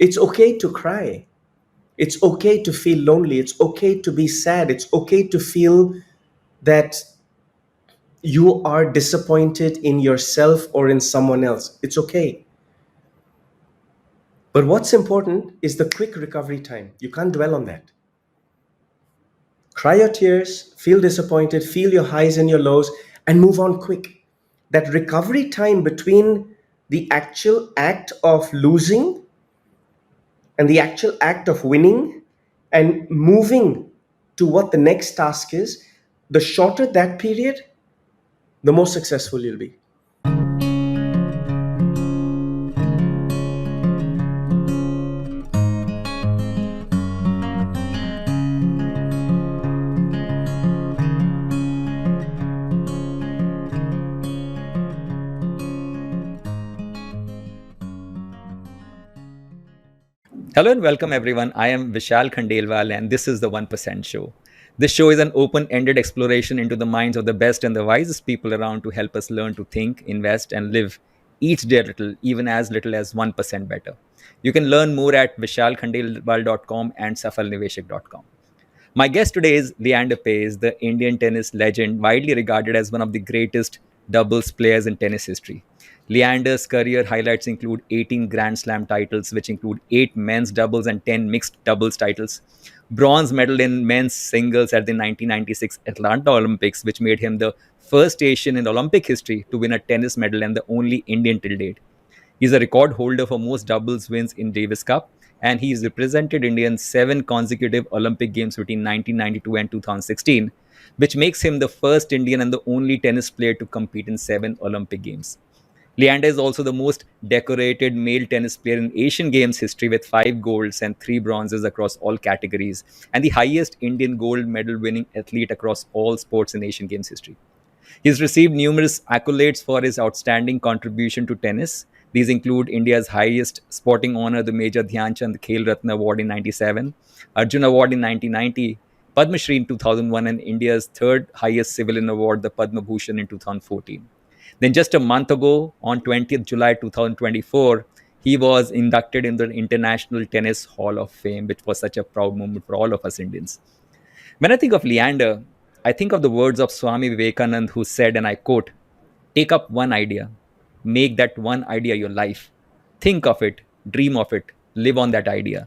It's okay to cry. It's okay to feel lonely. It's okay to be sad. It's okay to feel that you are disappointed in yourself or in someone else. It's okay. But what's important is the quick recovery time. You can't dwell on that. Cry your tears, feel disappointed, feel your highs and your lows, and move on quick. That recovery time between the actual act of losing and the actual act of winning and moving to what the next task is, the shorter that period, the more successful you'll be. Hello and welcome everyone. I am Vishal Khandelwal and this is the 1% Show. This show is an open ended exploration into the minds of the best and the wisest people around to help us learn to think, invest, and live each day a little, even as little as 1% better. You can learn more at vishalkhandelwal.com and safalniveshak.com. My guest today is Leander Paes, the Indian tennis legend, widely regarded as one of the greatest doubles players in tennis history. Leander's career highlights include 18 Grand Slam titles, which include 8 men's doubles and 10 mixed doubles titles, bronze medal in men's singles at the 1996 Atlanta Olympics, which made him the first Asian in Olympic history to win a tennis medal and the only Indian till date. He's a record holder for most doubles wins in Davis Cup, and he's represented India in 7 consecutive Olympic Games between 1992 and 2016, which makes him the first Indian and the only tennis player to compete in 7 Olympic Games. Leander is also the most decorated male tennis player in Asian Games history with 5 golds and 3 bronzes across all categories, and the highest Indian gold medal winning athlete across all sports in Asian Games history. He's received numerous accolades for his outstanding contribution to tennis. These include India's highest sporting honor, the Major Dhyan Chand Khel Ratna Award in 97, Arjun Award in 1990, Padma Shri in 2001, and India's third highest civilian award, the Padma Bhushan in 2014. Then just a month ago, on 20th July 2024, he was inducted in the International Tennis Hall of Fame, which was such a proud moment for all of us Indians. When I think of Leander, I think of the words of Swami Vivekanand, who said, and I quote, take up one idea, make that one idea your life. Think of it, dream of it, live on that idea.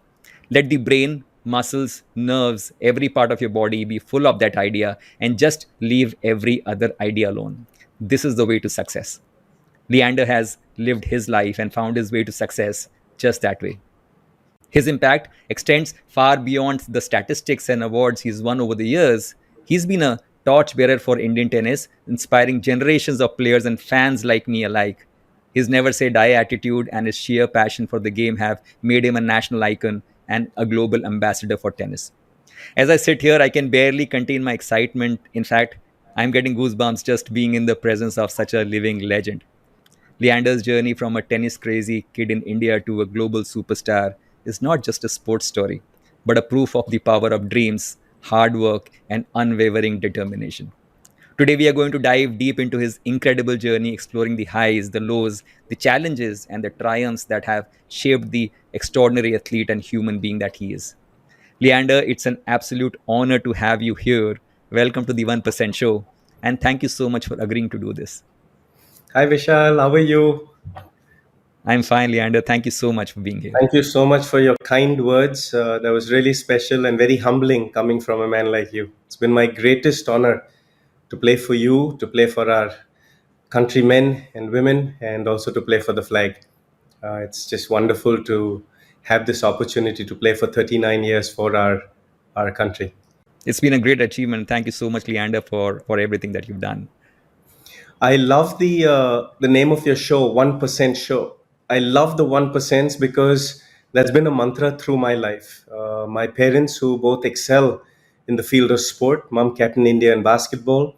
Let the brain, muscles, nerves, every part of your body be full of that idea and just leave every other idea alone. This is the way to success. Leander has lived his life and found his way to success just that way. His impact extends far beyond the statistics and awards he's won over the years. He's been a torchbearer for Indian tennis, inspiring generations of players and fans like me alike. His never say die attitude and his sheer passion for the game have made him a national icon and a global ambassador for tennis. As I sit here, I can barely contain my excitement. In fact, I'm getting goosebumps just being in the presence of such a living legend. Leander's journey from a tennis crazy kid in India to a global superstar is not just a sports story, but a proof of the power of dreams, hard work, and unwavering determination. Today, we are going to dive deep into his incredible journey, exploring the highs, the lows, the challenges, and the triumphs that have shaped the extraordinary athlete and human being that he is. Leander, it's an absolute honor to have you here. Welcome to the 1% Show, and thank you so much for agreeing to do this. Hi, Vishal. How are you? I'm fine, Leander. Thank you so much for being here. Thank you so much for your kind words. That was really special and very humbling coming from a man like you. It's been my greatest honor to play for you, to play for our countrymen and women, and also to play for the flag. It's just wonderful to have this opportunity to play for 39 years for our country. It's been a great achievement. Thank you so much, Leander, for everything that you've done. I love the name of your show, 1% Show. I love the 1% because that's been a mantra through my life. My parents, who both excel in the field of sport, mom captain India in basketball.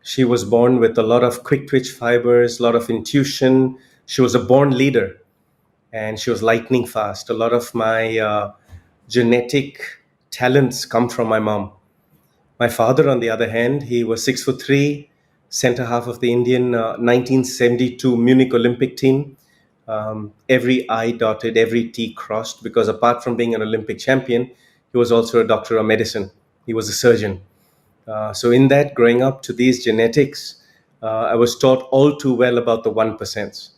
She was born with a lot of quick twitch fibers, a lot of intuition. She was a born leader, and she was lightning fast. A lot of my genetic talents come from my mom. My father, on the other hand, he was 6'3", center half of the Indian 1972 Munich Olympic team. every I dotted, every T crossed, because apart from being an Olympic champion, he was also a doctor of medicine. He was a surgeon. So, in that, growing up to these genetics, I was taught all too well about the 1%.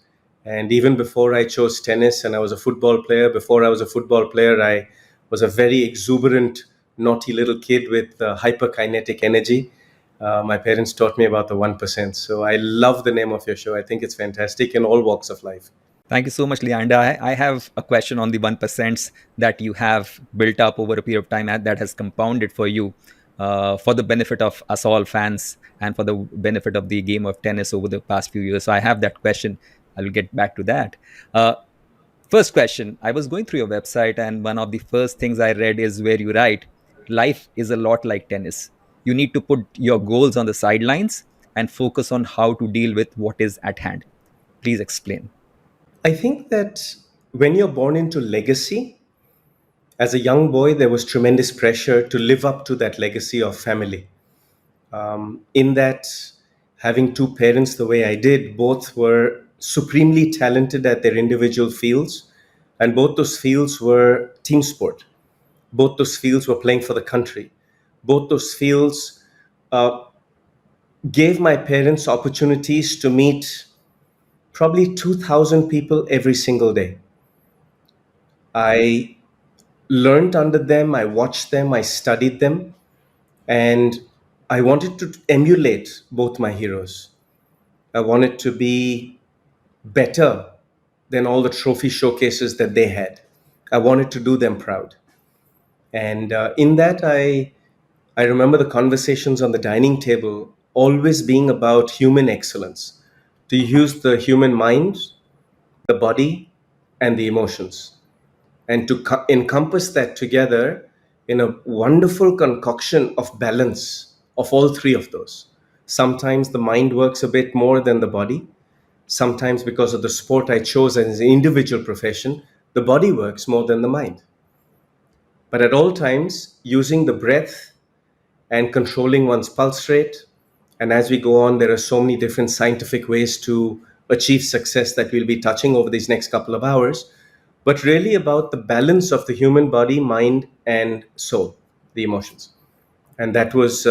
And even before I chose tennis and I was a football player, before I was a football player, I was a very exuberant, naughty little kid with hyperkinetic energy. My parents taught me about the 1%. So I love the name of your show. I think it's fantastic in all walks of life. Thank you so much, Leander. I have a question on the 1% that you have built up over a period of time and that has compounded for you for the benefit of us all fans and for the benefit of the game of tennis over the past few years. So I have that question. I'll get back to that. Uh, First question, I was going through your website, and one of the first things I read is where you write, life is a lot like tennis. You need to put your goals on the sidelines and focus on how to deal with what is at hand. Please explain. I think that when you're born into legacy, as a young boy, there was tremendous pressure to live up to that legacy of family. In that, having two parents the way I did, both were supremely talented at their individual fields, and both those fields were team sport. Both those fields were playing for the country. Both those fields uh, gave my parents opportunities to meet probably 2,000 people every single day. I learned under them, I watched them, I studied them, and I wanted to emulate both my heroes. I wanted to be better than all the trophy showcases that they had. I wanted to do them proud. And in that, I remember the conversations on the dining table always being about human excellence, to use the human mind, the body, and the emotions, and to encompass that together in a wonderful concoction of balance of all three of those. Sometimes the mind works a bit more than the body. Sometimes, because of the sport I chose as an individual profession, the body works more than the mind. But at all times, using the breath and controlling one's pulse rate. And as we go on, there are so many different scientific ways to achieve success that we'll be touching over these next couple of hours, but really about the balance of the human body, mind, and soul, the emotions. And that was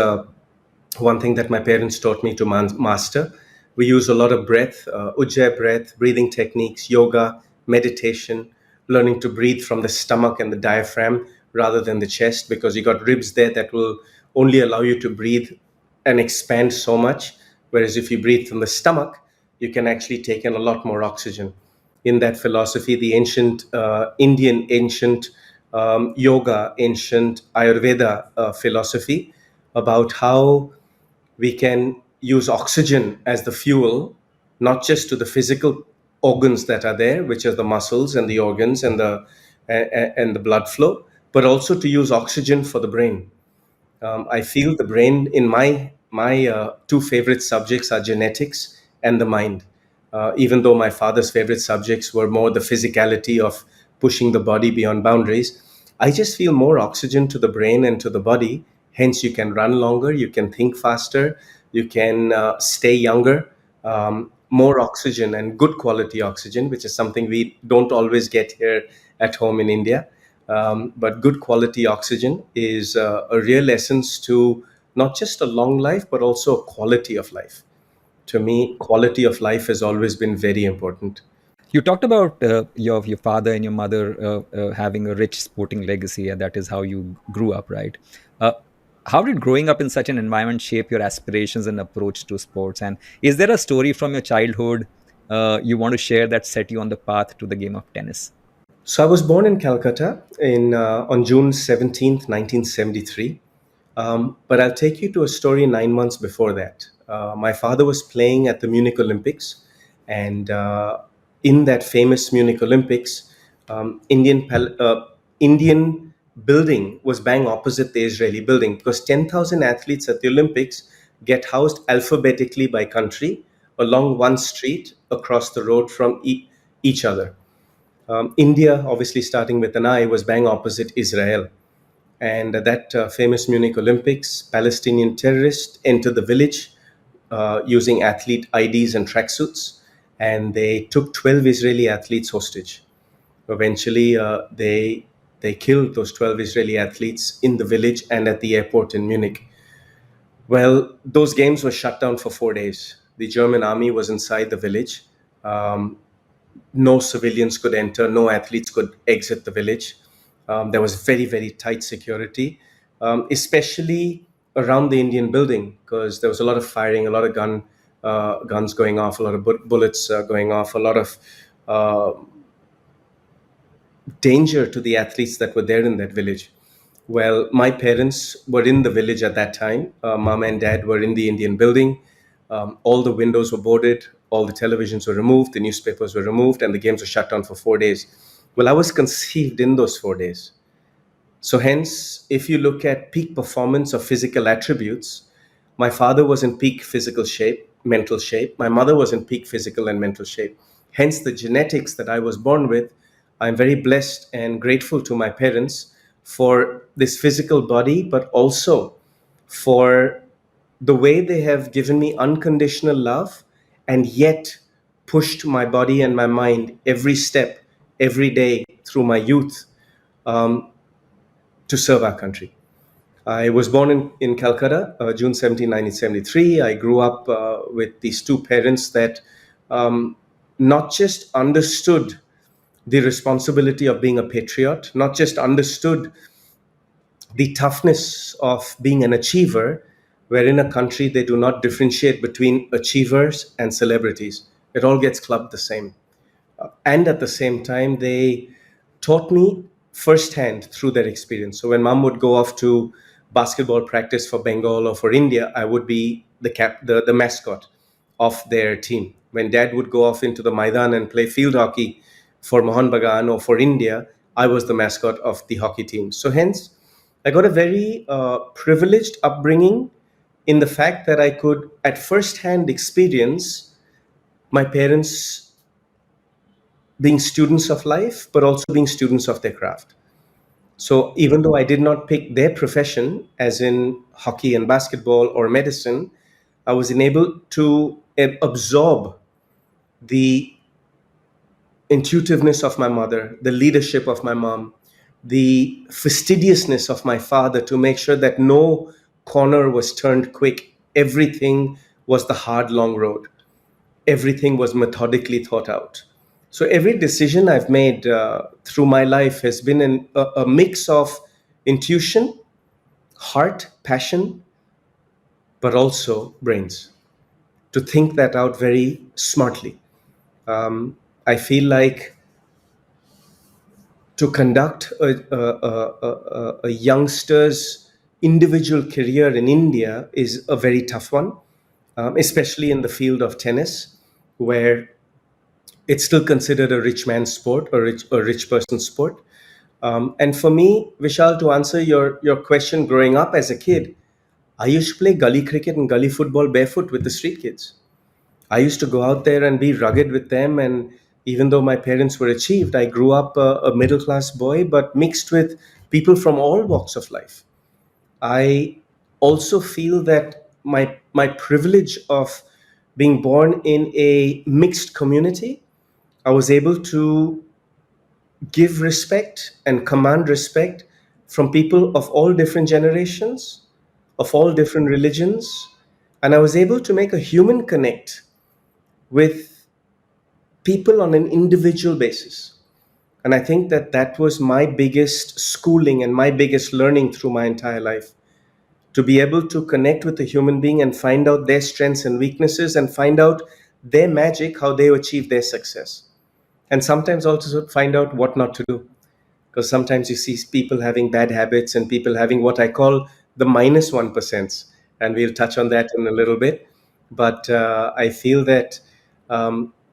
one thing that my parents taught me to master. We use a lot of breath, ujjayi breath, breathing techniques, yoga, meditation, learning to breathe from the stomach and the diaphragm rather than the chest, because you got ribs there that will only allow you to breathe and expand so much. Whereas if you breathe from the stomach, you can actually take in a lot more oxygen. In that philosophy, the ancient Indian, ancient yoga, ancient Ayurveda philosophy about how we can use oxygen as the fuel, not just to the physical organs that are there, which are the muscles and the organs and the blood flow, but also to use oxygen for the brain. I feel the brain in my two favorite subjects are genetics and the mind. Even though my father's favorite subjects were more the physicality of pushing the body beyond boundaries, I just feel more oxygen to the brain and to the body. Hence, you can run longer, you can think faster, you can stay younger. More oxygen and good quality oxygen, which is something we don't always get here at home in India. But good quality oxygen is a real essence to not just a long life, but also a quality of life. To me, quality of life has always been very important. You talked about your father and your mother having a rich sporting legacy, and that is how you grew up, right? Uh, how did growing up in such an environment shape your aspirations and approach to sports? And is there a story from your childhood you want to share that set you on the path to the game of tennis? So I was born in Calcutta on June 17th, 1973. But I'll take you to a story 9 months before that. My father was playing at the Munich Olympics, and in that famous Munich Olympics, Indian building was bang opposite the Israeli building, because 10,000 athletes at the Olympics get housed alphabetically by country along one street across the road from each other. India, obviously starting with an I, was bang opposite Israel. And at that famous Munich Olympics, Palestinian terrorists entered the village using athlete IDs and tracksuits. and they took 12 Israeli athletes hostage. Eventually, they killed those 12 Israeli athletes in the village and at the airport in Munich. Well, those games were shut down for 4 days. The German army was inside the village. Um, no civilians could enter, no athletes could exit the village. There was very, very tight security, especially around the Indian building, because there was a lot of firing, a lot of guns going off, a lot of bullets going off, a lot of uh, danger to the athletes that were there in that village. Well, my parents were in the village at that time. Mom and dad were in the Indian building. All the windows were boarded, all the televisions were removed, the newspapers were removed, and the games were shut down for 4 days. Well, I was conceived in those 4 days. So, hence, if you look at peak performance of physical attributes, my father was in peak physical shape, mental shape. My mother was in peak physical and mental shape. Hence, the genetics that I was born with, I'm very blessed and grateful to my parents for this physical body, but also for the way they have given me unconditional love and yet pushed my body and my mind every step, every day through my youth to serve our country. I was born in Calcutta, June 17, 1973. I grew up with these two parents that not just understood the responsibility of being a patriot, not just understood the toughness of being an achiever, where in a country they do not differentiate between achievers and celebrities. It all gets clubbed the same. And at the same time, they taught me firsthand through their experience. So when mom would go off to basketball practice for Bengal or for India, I would be the mascot of their team. When dad would go off into the Maidan and play field hockey for Mohan Bagan or for India, I was the mascot of the hockey team. So hence, I got a very privileged upbringing in the fact that I could, at first hand, experience my parents being students of life, but also being students of their craft. So even though I did not pick their profession, as in hockey and basketball or medicine, I was enabled to absorb the intuitiveness of my mother, the leadership of my mom, the fastidiousness of my father to make sure that no corner was turned quick. Everything was the hard, long road. Everything was methodically thought out. So every decision I've made through my life has been a mix of intuition, heart, passion, but also brains to think that out very smartly. I feel like to conduct a youngster's individual career in India is a very tough one, especially in the field of tennis, where it's still considered a rich man's sport, a rich person's sport. And for me, Vishal, to answer your question, growing up as a kid, I used to play gully cricket and gully football barefoot with the street kids. I used to go out there and be rugged with them. And even though my parents were achieved, I grew up a middle class boy, but mixed with people from all walks of life. I also feel that my privilege of being born in a mixed community, I was able to give respect and command respect from people of all different generations, of all different religions. And I was able to make a human connect with people on an individual basis. And I think that that was my biggest schooling and my biggest learning through my entire life, to be able to connect with a human being and find out their strengths and weaknesses and find out their magic, how they achieve their success. And sometimes also find out what not to do, because sometimes you see people having bad habits and people having what I call the minus 1%. And we'll touch on that in a little bit. But I feel that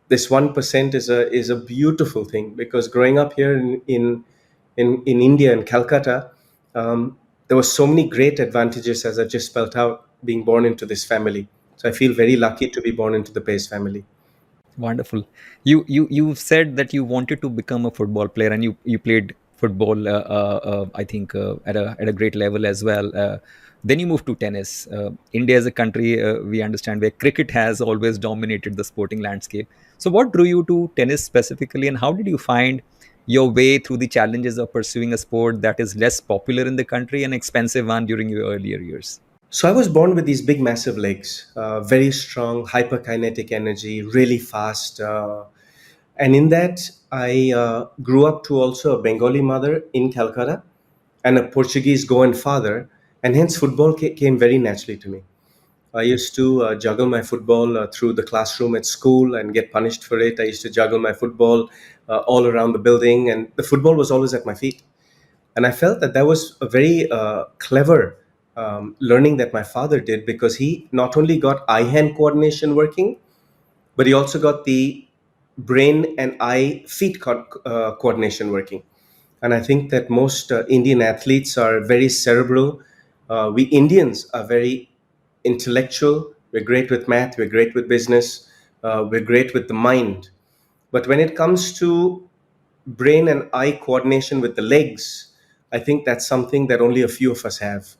this 1% is a beautiful thing, because growing up here in India, in Calcutta, there were so many great advantages, as I just spelled out, being born into this family. So I feel very lucky to be born into the Pace family. Wonderful. You said that you wanted to become a football player and you played football, I think, at a great level as well. Then you move to tennis. India is a country, we understand, where cricket has always dominated the sporting landscape. So, what drew you to tennis specifically, and how did you find your way through the challenges of pursuing a sport that is less popular in the country and expensive one during your earlier years? So I was born with these big, massive legs, very strong, hyperkinetic energy, really fast. And in that, I grew up to also a Bengali mother in Calcutta and a Portuguese Goan father. And hence, football came very naturally to me. I used to juggle my football through the classroom at school and get punished for it. I used to juggle my football all around the building, and the football was always at my feet. And I felt that that was a very clever learning that my father did, because he not only got eye hand coordination working, but he also got the brain and eye feet coordination working. And I think that most Indian athletes are very cerebral. We Indians are very intellectual. We're great with math, we're great with business, we're great with the mind. But when it comes to brain and eye coordination with the legs, I think that's something that only a few of us have.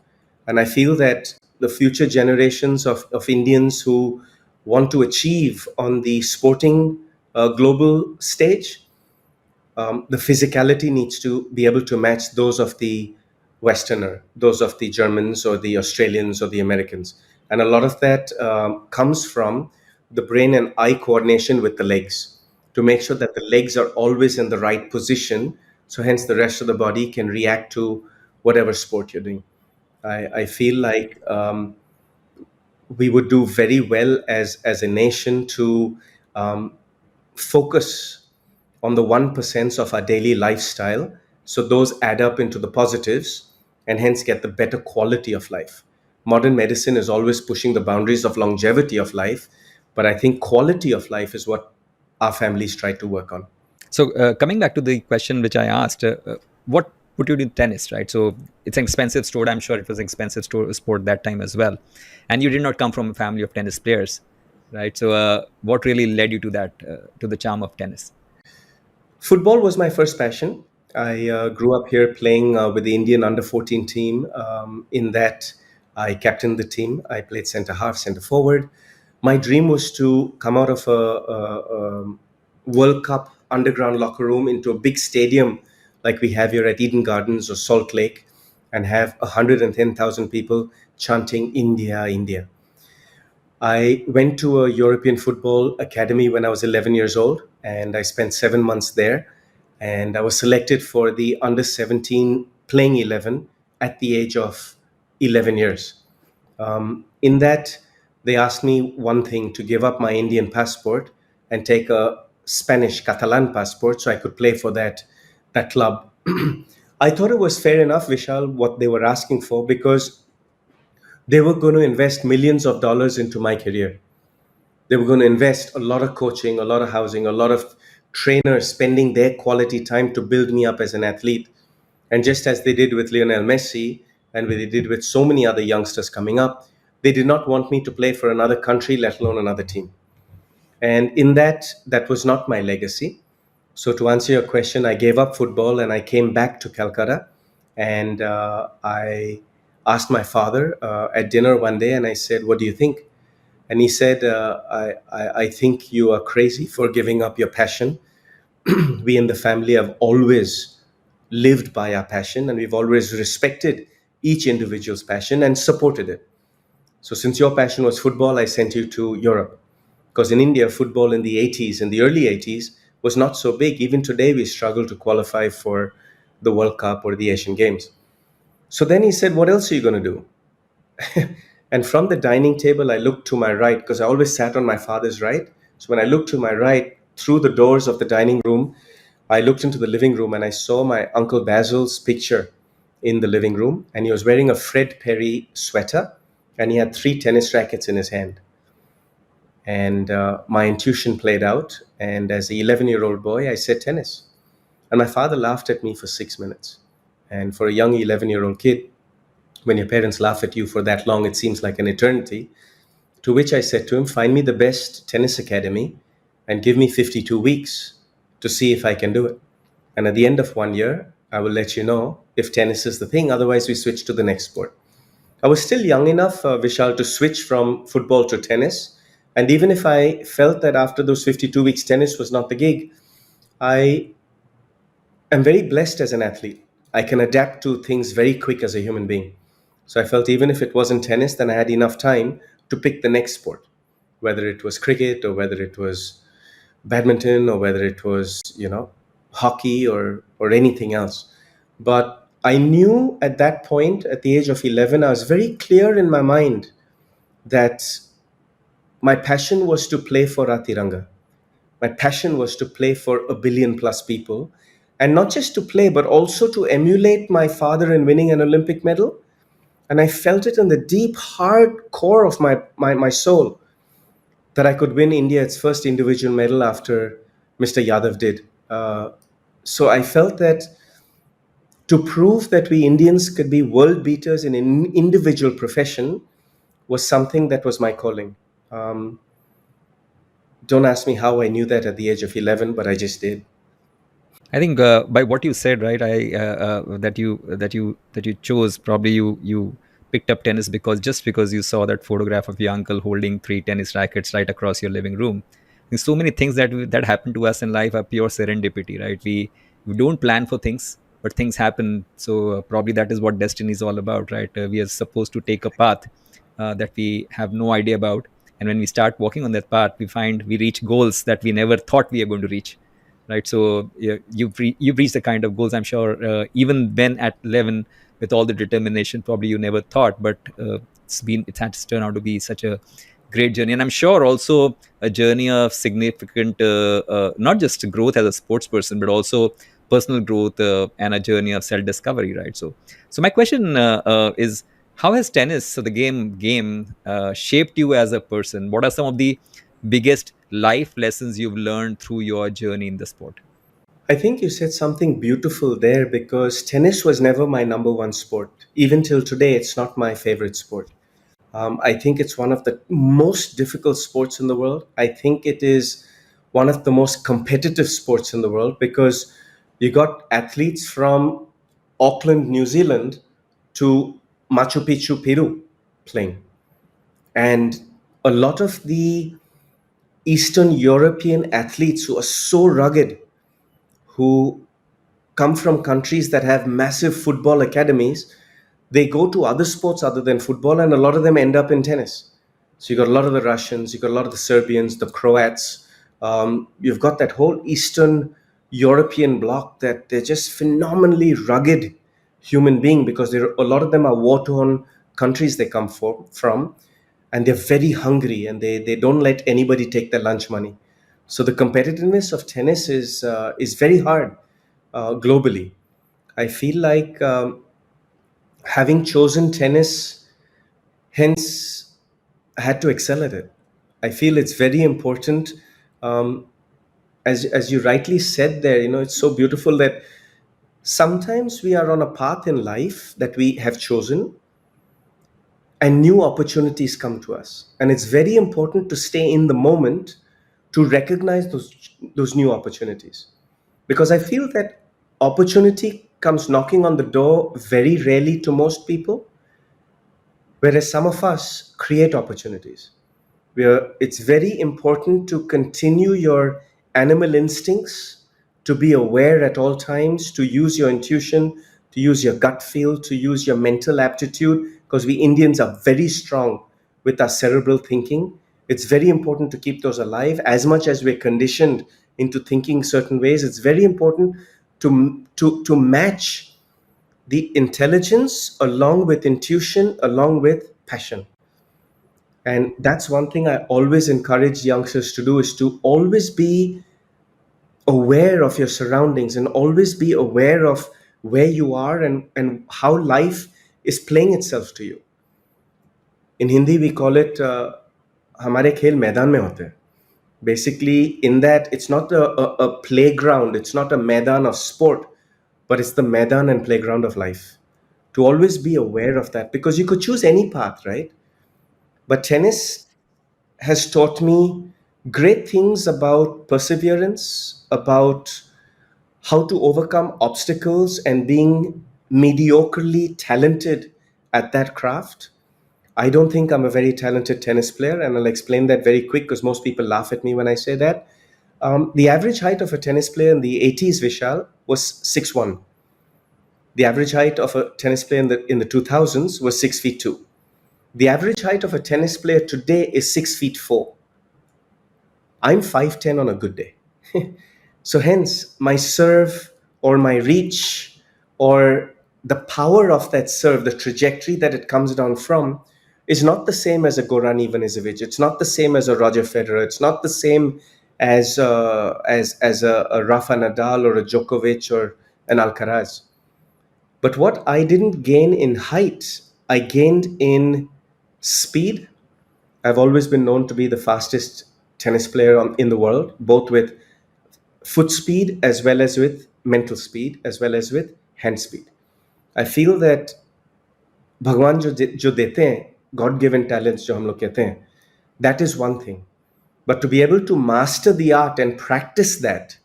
And I feel that the future generations of Indians who want to achieve on the sporting global stage, the physicality needs to be able to match those of the Westerner, those of the Germans or the Australians or the Americans. And a lot of that comes from the brain and eye coordination with the legs, to make sure that the legs are always in the right position. So, hence, the rest of the body can react to whatever sport you're doing. I feel like we would do very well as a nation to um, focus on the 1% of our daily lifestyle. So those add up into the positives and hence get the better quality of life. Modern medicine is always pushing the boundaries of longevity of life, but I think quality of life is what our families try to work on. So, coming back to the question which I asked, what put you in tennis, right? So, it's an expensive sport. I'm sure it was an expensive sport that time as well. And you did not come from a family of tennis players, right? So, what really led you to that, to the charm of tennis? Football was my first passion. I grew up here playing with the Indian under 14 team. In that, I captained the team. I played center half, center forward. My dream was to come out of a World Cup underground locker room into a big stadium like we have here at Eden Gardens or Salt Lake, and have 110,000 people chanting India, India. I went to a European football academy when I was 11 years old, and I spent 7 months there. And I was selected for the under 17 playing 11 at the age of 11 years. In that, they asked me one thing, to give up my Indian passport and take a Spanish Catalan passport so I could play for that club. I thought it was fair enough, Vishal, what they were asking for, because they were going to invest millions of dollars into my career. They were going to invest a lot of coaching, a lot of housing, a lot of trainers spending their quality time to build me up as an athlete. And just as they did with Lionel Messi and they did with so many other youngsters coming up, they did not want me to play for another country, let alone another team. And in that, that was not my legacy. So, to answer your question, I gave up football and I came back to Calcutta. And I asked my father at dinner one day, and I said, "What do you think?" And he said, I think you are crazy for giving up your passion. We in the family have always lived by our passion, and we've always respected each individual's passion and supported it. So, since your passion was football, I sent you to Europe. Because in India, football in the 80s, in the early 80s, was not so big. Even today, we struggle to qualify for the World Cup or the Asian Games. So then he said, "What else are you going to do?" And from the dining table, I looked to my right, because I always sat on my father's right. So when I looked to my right, through the doors of the dining room, I looked into the living room and I saw my Uncle Basil's picture in the living room. And he was wearing a Fred Perry sweater and he had three tennis rackets in his hand. And my intuition played out. And as an 11-year-old boy, I said tennis. And my father laughed at me for 6 minutes. And for a young 11-year-old kid, when your parents laugh at you for that long, it seems like an eternity. To which I said to him, "Find me the best tennis academy and give me 52 weeks to see if I can do it." And at the end of 1 year, I will let you know if tennis is the thing. Otherwise, we switch to the next sport. I was still young enough, Vishal, to switch from football to tennis. And even if I felt that after those 52 weeks, tennis was not the gig, I am very blessed as an athlete. I can adapt to things very quick as a human being. So I felt even if it wasn't tennis, then I had enough time to pick the next sport, whether it was cricket or whether it was badminton or whether it was, hockey or anything else. But I knew at that point, at the age of 11, I was very clear in my mind that my passion was to play for Atiranga. My passion was to play for a billion plus people. And not just to play, but also to emulate my father in winning an Olympic medal. And I felt it in the deep, hard core of my soul that I could win India its first individual medal after Mr. Yadav did. So I felt that to prove that we Indians could be world beaters in an individual profession was something that was my calling. Um, don't ask me how I knew that at the age of 11, but I just did. I think by what you said, right? That you chose, probably you picked up tennis because just because you saw that photograph of your uncle holding three tennis rackets right across your living room. And so many things that happen to us in life are pure serendipity, right? We don't plan for things, but things happen. So probably that is what destiny is all about, right? We are supposed to take a path that we have no idea about, and when we start walking on that path, we find we reach goals that we never thought we are going to reach, right? So yeah, you've reached the kind of goals, I'm sure, even then at 11, with all the determination, probably you never thought, but it has turned out to be such a great journey, and I'm sure also a journey of significant not just growth as a sports person, but also personal growth, and a journey of self discovery, right? So my question is, how has tennis, so the game shaped you as a person? What are some of the biggest life lessons you've learned through your journey in the sport? I think you said something beautiful there because tennis was never my number one sport. Even till today, it's not my favorite sport. I think it's one of the most difficult sports in the world. I think it is one of the most competitive sports in the world because you got athletes from Auckland, New Zealand to Machu Picchu, Peru playing. And a lot of the Eastern European athletes who are so rugged, who come from countries that have massive football academies, they go to other sports other than football, and a lot of them end up in tennis. So you got a lot of the Russians, you got a lot of the Serbians, the Croats. You've got that whole Eastern European bloc that they're just phenomenally rugged human being because a lot of them are war-torn countries they come from, and they're very hungry and they don't let anybody take their lunch money. So the competitiveness of tennis is very hard globally. I feel like having chosen tennis, hence I had to excel at it. I feel it's very important. Um, as you rightly said there, it's so beautiful that sometimes we are on a path in life that we have chosen, and new opportunities come to us. And it's very important to stay in the moment to recognize those new opportunities. Because I feel that opportunity comes knocking on the door very rarely to most people, whereas some of us create opportunities. Where it's very important to continue your animal instincts, to be aware at all times, to use your intuition, to use your gut feel, to use your mental aptitude, because we Indians are very strong with our cerebral thinking. It's very important to keep those alive. As much as we're conditioned into thinking certain ways, it's very important to match the intelligence along with intuition, along with passion. And that's one thing I always encourage youngsters to do, is to always be aware of your surroundings and always be aware of where you are and how life is playing itself to you. In Hindi, we call it हमारे खेल मैदान में होते हैं. Basically, in that, it's not a playground, it's not a maidan of sport, but it's the maidan and playground of life. To always be aware of that, because you could choose any path, right? But tennis has taught me great things about perseverance, about how to overcome obstacles and being mediocrely talented at that craft. I don't think I'm a very talented tennis player, and I'll explain that very quick because most people laugh at me when I say that. The average height of a tennis player in the 80s, Vishal, was 6'1". The average height of a tennis player in the 2000s was 6 feet 2. The average height of a tennis player today is 6 feet 4. I'm 5'10" on a good day. So hence my serve or my reach or the power of that serve, the trajectory that it comes down from, is not the same as a Goran Ivanisevic. It's not the same as a Roger Federer. It's not the same as a Rafa Nadal or a Djokovic or an Alcaraz. But what I didn't gain in height, I gained in speed. I've always been known to be the fastest tennis player in the world, both with foot speed as well as with mental speed as well as with hand speed. I feel that भगवान जो देते हैं, God given talents जो हम लोग कहते हैं, that is one thing. But to be able to master the art and practice that,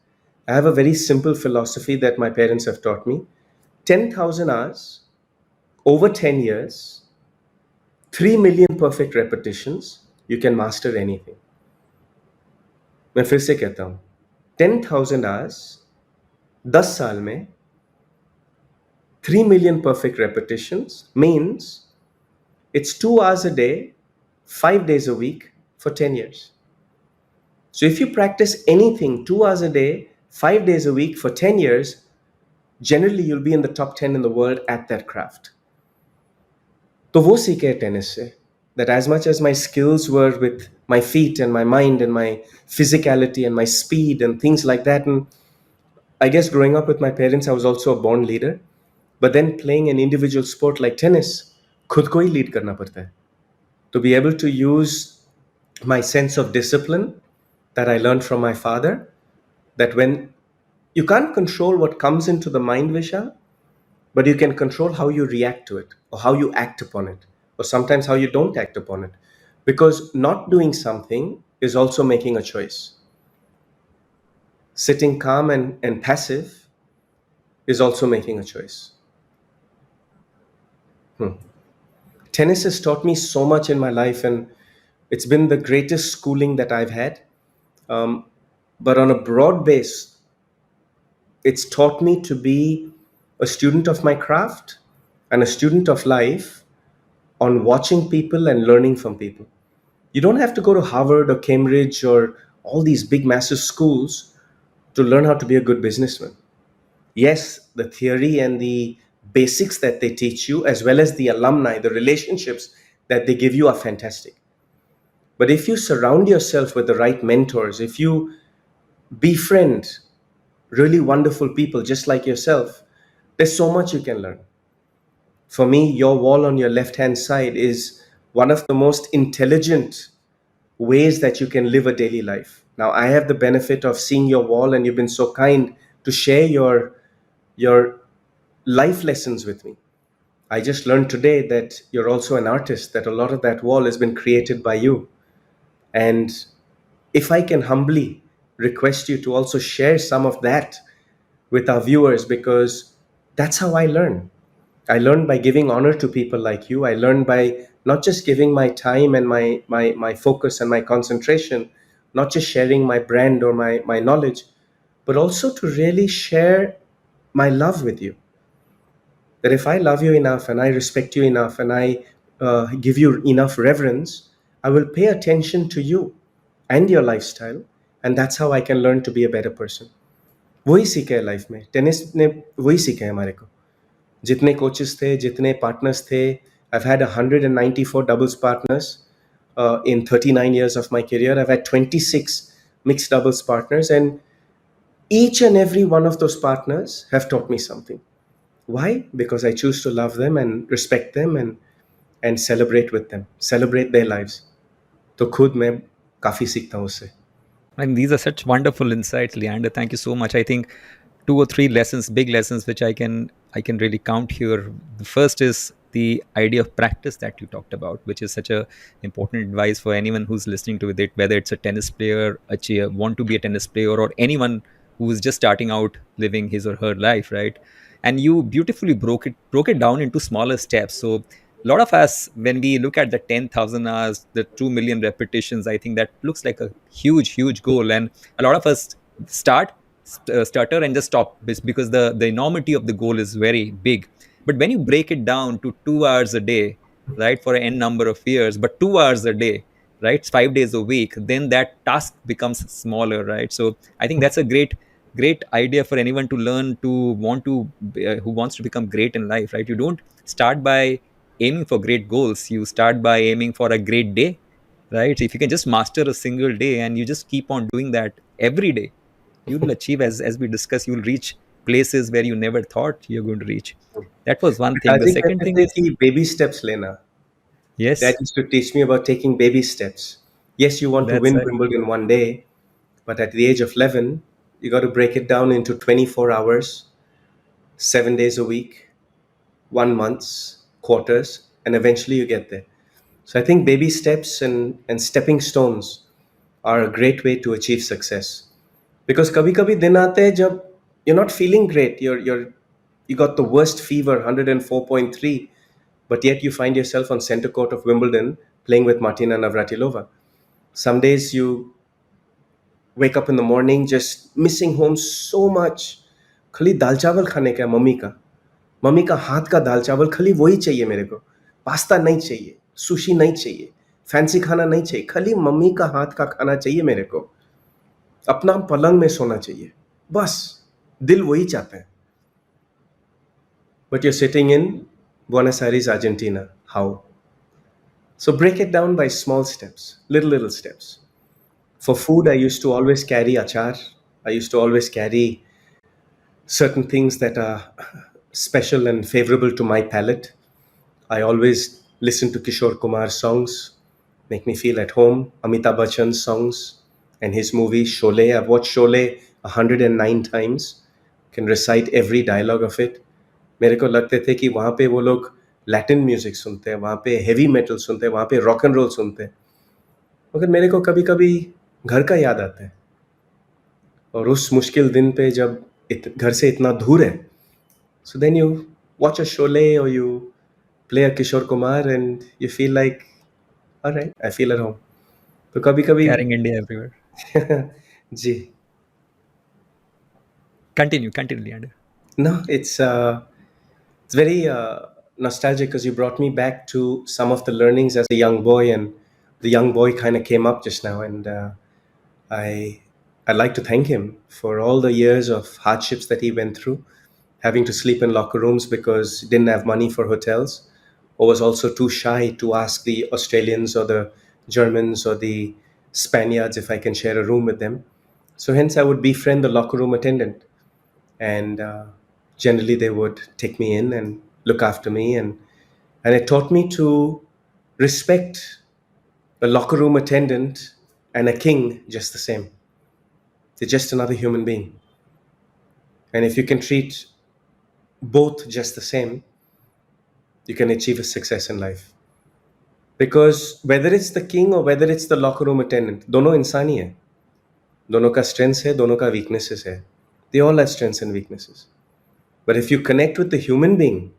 I have a very simple philosophy that my parents have taught me. 10,000 hours over 10 years, 3 million perfect repetitions, you can master anything. मैं फिर से कहता हूँ, 10,000 hours 10 साल में 3 million perfect repetitions means it's 2 hours a day, 5 days a week for 10 years. So if you practice anything 2 hours a day, 5 days a week for 10 years, generally you'll be in the top 10 in the world at that craft. तो वो सीखे tennis से, that as much as my skills were with my feet and my mind and my physicality and my speed and things like that, and I guess growing up with my parents, I was also a born leader. But then playing an individual sport like tennis, खुद को ही lead करना पड़ता है. To be able to use my sense of discipline that I learned from my father, that when you can't control what comes into the mind, Vishal, but you can control how you react to it or how you act upon it, or sometimes how you don't act upon it. Because not doing something is also making a choice. Sitting calm and passive is also making a choice. Tennis has taught me so much in my life, and it's been the greatest schooling that I've had. But on a broad base, it's taught me to be a student of my craft and a student of life on watching people and learning from people. You don't have to go to Harvard or Cambridge or all these big, massive schools to learn how to be a good businessman. Yes, the theory and the basics that they teach you, as well as the alumni, the relationships that they give you, are fantastic. But if you surround yourself with the right mentors, if you befriend really wonderful people just like yourself, there's so much you can learn. For me, your wall on your left hand side is one of the most intelligent ways that you can live a daily life. Now, I have the benefit of seeing your wall, and you've been so kind to share your life lessons with me. I just learned today that you're also an artist, that a lot of that wall has been created by you. And if I can humbly request you to also share some of that with our viewers, because that's how I learn. I learn by giving honor to people like you. I learn by not just giving my time and my focus and my concentration, not just sharing my brand or my knowledge, but also to really share my love with you. That if I love you enough and I respect you enough and I give you enough reverence, I will pay attention to you and your lifestyle, and that's how I can learn to be a better person. वही सीखा है life में, tennis ने वही सीखा है हमारे को. जितने कोचेस थे, जितने पार्टनर्स थे, I've had 194 doubles partners in 39 years of my career. I've had 26 mixed doubles partners, and each and every one of those partners have taught me something. Why? Because I choose to love them and respect them and celebrate with them, celebrate their lives. तो खुद मैं काफ़ी सीखता हूँ उससे. And these are such wonderful insights, Leander. Thank you so much. I think two or three lessons, big lessons, which I can really count here. The first is the idea of practice that you talked about, which is such a important advice for anyone who's listening to it, whether it's a tennis player, want to be a tennis player, or anyone who is just starting out living his or her life, right? And you beautifully broke it down into smaller steps. So a lot of us, when we look at the 10,000 hours, the 2 million repetitions, I think that looks like a huge goal. And a lot of us stutter and just stop because the enormity of the goal is very big. But when you break it down to 2 hours a day, right, for n number of years, but 2 hours a day, right, 5 days a week, then that task becomes smaller, right? So I think that's a great idea for anyone to learn, to want to who wants to become great in life, right? You don't start by aiming for great goals, you start by aiming for a great day, right? If you can just master a single day and you just keep on doing that every day, you'll achieve, as we discuss, you'll reach places where you never thought you're going to reach. That was one thing. The दादी second कहते thing थे is, कि baby steps लेना. Dad yes, used to teach me about taking baby steps. Yes, you want to that's win right. Wimbledon one day, but at the age of 11, you got to break it down into 24 hours, 7 days a week, 1 months, quarters, and eventually you get there. So I think baby steps and stepping stones are a great way to achieve success. Because kabhi kabhi din aate hai jab you're not feeling great, you got the worst fever, 104.3, but yet you find yourself on center court of Wimbledon playing with Martina Navratilova. Some days you wake up in the morning just missing home so much. खाली दाल चावल खाने का है mummy का हाथ का दाल चावल खाली वही चाहिए मेरे को. पास्ता नहीं चाहिए, सुशी नहीं चाहिए, फैंसी खाना नहीं चाहिए, खाली मम्मी का हाथ का खाना चाहिए मेरे को. अपना पलंग में सोना चाहिए, बस दिल वही चाहता है. But you're sitting in Buenos Aires, Argentina. How? So break it down by small steps, little steps. For food, I used to always carry achar. I used to always carry certain things that are special and favorable to my palate. I always listen to Kishore Kumar's songs, make me feel at home. Amitabh Bachchan's songs and his movie Sholay. I've watched Sholay 109 times. Can recite every dialogue of it. मेरे को लगते थे कि वहाँ पे वो लोग Latin music सुनते हैं, वहाँ पे हेवी मेटल सुनते हैं, वहाँ पे रॉक एंड रोल सुनते हैं. मगर मेरे को कभी कभी घर का याद आता है. और उस मुश्किल दिन पे जब घर से इतना दूर है, so then you watch a Sholay or you play a Kishore Kumar and you feel like, all right, I feel at home. तो कभी कभी Carrying India everywhere. Ji. Continue, Leander. No, it's very nostalgic because you brought me back to some of the learnings as a young boy, and the young boy kind of came up just now, and I I'd like to thank him for all the years of hardships that he went through, having to sleep in locker rooms because he didn't have money for hotels, or was also too shy to ask the Australians or the Germans or the Spaniards if I can share a room with them. So hence I would befriend the locker room attendant, and generally they would take me in and look after me, and it taught me to respect a locker room attendant and a king just the same. They're just another human being, and if you can treat both just the same, you can achieve a success in life. Because whether it's the king or whether it's the locker room attendant, दोनों इंसान ही है. दोनों का strengths है, दोनों का weaknesses है. They all have strengths and weaknesses. But if you connect with the human being,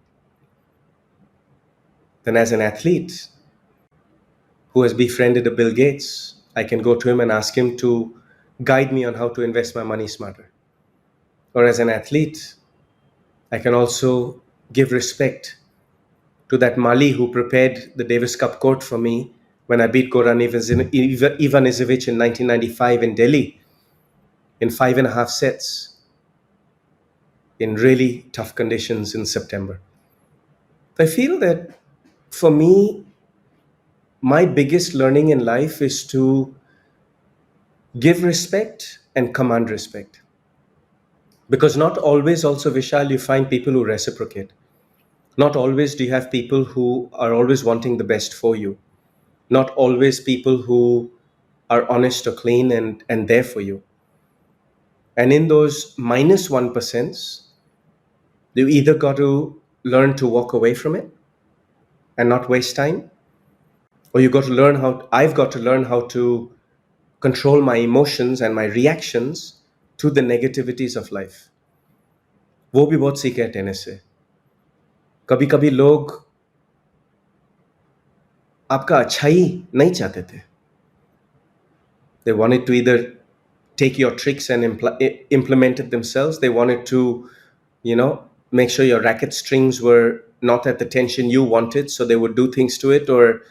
then as an athlete who has befriended a Bill Gates, I can go to him and ask him to guide me on how to invest my money smarter. Or as an athlete, I can also give respect to that Mali who prepared the Davis Cup court for me when I beat Goran Ivanisevic in 1995 in Delhi in 5.5 sets in really tough conditions in September. I feel that for me, my biggest learning in life is to give respect and command respect. Because not always, also, Vishal, you find people who reciprocate. Not always do you have people who are always wanting the best for you. Not always people who are honest or clean and there for you. And in those minus 1%, you either got to learn to walk away from it and not waste time, or I've got to learn how to control my emotions and my reactions to the negativities of life. वो भी बहुत सीखे हैं tennis से. कभी कभी लोग आपका अच्छाई नहीं चाहते थे. They wanted to either take your tricks and implement it themselves. They wanted to, make sure your racket strings were not at the tension you wanted, so they would do things to it, or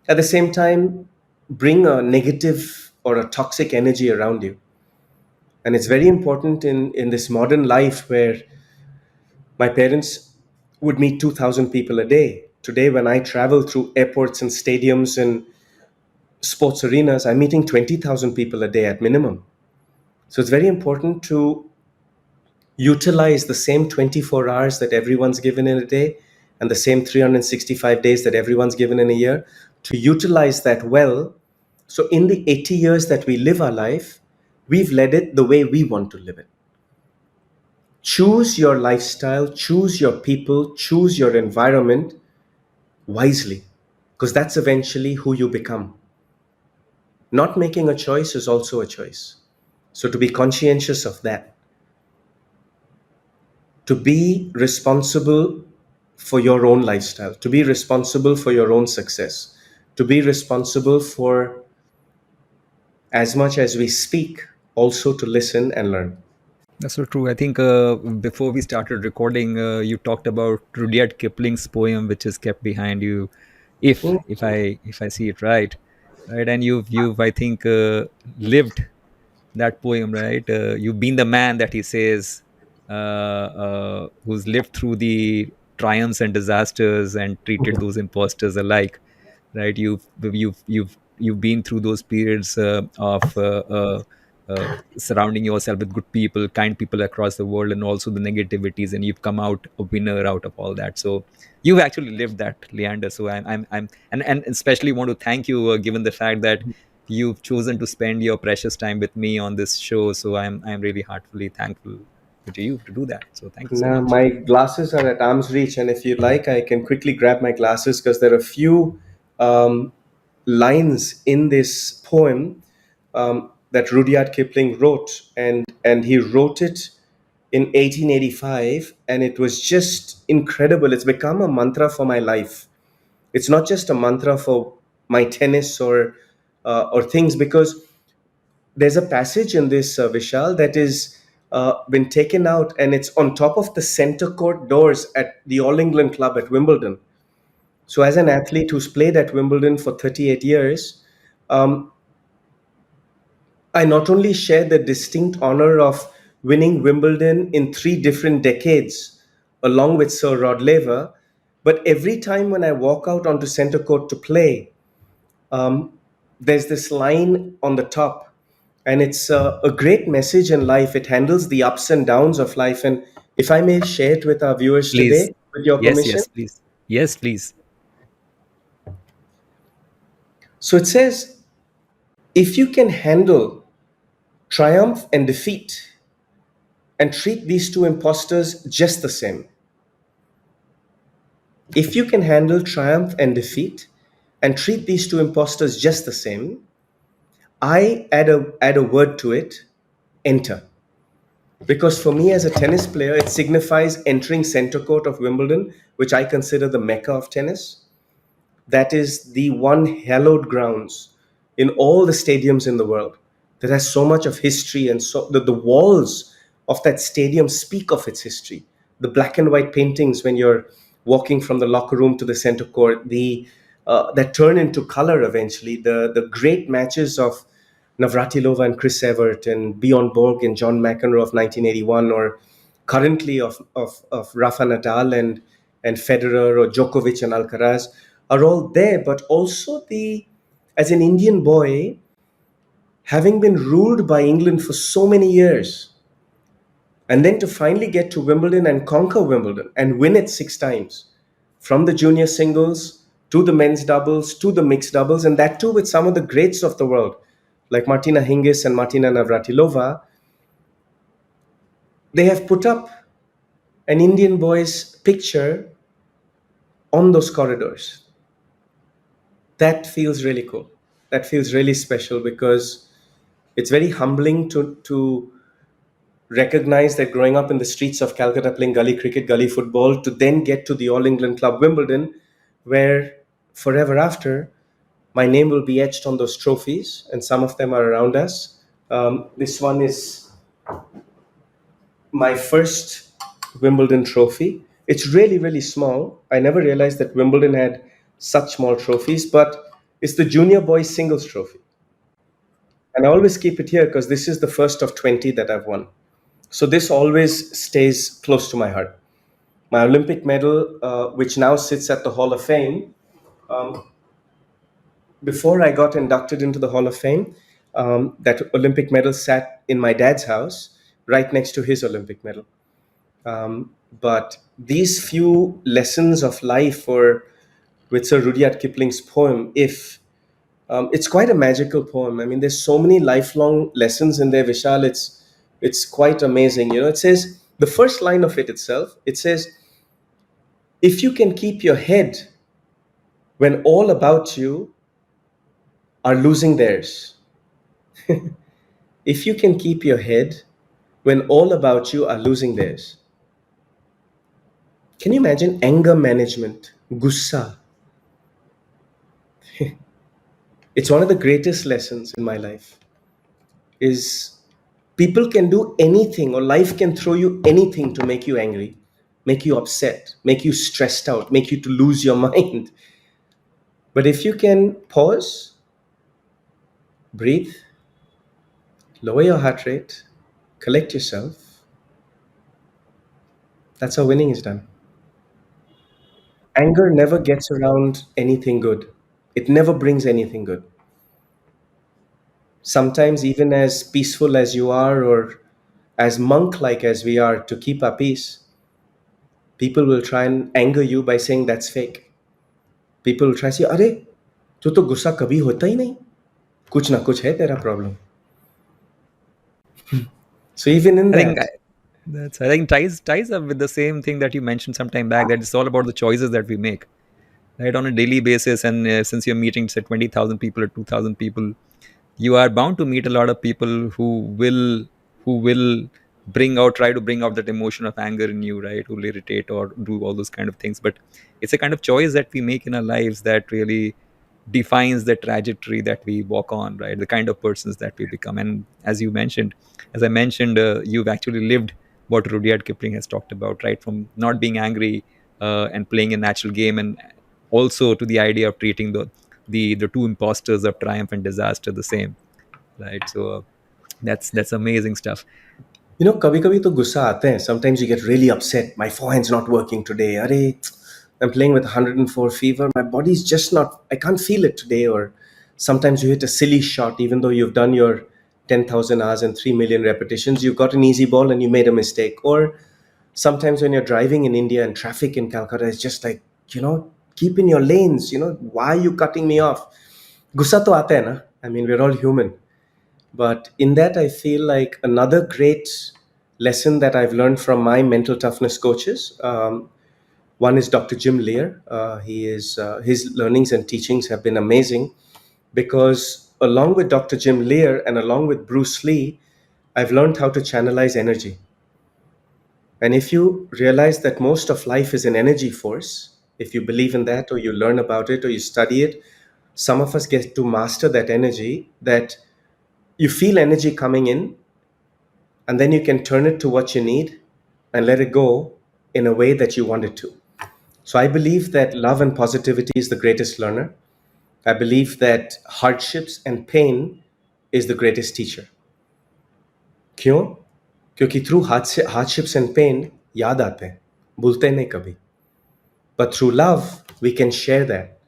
at the same time, bring a negative or a toxic energy around you. And it's very important in this modern life where my parents would meet 2,000 people a day. Today, when I travel through airports and stadiums and sports arenas, I'm meeting 20,000 people a day at minimum. So it's very important to utilize the same 24 hours that everyone's given in a day and the same 365 days that everyone's given in a year, to utilize that well. So in the 80 years that we live our life, we've led it the way we want to live it. Choose your lifestyle, choose your people, choose your environment wisely, because that's eventually who you become. Not making a choice is also a choice. So to be conscientious of that, to be responsible for your own lifestyle, to be responsible for your own success, to be responsible for, as much as we speak, also to listen and learn. That's so true. I think before we started recording, you talked about Rudyard Kipling's poem, which is kept behind you, if I see it right, right, and you've I think lived that poem, right? You've been the man that he says, who's lived through the triumphs and disasters and treated those imposters alike, right? You've been through those periods of surrounding yourself with good people, kind people across the world, and also the negativities, and you've come out a winner out of all that. So you've actually lived that, Leander. So I'm and especially want to thank you, given the fact that you've chosen to spend your precious time with me on this show. So I'm really heartfully thankful to you to do that. So thank you so Now, much. my glasses are at arm's reach, and if you like, I can quickly grab my glasses because there are a few um, lines in this poem that Rudyard Kipling wrote, and he wrote it in 1885, and it was just incredible. It's become a mantra for my life. It's not just a mantra for my tennis or things, because there's a passage in this, Vishal, that is been taken out, and it's on top of the center court doors at the All England Club at Wimbledon. So, as an athlete who's played at Wimbledon for 38 years, um, I not only share the distinct honor of winning Wimbledon in 3 different decades, along with Sir Rod Laver, but every time when I walk out onto center court to play, um, there's this line on the top, and it's a great message in life. It handles the ups and downs of life, and if I may share it with our viewers Please. today, with your Yes, permission. yes, please. Yes, please. So it says, if you can handle triumph and defeat and treat these two imposters just the same, if you can handle triumph and defeat and treat these two imposters just the same, I add a word to it: enter. Because for me, as a tennis player, it signifies entering center court of Wimbledon, which I consider the mecca of tennis. That is the one hallowed grounds in all the stadiums in the world that has so much of history, and so the walls of that stadium speak of its history. The black and white paintings when you're walking from the locker room to the center court, the that turn into color eventually. The great matches of Navratilova and Chris Evert and Bjorn Borg and John McEnroe of 1981, or currently of Rafa Nadal and Federer, or Djokovic and Alcaraz, are all there. But also, as an Indian boy, having been ruled by England for so many years, and then to finally get to Wimbledon and conquer Wimbledon and win it 6 times, from the junior singles to the men's doubles to the mixed doubles, and that too with some of the greats of the world, like Martina Hingis and Martina Navratilova. They have put up an Indian boy's picture on those corridors. That feels really cool. That feels really special, because it's very humbling to recognize that growing up in the streets of Calcutta playing gully cricket, gully football, to then get to the All England Club Wimbledon, where forever after, my name will be etched on those trophies, and some of them are around us. This one is my first Wimbledon trophy. It's really, really small. I never realized that Wimbledon had such small trophies, but it's the junior boys singles trophy. And I always keep it here because this is the first of 20 that I've won. So this always stays close to my heart. My Olympic medal, which now sits at the Hall of Fame, before I got inducted into the Hall of Fame, that Olympic medal sat in my dad's house right next to his Olympic medal. But these few lessons of life, or with Sir Rudyard Kipling's poem, If, it's quite a magical poem. I mean, there's so many lifelong lessons in there, Vishal. It's quite amazing. You know, it says, the first line of it itself, it says, if you can keep your head when all about you are losing theirs, if you can keep your head when all about you are losing theirs, can you imagine anger management, gussa? It's one of the greatest lessons in my life. Is people can do anything, or life can throw you anything to make you angry, make you upset, make you stressed out, make you to lose your mind. But if you can pause, breathe, lower your heart rate, collect yourself, that's how winning is done. Anger never gets around anything good. It never brings anything good. Sometimes, even as peaceful as you are, or as monk like as we are, to keep our peace, people will try and anger you by saying that's fake. People will try to say, अरे तू तो गुस्सा कभी होता ही नहीं, कुछ ना कुछ है तेरा problem. So even in I think that, I think ties up with the same thing that you mentioned some time back. That it's all about the choices that we make, right, on a daily basis. And since you're meeting, say, 20,000 people or 2,000 people, you are bound to meet a lot of people who will try to bring out that emotion of anger in you, right? Who will irritate or do all those kind of things. But it's a kind of choice that we make in our lives that really defines the trajectory that we walk on, right? The kind of persons that we become. And as I mentioned, you've actually lived what Rudyard Kipling has talked about, right? From not being angry and playing a natural game, and also to the idea of treating the two imposters of triumph and disaster the same, right? So that's amazing stuff. you know, कभी कभी तो गुस्सा आते हैं. Sometimes you get really upset. My forehand's not working today. अरे, I'm playing with 104 fever. My body's just not, I can't feel it today. Or sometimes you hit a silly shot, even though you've done your 10,000 hours and 3 million repetitions. You got an easy ball and you made a mistake. Or sometimes when you're driving in India and traffic in Calcutta is just like, you know, keep in your lanes. You know, why are you cutting me off? Gussa to aata hai na. I mean, we're all human. But in that, I feel like another great lesson that I've learned from my mental toughness coaches. One is Dr. Jim Lear. His learnings and teachings have been amazing because along with Dr. Jim Lear and along with Bruce Lee, I've learned how to channelize energy. And if you realize that most of life is an energy force, if you believe in that or you learn about it or you study it, some of us get to master that energy, that you feel energy coming in and then you can turn it to what you need and let it go in a way that you want it to. So I believe that love and positivity is the greatest learner. I believe that hardships and pain is the greatest teacher. क्यों? क्योंकि through hardships and pain याद आते हैं, भूलते नहीं कभी. But through love, we can share that.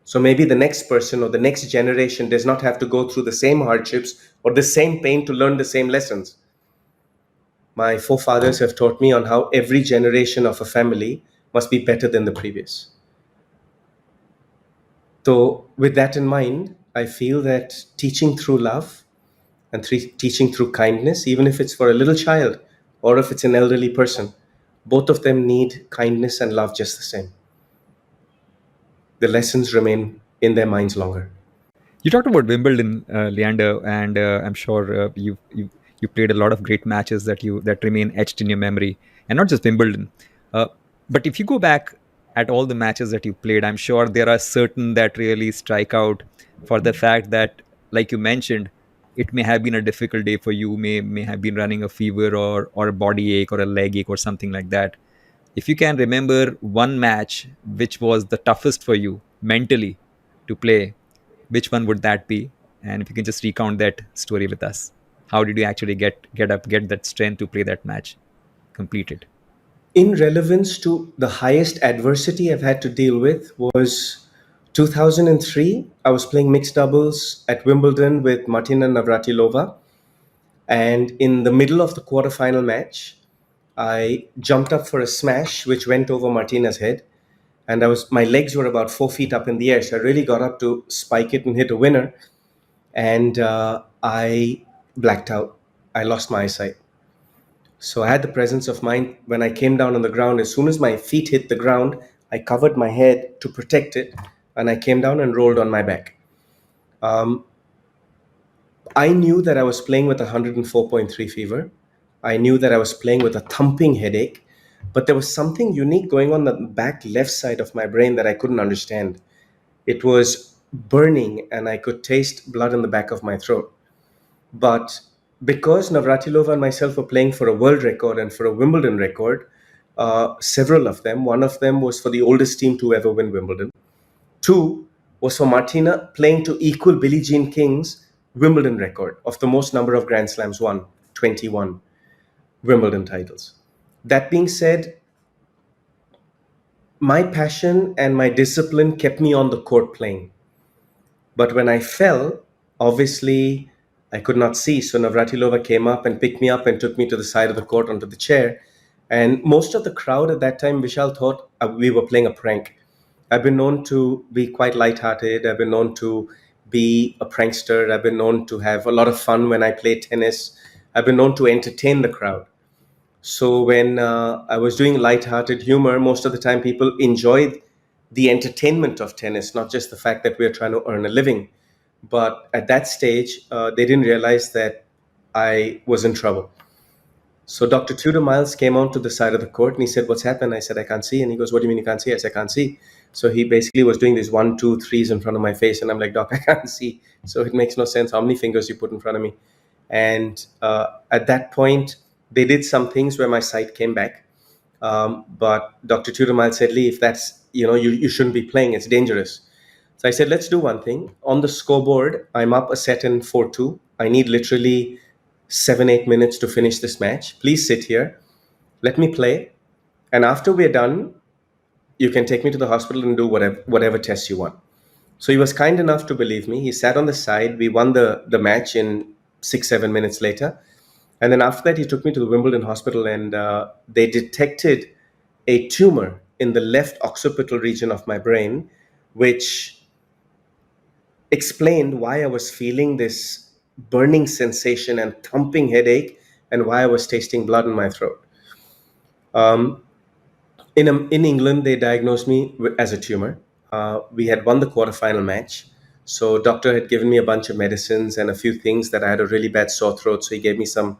So maybe the next person or the next generation does not have to go through the same hardships or the same pain to learn the same lessons. My forefathers have taught me on how every generation of a family must be better than the previous. So, with that in mind, I feel that teaching through love and teaching through kindness, even if it's for a little child or if it's an elderly person, both of them need kindness and love just the same. The lessons remain in their minds longer. You talked about Wimbledon, Leander, and I'm sure You played a lot of great matches that remain etched in your memory, and not just Wimbledon. Uh, but if you go back at all the matches that you played, I'm sure there are certain that really strike out for the fact that, like you mentioned, it may have been a difficult day for you, may have been running a fever or a body ache or a leg ache or something like that. If you can remember one match which was the toughest for you mentally to play, which one would that be? And if you can just recount that story with us, how did you actually get up, get that strength to play that match, complete it? In relevance to the highest adversity I've had to deal with was 2003. I was playing mixed doubles at Wimbledon with Martina Navratilova. And in the middle of the quarterfinal match, I jumped up for a smash, which went over Martina's head. And my legs were about 4 feet up in the air. So I really got up to spike it and hit a winner. And I blacked out. I lost my eyesight. So I had the presence of mind when I came down on the ground. As soon as my feet hit the ground, I covered my head to protect it, and I came down and rolled on my back. Um, I knew that I was playing with 104.3 fever. I knew that I was playing with a thumping headache, but there was something unique going on the back left side of my brain that I couldn't understand. It was burning, and I could taste blood in the back of my throat. But because Navratilova and myself were playing for a world record and for a Wimbledon record, several of them, one of them was for the oldest team to ever win Wimbledon. Two was for Martina playing to equal Billie Jean King's Wimbledon record of the most number of Grand Slams won, 21 Wimbledon titles. That being said, my passion and my discipline kept me on the court playing. But when I fell, obviously I could not see. So Navratilova came up and picked me up and took me to the side of the court onto the chair. And most of the crowd at that time, Vishal, thought we were playing a prank. I've been known to be quite lighthearted. I've been known to be a prankster. I've been known to have a lot of fun when I play tennis. I've been known to entertain the crowd. So when I was doing light-hearted humor, most of the time people enjoyed the entertainment of tennis, not just the fact that we are trying to earn a living. But at that stage, they didn't realize that I was in trouble. So Dr. Tudor Miles came onto the side of the court and he said, "What's happened?" I said, "I can't see." And he goes, "What do you mean you can't see?" I said, "I can't see." So he basically was doing these one, two, threes in front of my face. And I'm like, "Doc, I can't see." So it makes no sense how many fingers you put in front of me. And at that point, they did some things where my sight came back. But Dr. Tudor Miles said, "Lee, if that's, you shouldn't be playing. It's dangerous." So I said, "Let's do one thing. On the scoreboard, I'm up a set in 4-2. I need literally 7-8 minutes to finish this match. Please sit here. Let me play. And after we're done, you can take me to the hospital and do whatever tests you want." So he was kind enough to believe me. He sat on the side. We won the match in 6-7 minutes later. And then after that, he took me to the Wimbledon hospital and they detected a tumor in the left occipital region of my brain, which explained why I was feeling this burning sensation and thumping headache and why I was tasting blood in my throat. Um, in England, they diagnosed me as a tumor. We had won the quarterfinal match. So doctor had given me a bunch of medicines and a few things that I had a really bad sore throat. So he gave me some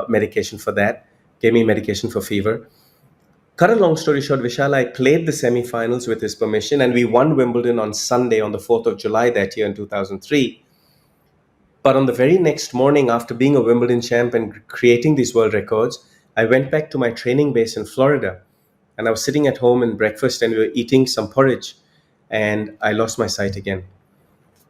medication for that, gave me medication for fever. Cut a long story short, Vishal, I played the semifinals with his permission and we won Wimbledon on Sunday on the 4th of July that year in 2003. But on the very next morning, after being a Wimbledon champ and creating these world records, I went back to my training base in Florida. And I was sitting at home in breakfast and we were eating some porridge. And I lost my sight again.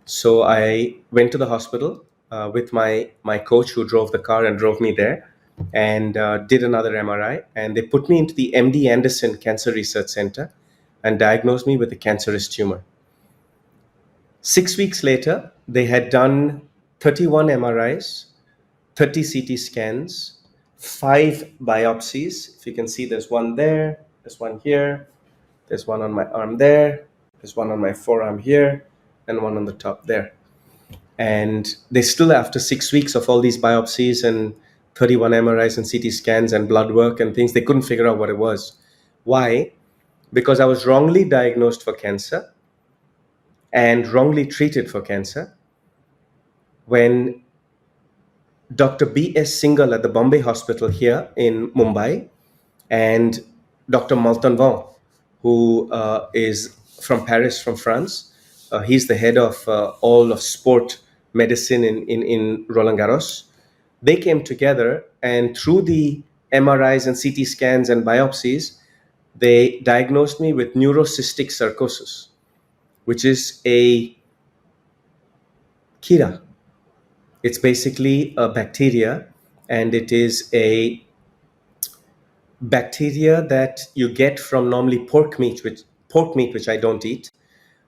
So I went to the hospital with my coach who drove the car and drove me there and did another MRI. And they put me into the MD Anderson Cancer Research Center and diagnosed me with a cancerous tumor. 6 weeks later, they had done 31 MRIs, 30 CT scans, 5 biopsies. If you can see, there's one there, there's one here, there's one on my arm there, there's one on my forearm here, and one on the top there. And they still, after 6 weeks of all these biopsies and 31 MRIs and CT scans and blood work and things, they couldn't figure out what it was. Why? Because I was wrongly diagnosed for cancer and wrongly treated for cancer when Dr. B.S. Singhal at the Bombay Hospital here in Mumbai, and Dr. Malton Vaughn, who is from Paris, from France. He's the head of all of sport medicine in Roland Garros. They came together, and through the MRIs and CT scans and biopsies, they diagnosed me with neurocystic sarcosis, which is a kira. It's basically a bacteria, and it is a bacteria that you get from normally pork meat, which I don't eat,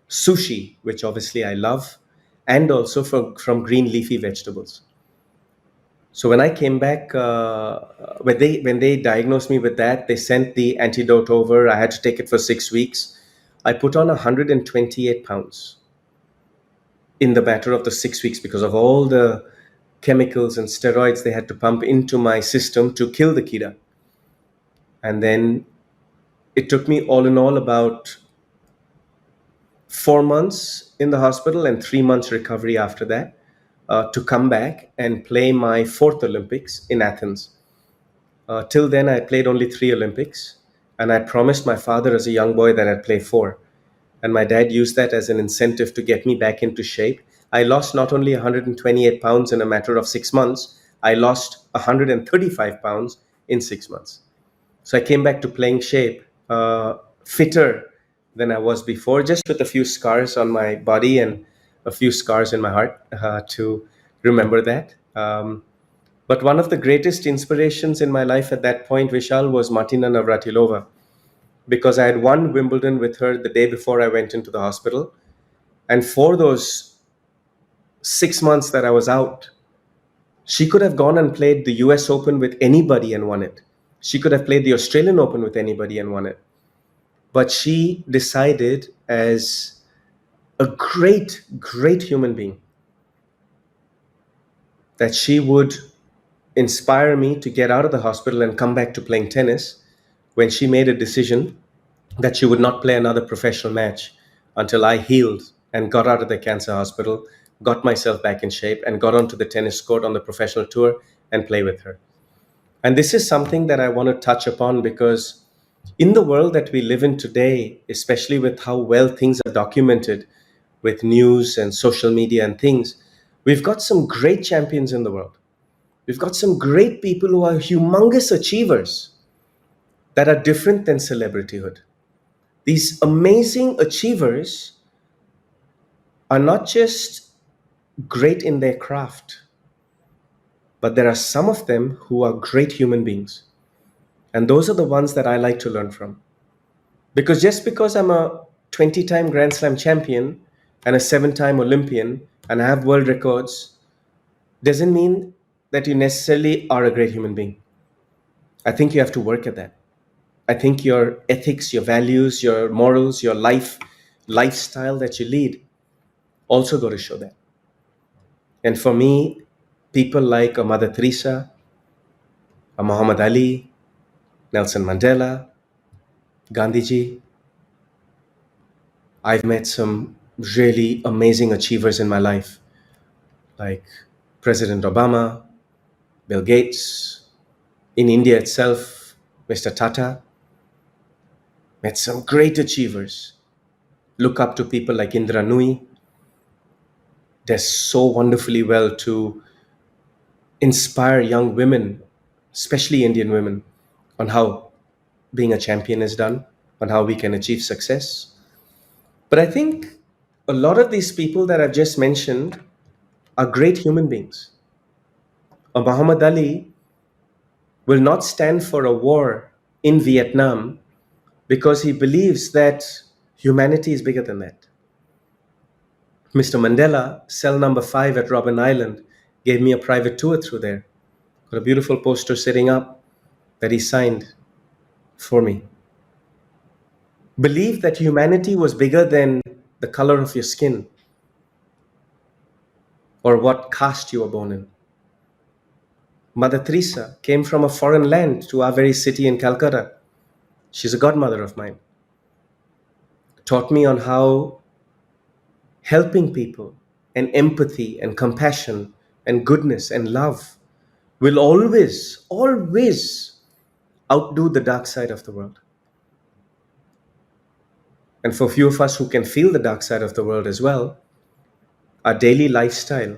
sushi, which obviously I love, and also from green leafy vegetables. So when I came back, when they diagnosed me with that, they sent the antidote over. I had to take it for 6 weeks. I put on 128 pounds in the matter of the 6 weeks because of all the chemicals and steroids they had to pump into my system to kill the kida. And then it took me all in all about 4 months in the hospital and 3 months recovery after that to come back and play my fourth Olympics in Athens. Till then, I played only three Olympics, and I promised my father as a young boy that I'd play four. And my dad used that as an incentive to get me back into shape. I lost not only 128 pounds in a matter of 6 months, I lost 135 pounds in 6 months. So I came back to playing shape, fitter than I was before, just with a few scars on my body and a few scars in my heart to remember that. But one of the greatest inspirations in my life at that point, Vishal, was Martina Navratilova, because I had won Wimbledon with her the day before I went into the hospital. And for those 6 months that I was out, she could have gone and played the US Open with anybody and won it. She could have played the Australian Open with anybody and won it. But she decided, as a great, great human being, that she would inspire me to get out of the hospital and come back to playing tennis when she made a decision that she would not play another professional match until I healed and got out of the cancer hospital, got myself back in shape, and got onto the tennis court on the professional tour and play with her. And this is something that I want to touch upon because in the world that we live in today, especially with how well things are documented with news and social media and things, we've got some great champions in the world. We've got some great people who are humongous achievers that are different than celebrityhood. These amazing achievers are not just great in their craft, but there are some of them who are great human beings. And those are the ones that I like to learn from. Because just because I'm a 20-time Grand Slam champion and a 7-time Olympian and I have world records doesn't mean that you necessarily are a great human being. I think you have to work at that. I think your ethics, your values, your morals, your lifestyle that you lead also got to show that. And for me, people like a Mother Teresa, a Muhammad Ali, Nelson Mandela, Gandhiji, I've met some really amazing achievers in my life, like President Obama, Bill Gates, in India itself, Mr. Tata. Met some great achievers. Look up to people like Indra Nui. They're so wonderfully well to inspire young women, especially Indian women, on how being a champion is done, on how we can achieve success. But I think a lot of these people that I've just mentioned are great human beings. A Muhammad Ali will not stand for a war in Vietnam because he believes that humanity is bigger than that. Mr. Mandela, cell number 5 at Robben Island, gave me a private tour through there. Got a beautiful poster sitting up that he signed for me. Believe that humanity was bigger than the color of your skin or what caste you were born in. Mother Teresa came from a foreign land to our very city in Calcutta. She's a godmother of mine. Taught me on how helping people and empathy and compassion and goodness and love will always, always outdo the dark side of the world. And for few of us who can feel the dark side of the world as well, our daily lifestyle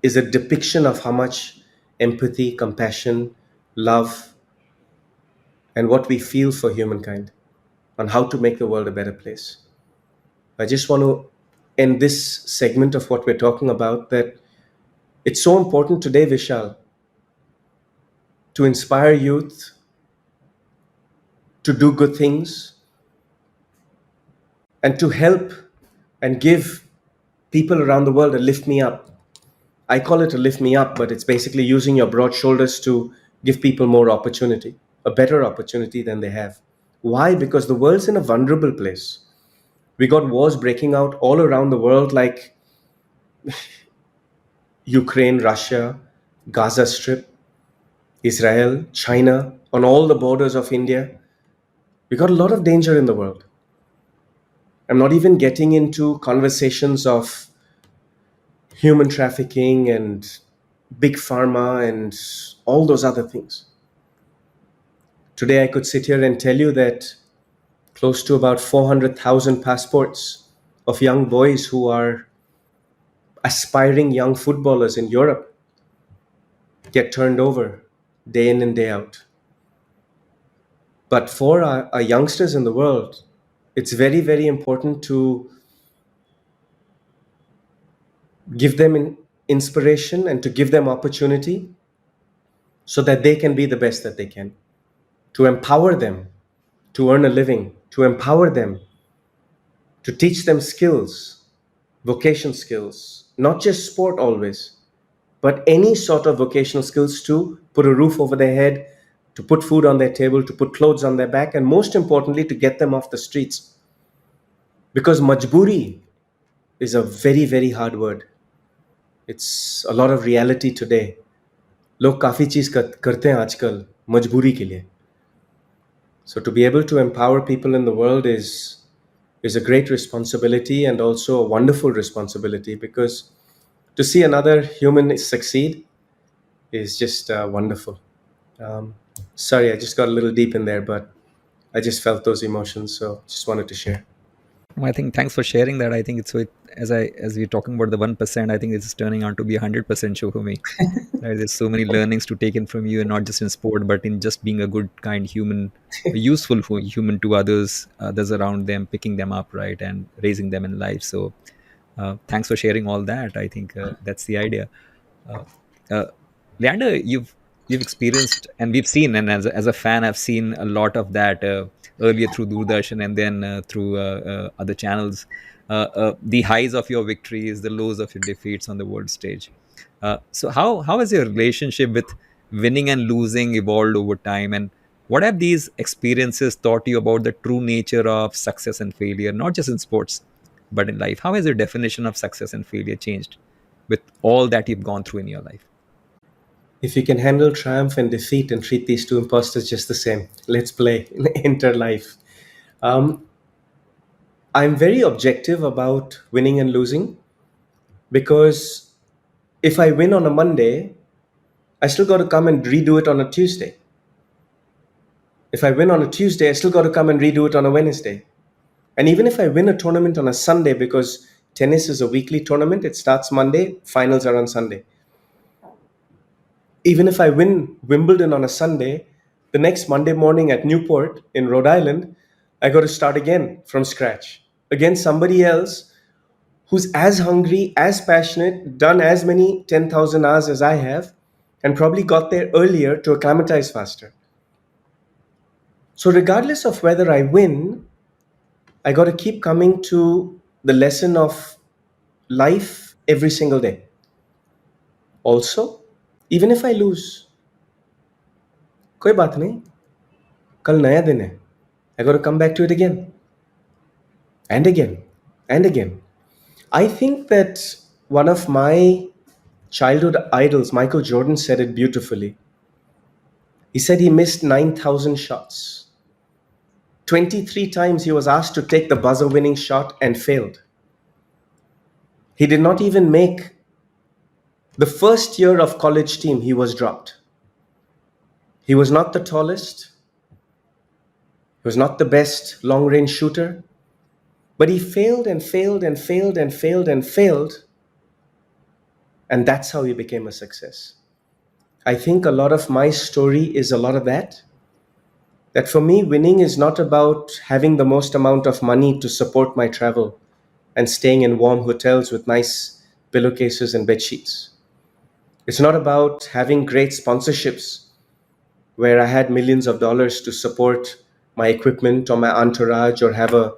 is a depiction of how much empathy, compassion, love, and what we feel for humankind, on how to make the world a better place. I just want to end this segment of what we're talking about that it's so important today, Vishal, to inspire youth to do good things and to help and give people around the world a lift me up. I call it a lift me up, but it's basically using your broad shoulders to give people more opportunity, a better opportunity than they have. Why? Because the world's in a vulnerable place. We got wars breaking out all around the world, like Ukraine, Russia, Gaza Strip, Israel, China, on all the borders of India. We got a lot of danger in the world. I'm not even getting into conversations of human trafficking and big pharma and all those other things. Today, I could sit here and tell you that close to about 400,000 passports of young boys who are aspiring young footballers in Europe get turned over day in and day out. But for our youngsters in the world, it's very, very important to give them inspiration and to give them opportunity so that they can be the best that they can, to empower them to earn a living, to empower them to teach them skills, vocation skills, not just sport always, but any sort of vocational skills to put a roof over their head, to put food on their table, to put clothes on their back, and most importantly, to get them off the streets. Because majburi is a very, very hard word. It's a lot of reality today. लोग काफ़ी चीज़ करते हैं आजकल मजबूरी के लिए. So to be able to empower people in the world is a great responsibility and also a wonderful responsibility, because to see another human succeed is just wonderful. Um, Sorry, I just got a little deep in there, but I just felt those emotions, so just wanted to share. I think thanks for sharing that. I think it's so as we're talking about the 1%, I think it's turning out to be 100% show for me. Right? There's so many learnings to take in from you, and not just in sport, but in just being a good, kind human, a useful human to others around them, picking them up, right, and raising them in life. So, thanks for sharing all that. I think that's the idea. Uh, uh, Leander, you've experienced, and we've seen, and as a fan, I've seen a lot of that earlier through Doordarshan and then through other channels. The highs of your victories, the lows of your defeats on the world stage. So how has your relationship with winning and losing evolved over time, and what have these experiences taught you about the true nature of success and failure, not just in sports, but in life? How has your definition of success and failure changed with all that you've gone through in your life? If you can handle triumph and defeat and treat these two imposters just the same, let's play. Enter life. Um, I'm very objective about winning and losing, because if I win on a Monday, I still got to come and redo it on a Tuesday. If I win on a Tuesday, I still got to come and redo it on a Wednesday. And even if I win a tournament on a Sunday, because tennis is a weekly tournament, it starts Monday, finals are on Sunday. Even if I win Wimbledon on a Sunday, the next Monday morning at Newport in Rhode Island, I got to start again from scratch against somebody else who's as hungry, as passionate, done as many 10,000 hours as I have, and probably got there earlier to acclimatize faster. So, regardless of whether I win, I got to keep coming to the lesson of life every single day. Also, even if I lose, कोई बात नहीं, कल नया दिन है. I got to come back to it again and again and again. I think that one of my childhood idols, Michael Jordan, said it beautifully. He said he missed 9,000 shots. 23 times he was asked to take the buzzer winning shot and failed. He did not even make The first year of college team, he was dropped. He was not the tallest, he was not the best long range shooter, but he failed and failed and failed and failed and failed, and that's how he became a success. I think a lot of my story is a lot of that. That for me, winning is not about having the most amount of money to support my travel and staying in warm hotels with nice pillowcases and bed sheets. It's not about having great sponsorships where I had millions of dollars to support my equipment or my entourage or have a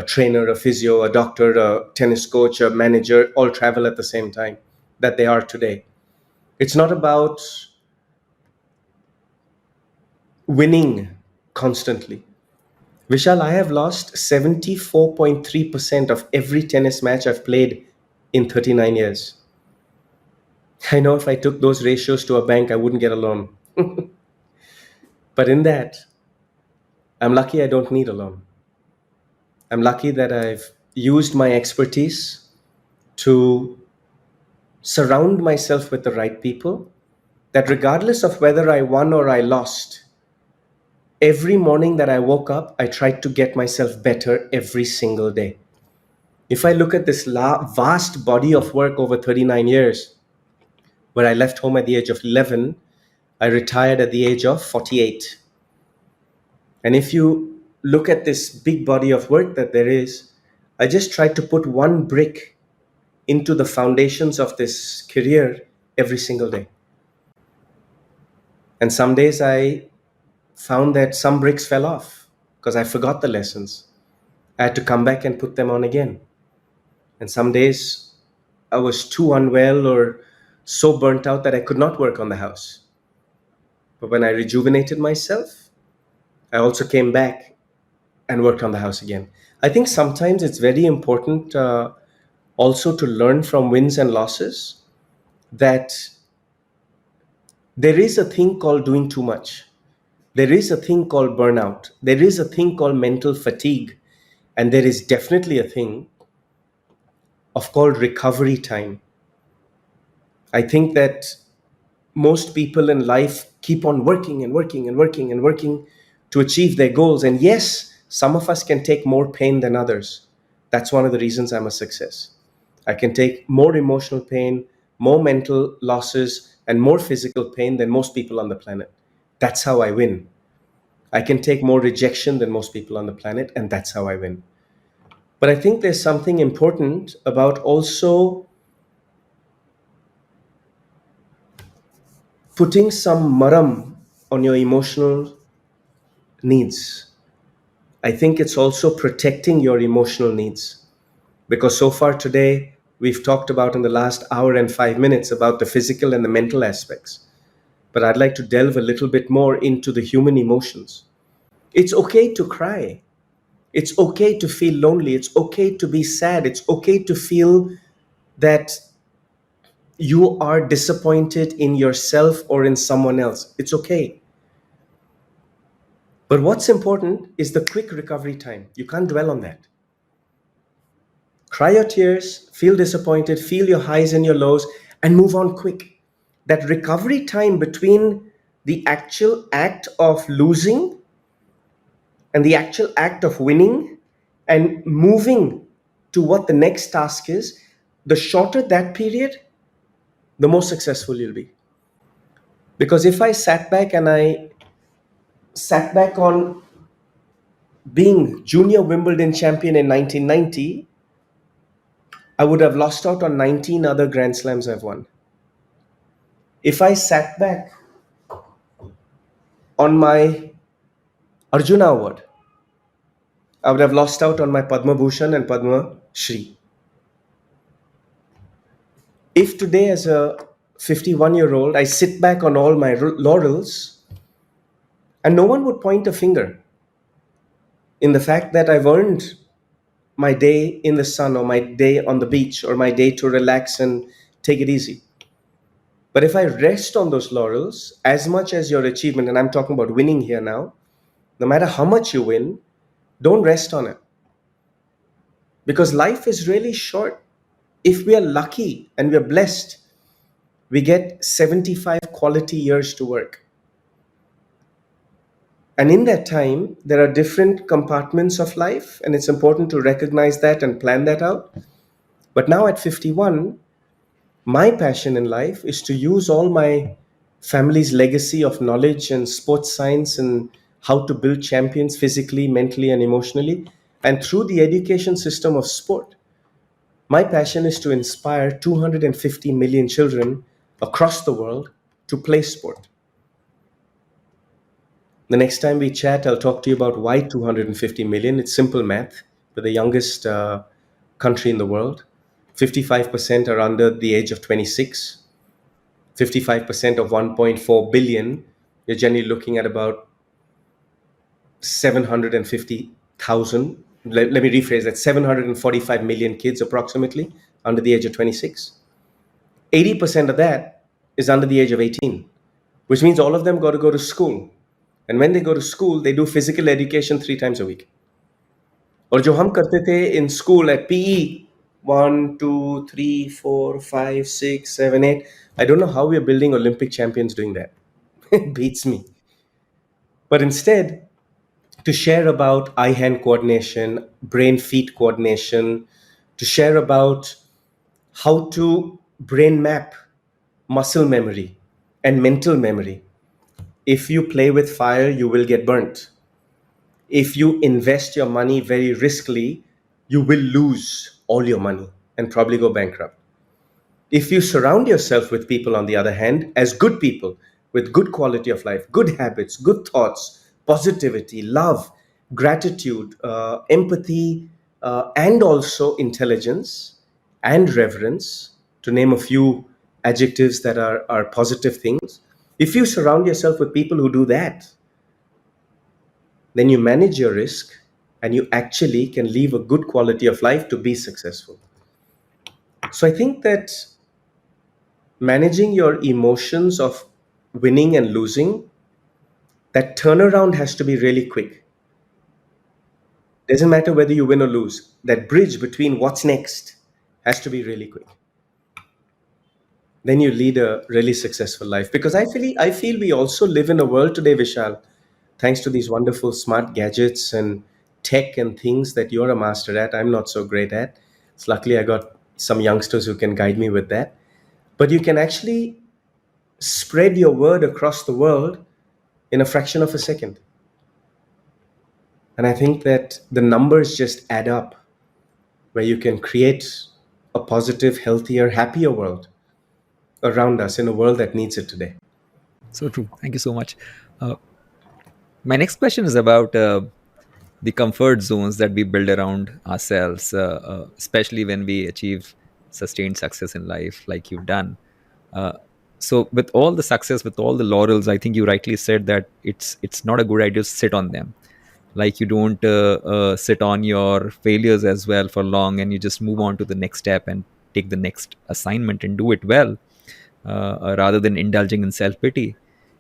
trainer, a physio, a doctor, a tennis coach, a manager all travel at the same time that they are today. It's not about winning constantly. Vishal, I have lost 74.3% of every tennis match I've played in 39 years. I know if I took those ratios to a bank, I wouldn't get a loan. But in that, I'm lucky I don't need a loan. I'm lucky that I've used my expertise to surround myself with the right people, that regardless of whether I won or I lost, every morning that I woke up, I tried to get myself better every single day. If I look at this vast body of work over 39 years, where I left home at the age of 11, I retired at the age of 48. And if you look at this big body of work that there is, I just tried to put one brick into the foundations of this career every single day. And some days I found that some bricks fell off because I forgot the lessons. I had to come back and put them on again. And some days I was too unwell or so burnt out that I could not work on the house. But when I rejuvenated myself, I also came back and worked on the house again. I think sometimes it's very important also to learn from wins and losses that there is a thing called doing too much. There is a thing called burnout. There is a thing called mental fatigue. And there is definitely a thing of called recovery time. I think that most people in life keep on working and working and working and working to achieve their goals. And yes, some of us can take more pain than others. That's one of the reasons I'm a success. I can take more emotional pain, more mental losses, and more physical pain than most people on the planet. That's how I win. I can take more rejection than most people on the planet, and that's how I win. But I think there's something important about also putting some maram on your emotional needs. I think it's also protecting your emotional needs. Because so far today, we've talked about in the last hour and 5 minutes about the physical and the mental aspects. But I'd like to delve a little bit more into the human emotions. It's okay to cry. It's okay to feel lonely. It's okay to be sad. It's okay to feel that you are disappointed in yourself or in someone else. It's okay. But what's important is the quick recovery time. You can't dwell on that. Cry your tears, feel disappointed, feel your highs and your lows, and move on quick. That recovery time between the actual act of losing and the actual act of winning and moving to what the next task is, the shorter that period, the more successful you'll be. Because if I sat back on being junior Wimbledon champion in 1990, I would have lost out on 19 other Grand Slams I've won. If I sat back on my Arjuna Award, I would have lost out on my Padma Bhushan and Padma Shri. If today, as a 51-year-old, I sit back on all my laurels, and no one would point a finger in the fact that I've earned my day in the sun or my day on the beach or my day to relax and take it easy. But if I rest on those laurels, as much as your achievement, and I'm talking about winning here now, no matter how much you win, don't rest on it. Because life is really short. If we are lucky and we are blessed we get 75 quality years to work. And in that time, there are different compartments of life, and it's important to recognize that and plan that out. But now at 51, my passion in life is to use all my family's legacy of knowledge and sports science and how to build champions physically, mentally, and emotionally. And through the education system of sport, my passion is to inspire 250 million children across the world to play sport. The next time we chat, I'll talk to you about why 250 million. It's simple math. We're the youngest country in the world. 55% are under the age of 26. 55% of 1.4 billion, you're generally looking at about 750,000. Let me rephrase that, 745 million kids approximately under the age of 26. 80% of that is under the age of 18, which means all of them got to go to school. And when they go to school, they do physical education 3 times a week. और जो हम करते थे in school at PE, 1, 2, 3, 4, 5, 6, 7, 8. I don't know how we are building Olympic champions doing that. It beats me. But instead, to share about eye hand coordination, brain feet coordination, to share about how to brain map muscle memory and mental memory. If you play with fire, you will get burnt. If you invest your money very riskily, you will lose all your money and probably go bankrupt. If you surround yourself with people, on the other hand, as good people with good quality of life, good habits, good thoughts, positivity, love, gratitude, empathy, and also intelligence and reverence, to name a few adjectives that are positive things. If you surround yourself with people who do that, then you manage your risk and you actually can live a good quality of life to be successful. So I think that managing your emotions of winning and losing, that turnaround has to be really quick. Doesn't matter whether you win or lose, that bridge between what's next has to be really quick. Then you lead a really successful life. Because I feel we also live in a world today, Vishal, thanks to these wonderful smart gadgets and tech and things that you're a master at. I'm not so great at. So luckily I got some youngsters who can guide me with that. But you can actually spread your word across the world in a fraction of a second. And I think that the numbers just add up, where you can create a positive, healthier, happier world around us in a world that needs it today. So true. Thank you so much. Uh, my next question is about the comfort zones that we build around ourselves, especially when we achieve sustained success in life, like you've done. Uh, so, with all the success, with all the laurels, I think you rightly said that it's not a good idea to sit on them. Like you don't sit on your failures as well for long, and you just move on to the next step and take the next assignment and do it well, rather than indulging in self pity.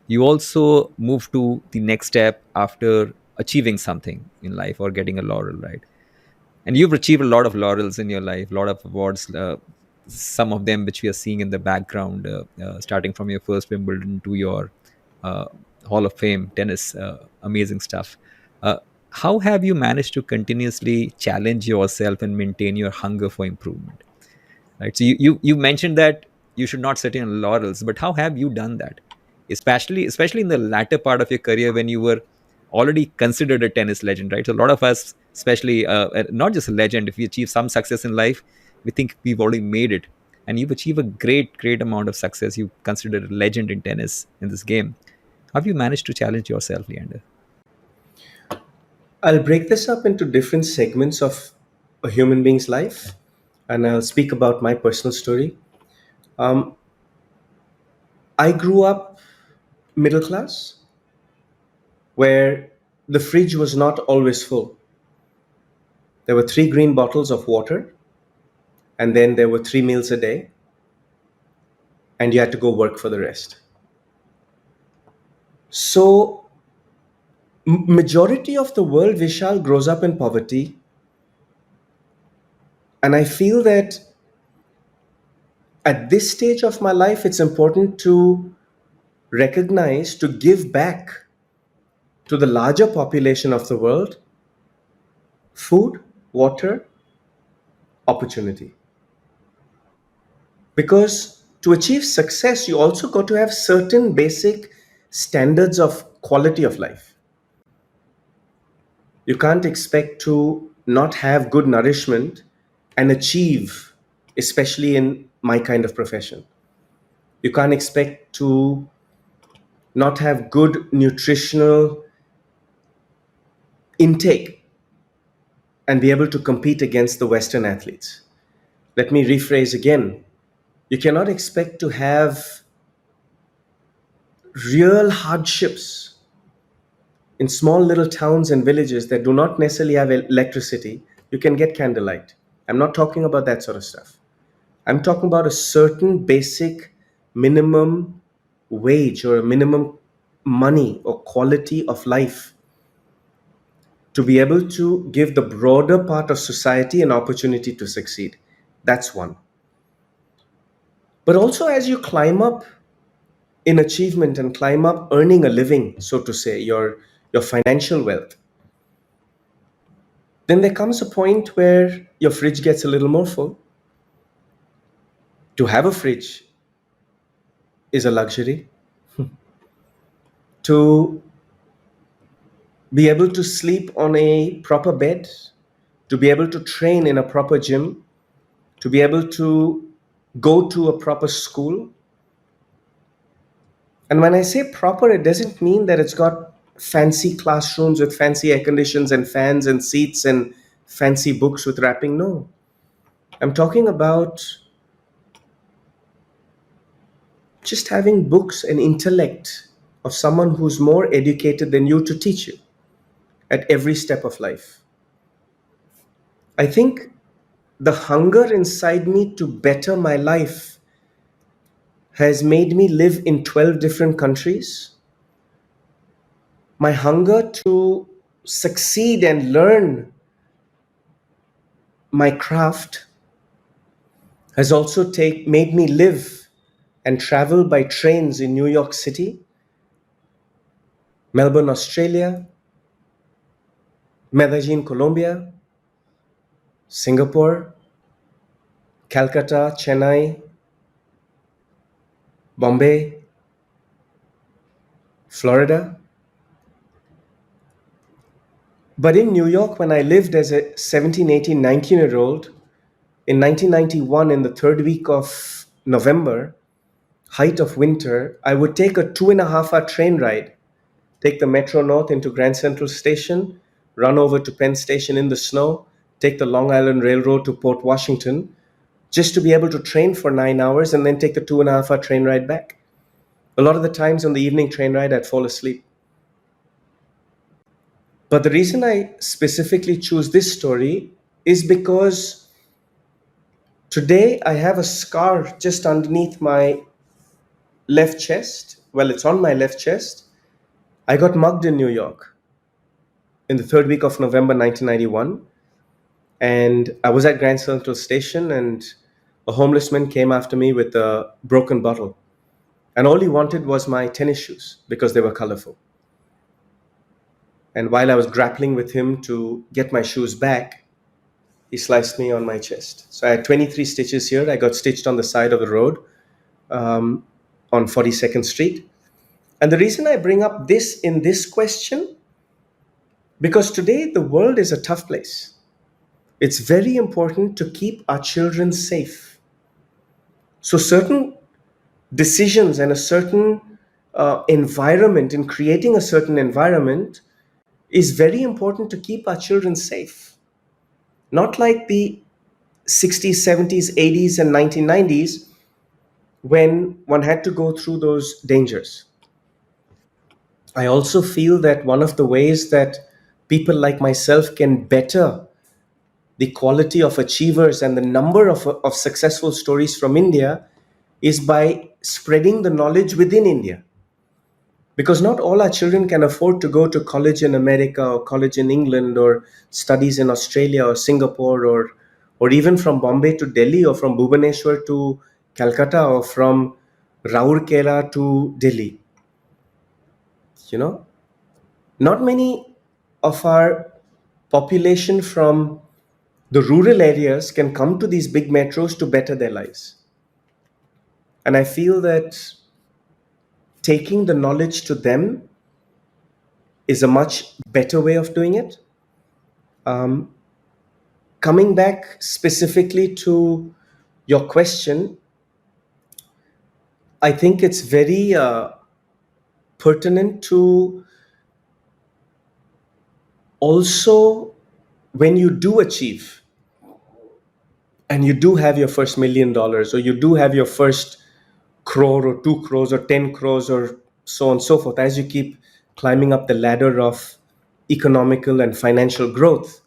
You also move to the next step after achieving something in life or getting a laurel, right? And you've achieved a lot of laurels in your life, a lot of awards, some of them which we are seeing in the background, starting from your first Wimbledon to your uh, Hall of Fame tennis. Amazing stuff. Uh, how have you managed to continuously challenge yourself and maintain your hunger for improvement? Right. So you mentioned that you should not sit in laurels, but how have you done that? Especially in the latter part of your career when you were already considered a tennis legend, right? So a lot of us, especially not just a legend, if we achieve some success in life, we think we've already made it. And you've achieved a great amount of success. You considered a legend in tennis in this game. How have you managed to challenge yourself, Leander? I'll break this up into different segments of a human being's life, and I'll speak about my personal story. Um, I grew up middle class, where the fridge was not always full. There were 3 green bottles of water, and then there were 3 meals a day, and you had to go work for the rest. So, majority of the world, Vishal, grows up in poverty, and I feel that At this stage of my life, it's important to recognize, to give back to the larger population of the world food, water, opportunity. Because to achieve success, you also got to have certain basic standards of quality of life. You can't expect to not have good nourishment and achieve, especially in my kind of profession. You can't expect to not have good nutritional intake and be able to compete against the Western athletes. Let me rephrase again. You cannot expect to have real hardships in small little towns and villages that do not necessarily have electricity. You can get candlelight. I'm not talking about that sort of stuff. I'm talking about a certain basic minimum wage or a minimum money or quality of life to be able to give the broader part of society an opportunity to succeed. That's one. But also, as you climb up in achievement and climb up earning a living, so to say, your financial wealth, then there comes a point where your fridge gets a little more full. To have a fridge is a luxury. To be able to sleep on a proper bed, to be able to train in a proper gym, to be able to go to a proper school. And when I say proper, it doesn't mean that it's got fancy classrooms with fancy air conditions and fans and seats and fancy books with wrapping. No. I'm talking about just having books and intellect of someone who's more educated than you to teach you at every step of life. I think the hunger inside me to better my life has made me live in 12 different countries. My hunger to succeed and learn my craft has also made me live and travel by trains in New York City, Melbourne, Australia, Medellin, Colombia, Singapore, Calcutta, Chennai, Bombay, Florida. But in New York, when I lived as a 17, 18, 19-year-old, in 1991, in the third week of November, height of winter, I would take a 2.5 hour train ride, take the Metro North into Grand Central Station, run over to Penn Station in the snow, take the Long Island Railroad to Port Washington, just to be able to train for 9 hours and then take the 2.5 hour train ride back. A lot of the times on the evening train ride, I'd fall asleep. But the reason I specifically choose this story is because today I have a scar just underneath my left chest. Well, it's on my left chest. I got mugged in New York in the third week of November 1991. And I was at Grand Central Station, and a homeless man came after me with a broken bottle. And all he wanted was my tennis shoes because they were colorful. And while I was grappling with him to get my shoes back, he sliced me on my chest. So I had 23 stitches here. I got stitched on the side of the road on 42nd Street. And the reason I bring up this in this question, because today the world is a tough place. It's very important to keep our children safe. So certain decisions and a certain environment, in creating a certain environment, is very important to keep our children safe. Not like the 60s, 70s, 80s, and 1990s when one had to go through those dangers. I also feel that one of the ways that people like myself can better the quality of achievers and the number of successful stories from India is by spreading the knowledge within India. Because not all our children can afford to go to college in America or college in England or studies in Australia or Singapore or even from Bombay to Delhi or from Bhubaneswar to Calcutta or from Raurkela to Delhi. You know, not many of our population from the rural areas can come to these big metros to better their lives. And I feel that taking the knowledge to them is a much better way of doing it. Um, Coming back specifically to your question, I think it's very pertinent to also, when you do achieve and you do have your first $1 million, or you do have your first crore or 2 crores or 10 crores or so on and so forth, as you keep climbing up the ladder of economical and financial growth,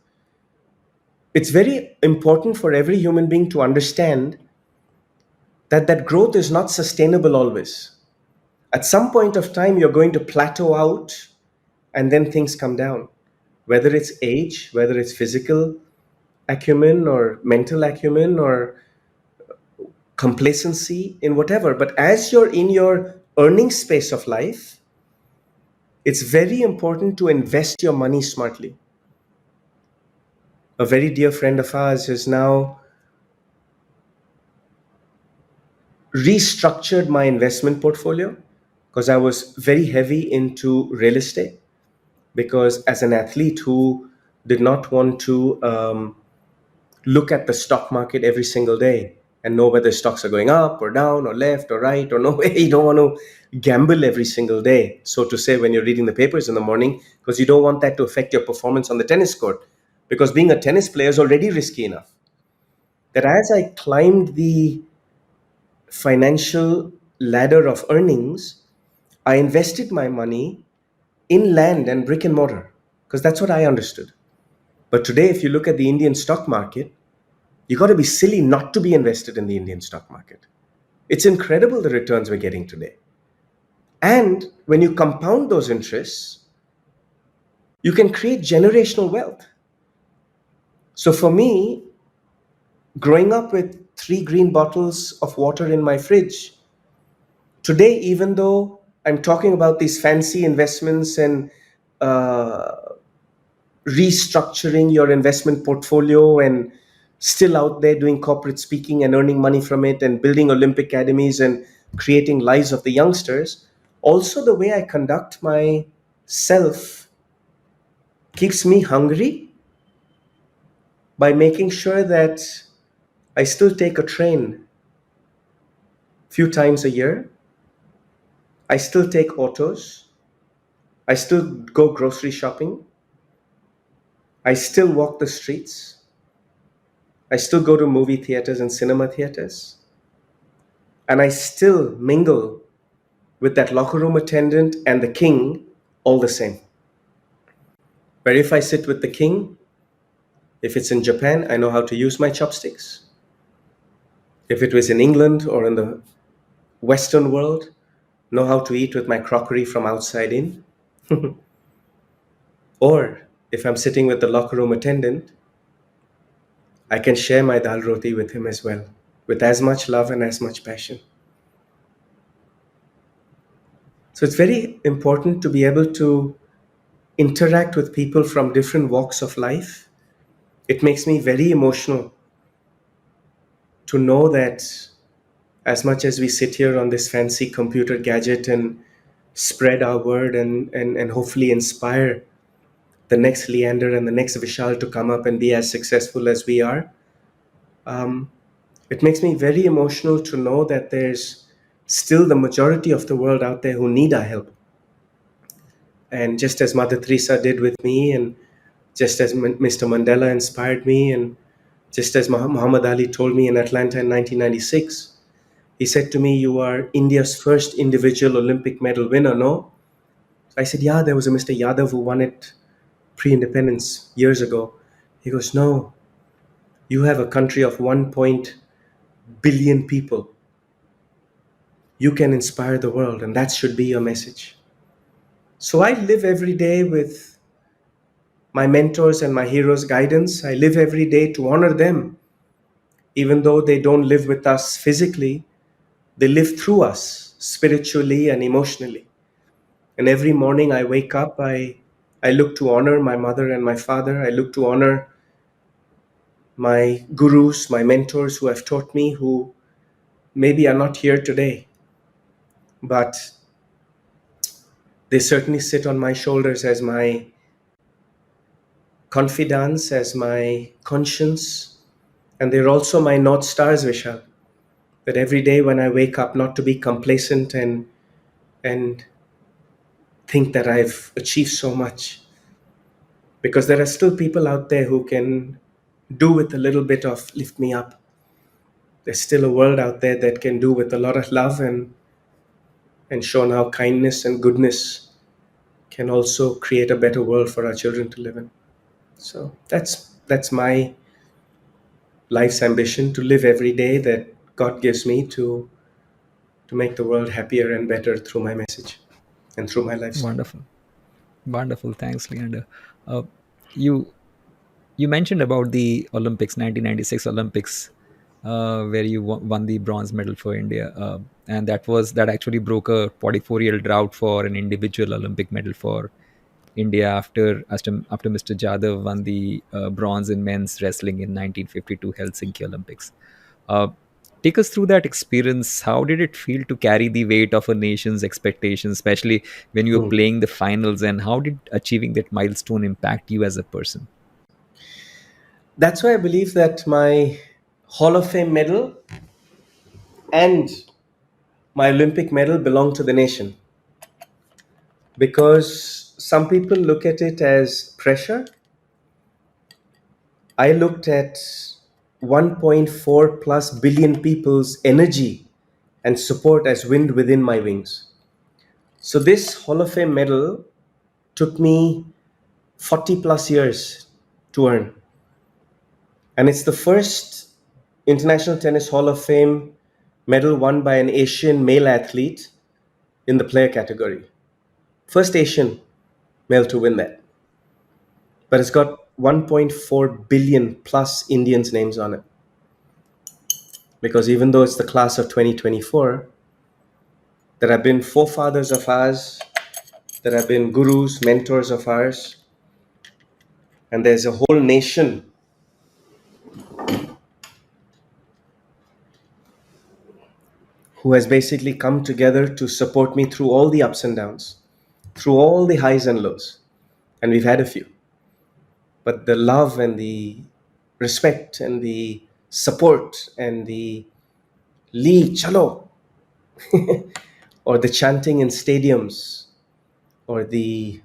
it's very important for every human being to understand that that growth is not sustainable always. At some point of time, you're going to plateau out and then things come down. Whether it's age, whether it's physical acumen or mental acumen or complacency in whatever. But as you're in your earning space of life, it's very important to invest your money smartly. A very dear friend of ours has now restructured my investment portfolio because I was very heavy into real estate. Because as an athlete who did not want to look at the stock market every single day and know whether stocks are going up or down or left or right or no way, you don't want to gamble every single day, so to say, when you're reading the papers in the morning, because you don't want that to affect your performance on the tennis court. Because being a tennis player is already risky enough. That as I climbed the financial ladder of earnings, I invested my money in land and brick and mortar because that's what I understood. But today, if you look at the Indian stock market, you got to be silly not to be invested in the Indian stock market. It's incredible the returns we're getting today. And when you compound those interests, you can create generational wealth. So for me, growing up with 3 green bottles of water in my fridge, today, even though I'm talking about these fancy investments and uh, restructuring your investment portfolio and still out there doing corporate speaking and earning money from it and building Olympic academies and creating lives of the youngsters, also the way I conduct myself keeps me hungry by making sure that I still take a train few times a year. I still take autos. I still go grocery shopping. I still walk the streets. I still go to movie theaters and cinema theaters. And I still mingle with that locker room attendant and the king all the same. Where if I sit with the king, if it's in Japan, I know how to use my chopsticks. If it was in England or in the Western world, know how to eat with my crockery from outside in. Or if I'm sitting with the locker room attendant, I can share my dal roti with him as well, with as much love and as much passion. So it's very important to be able to interact with people from different walks of life. It makes me very emotional to know that as much as we sit here on this fancy computer gadget and spread our word and hopefully inspire the next Leander and the next Vishal to come up and be as successful as we are, it makes me very emotional to know that there's still the majority of the world out there who need our help. And just as Mother Teresa did with me, and just as Mr. Mandela inspired me, and just as Muhammad Ali told me in Atlanta in 1996, he said to me, "You are India's first individual Olympic medal winner, no?" I said, "Yeah, there was a Mr. Yadav who won it pre independence years ago." He goes, "No, you have a country of 1 billion people. You can inspire the world, and that should be your message." So I live every day with my mentors and my heroes' guidance. I live every day to honor them, even though they don't live with us physically. They live through us spiritually and emotionally. And every morning I wake up, I look to honor my mother and my father. I look to honor my gurus, my mentors who have taught me, who maybe are not here today, but they certainly sit on my shoulders as my confidants, as my conscience, and they're also my North Stars, Vishal. That every day when I wake up, not to be complacent and think that I've achieved so much, because there are still people out there who can do with a little bit of lift me up. There's still a world out there that can do with a lot of love and shown how kindness and goodness can also create a better world for our children to live in. So that's my life's ambition, to live every day that God gives me to make the world happier and better through my message and through my lifestyle. Wonderful. Wonderful. Thanks, Leander. Uh, you you mentioned about the Olympics, 1996 Olympics, where you won the bronze medal for India, and that actually broke a 44-year drought for an individual Olympic medal for India after Mr. Jadhav won the bronze in men's wrestling in 1952 Helsinki Olympics. Uh, Take us through that experience. How did it feel to carry the weight of a nation's expectations, especially when you were Hmm. playing the finals? And how did achieving that milestone impact you as a person? That's why I believe that my Hall of Fame medal and my Olympic medal belong to the nation, because some people look at it as pressure. I looked at 1.4 plus billion people's energy and support as wind within my wings. So this Hall of Fame medal took me 40 plus years to earn. And it's the first International Tennis Hall of Fame medal won by an Asian male athlete in the player category. First Asian male to win that. But it's got 1.4 billion plus Indians' names on it. Because even though it's the class of 2024, there have been forefathers of ours, there have been gurus, mentors of ours, and there's a whole nation who has basically come together to support me through all the ups and downs, through all the highs and lows. And we've had a few. But the love and the respect and the support and the Lee Chalo, or the chanting in stadiums, or the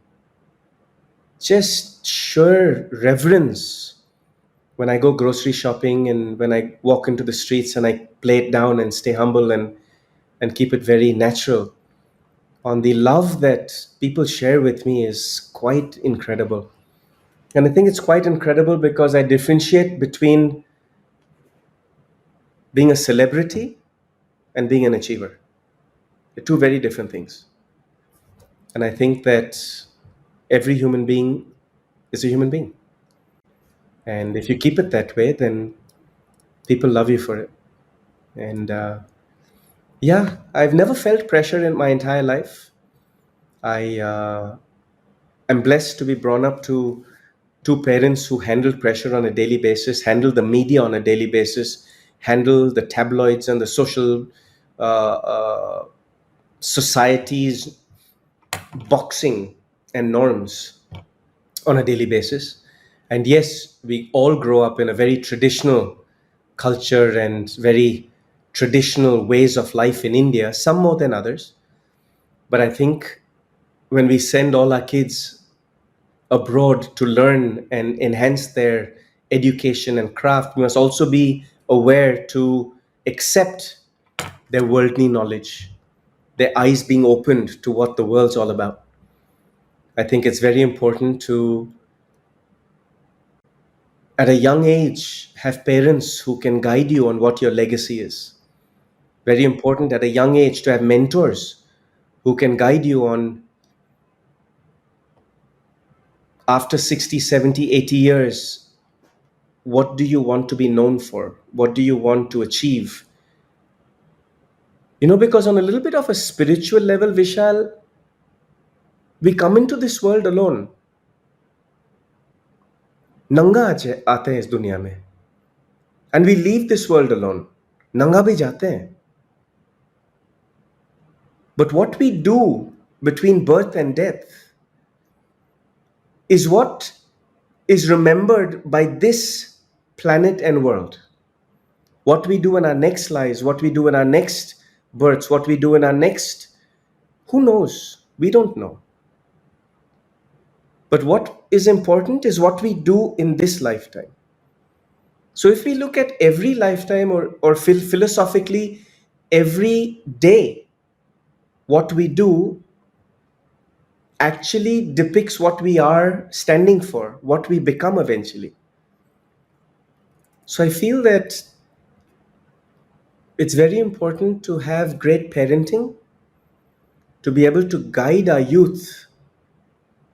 just sheer reverence when I go grocery shopping and when I walk into the streets and I play it down and stay humble and keep it very natural. On the love that people share with me is quite incredible. And I think it's quite incredible because I differentiate between being a celebrity and being an achiever. They're two very different things. And I think that every human being is a human being. And if you keep it that way, then people love you for it. And yeah, I've never felt pressure in my entire life. I am blessed to be brought up to two parents who handle pressure on a daily basis, handle the media on a daily basis, handle the tabloids and the social societies, boxing and norms on a daily basis. And yes, we all grow up in a very traditional culture and very traditional ways of life in India, some more than others. But I think when we send all our kids abroad to learn and enhance their education and craft, we must also be aware to accept their worldly knowledge, their eyes being opened to what the world's all about. I think it's very important to, at a young age, have parents who can guide you on what your legacy is. Very important at a young age to have mentors who can guide you on, after 60, 70, 80 years, what do you want to be known for? What do you want to achieve? Because on a little bit of a spiritual level, Vishal, we come into this world alone. नंगा आते हैं इस दुनिया में, and we leave this world alone. नंगा भी जाते हैं. But what we do between birth and death is what is remembered by this planet and world. What we do in our next lives, what we do in our next births, what we do in our next, who knows? We don't know. But what is important is what we do in this lifetime. So if we look at every lifetime or philosophically, every day, what we do actually depicts what we are standing for, what we become eventually. So I feel that it's very important to have great parenting, to be able to guide our youth,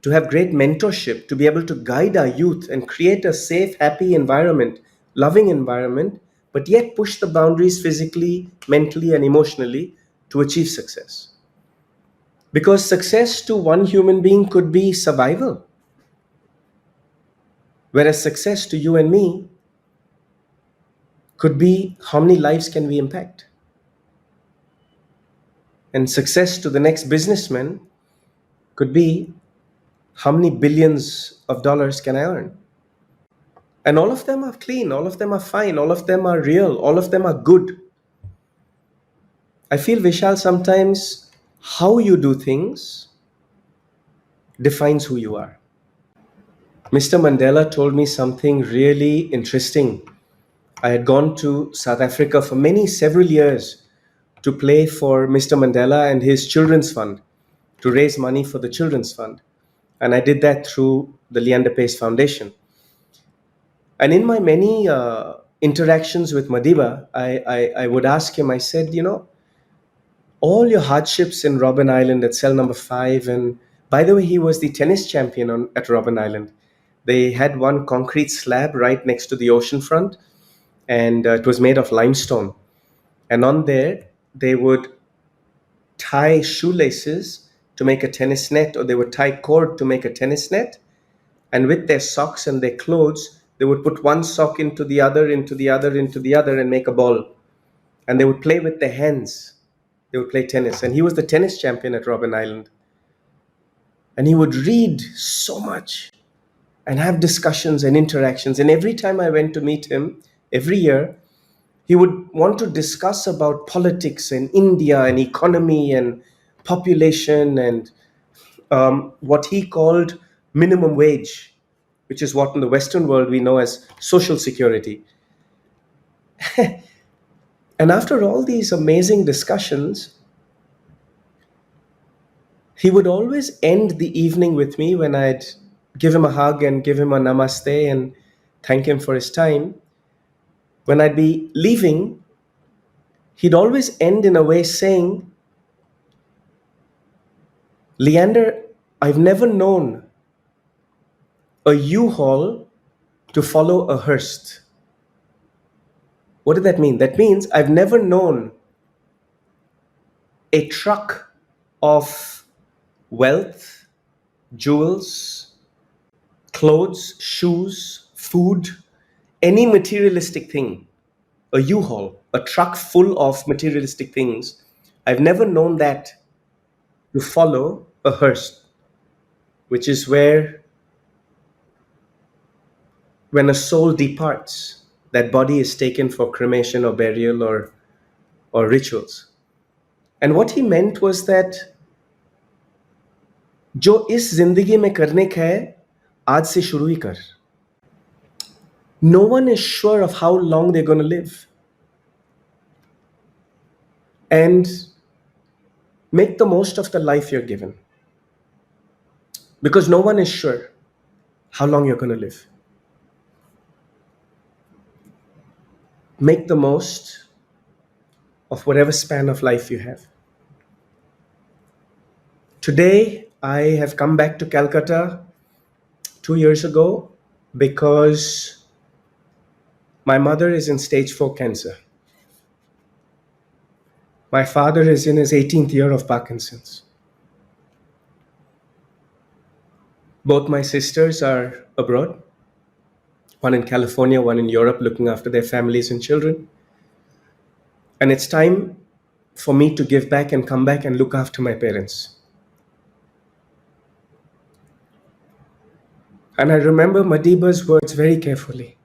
to have great mentorship, to be able to guide our youth and create a safe, happy environment, loving environment, but yet push the boundaries physically, mentally, and emotionally to achieve success. Because success to one human being could be survival, whereas success to you and me could be how many lives can we impact. And success to the next businessman could be how many billions of dollars can I earn. And all of them are clean, all of them are fine, all of them are real, all of them are good. I feel, Vishal, sometimes how you do things defines who you are. Mr. Mandela told me something really interesting. I had gone to South Africa for several years to play for Mr. Mandela and his children's fund, to raise money for the children's fund. And I did that through the Leander Paes Foundation. And in my many interactions with Madiba, I would ask him, I said, all your hardships in Robben Island at cell number 5, and by the way, he was the tennis champion at Robben Island. They had one concrete slab right next to the ocean front, and it was made of limestone. And on there, they would tie shoelaces to make a tennis net, or they would tie cord to make a tennis net. And with their socks and their clothes, they would put one sock into the other, into the other, into the other, and make a ball. And they would play with their hands. They would play tennis. And he was the tennis champion at Robben Island. And he would read so much and have discussions and interactions. And every time I went to meet him, every year, he would want to discuss about politics and India and economy and population and what he called minimum wage, which is what in the Western world we know as social security. And after all these amazing discussions, he would always end the evening with me when I'd give him a hug and give him a namaste and thank him for his time. When I'd be leaving, he'd always end in a way saying, Leander, I've never known a U-Haul to follow a hearse. What did that mean? That means I've never known a truck of wealth, jewels, clothes, shoes, food, any materialistic thing, a U-Haul, a truck full of materialistic things. I've never known that to follow a hearse, which is where when a soul departs, that body is taken for cremation or burial or rituals. And what he meant was that जो इस जिंदगी में करने का है आज से शुरू ही कर. No one is sure of how long they're going to live. And make the most of the life you're given. Because no one is sure how long you're going to live. Make the most of whatever span of life you have. Today, I have come back to Calcutta 2 years ago because my mother is in stage 4 cancer. My father is in his 18th year of Parkinson's. Both my sisters are abroad, one in California, one in Europe, looking after their families and children. And it's time for me to give back and come back and look after my parents. And I remember Madiba's words very carefully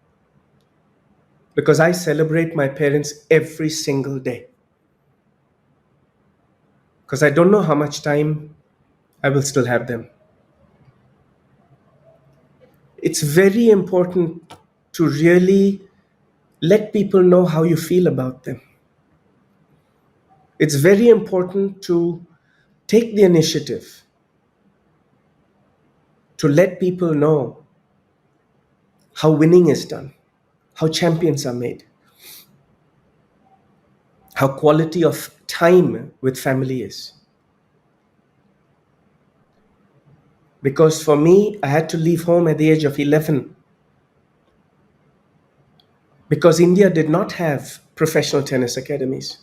because I celebrate my parents every single day because I don't know how much time I will still have them. It's very important to really let people know how you feel about them. It's very important to take the initiative to let people know how winning is done, how champions are made, how quality of time with family is. Because for me, I had to leave home at the age of 11 because India did not have professional tennis academies,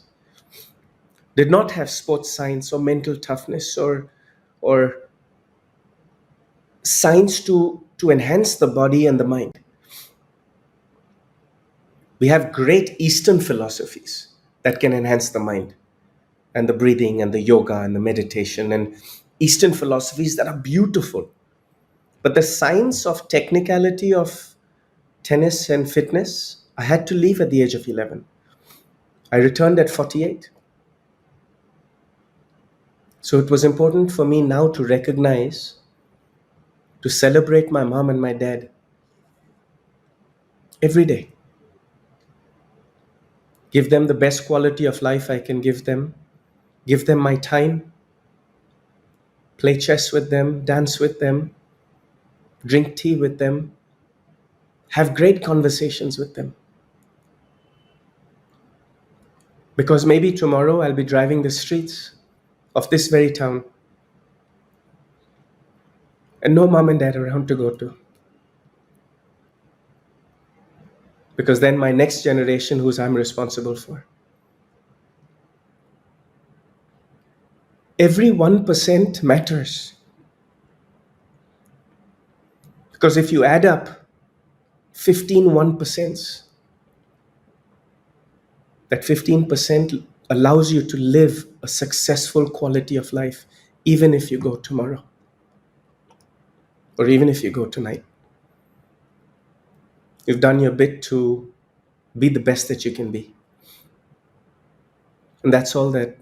did not have sports science or mental toughness or science to enhance the body and the mind. We have great Eastern philosophies that can enhance the mind and the breathing and the yoga and the meditation and Eastern philosophies that are beautiful. But the science of technicality of tennis and fitness, I had to leave at the age of 11. I returned at 48. So it was important for me now to recognize, to celebrate my mom and my dad every day. Give them the best quality of life I can give them my time, play chess with them, dance with them, drink tea with them, have great conversations with them. Because maybe tomorrow I'll be driving the streets of this very town and no mom and dad around to go to. Because then my next generation, whose I'm responsible for, every 1% matters. Because if you add up 15 1%, that 15% allows you to live a successful quality of life, even if you go tomorrow or even if you go tonight. You've done your bit to be the best that you can be. And that's all that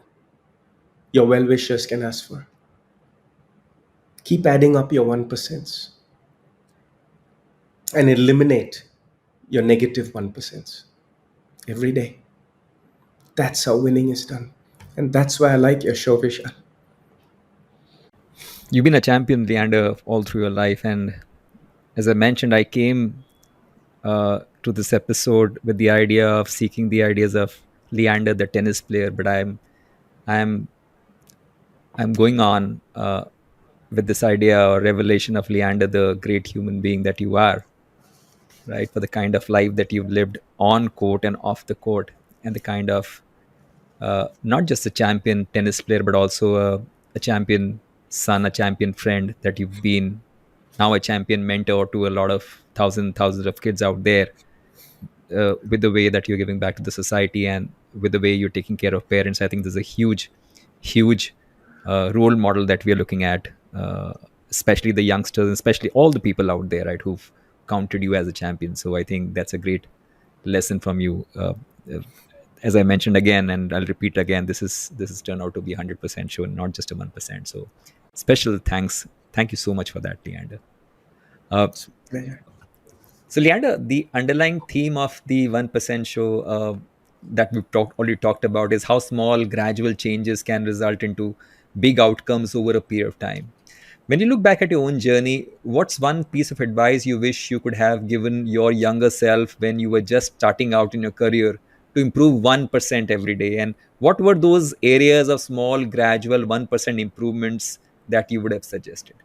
your well wishers can ask for. Keep adding up your 1% and eliminate your negative 1% every day. That's how winning is done. And that's why I like your show, Vishal. You've been a champion, Leander, all through your life. And as I mentioned, I came to this episode with the idea of seeking the ideas of Leander, the tennis player. But I'm, I'm going on with this idea or revelation of Leander, the great human being that you are, right? For the kind of life that you've lived on court and off the court, and the kind of not just a champion tennis player, but also a champion son, a champion friend that you've been, now a champion mentor to a lot of thousands of kids out there, with the way that you're giving back to the society and with the way you're taking care of parents. I think there's a huge role model that we are looking at, especially the youngsters, especially all the people out there, right, who've counted you as a champion. So I think that's a great lesson from you. Uh, as I mentioned again, and I'll repeat again, this is turned out to be 100% show, not just a 1%. So special thanks, thank you so much for that, Leander. Uh, It's a pleasure. so, Leander, the underlying theme of the 1% show that we've already talked about is how small, gradual changes can result into big outcomes over a period of time. When you look back at your own journey, what's one piece of advice you wish you could have given your younger self when you were just starting out in your career to improve 1% every day? And what were those areas of small, gradual 1% improvements that you would have suggested?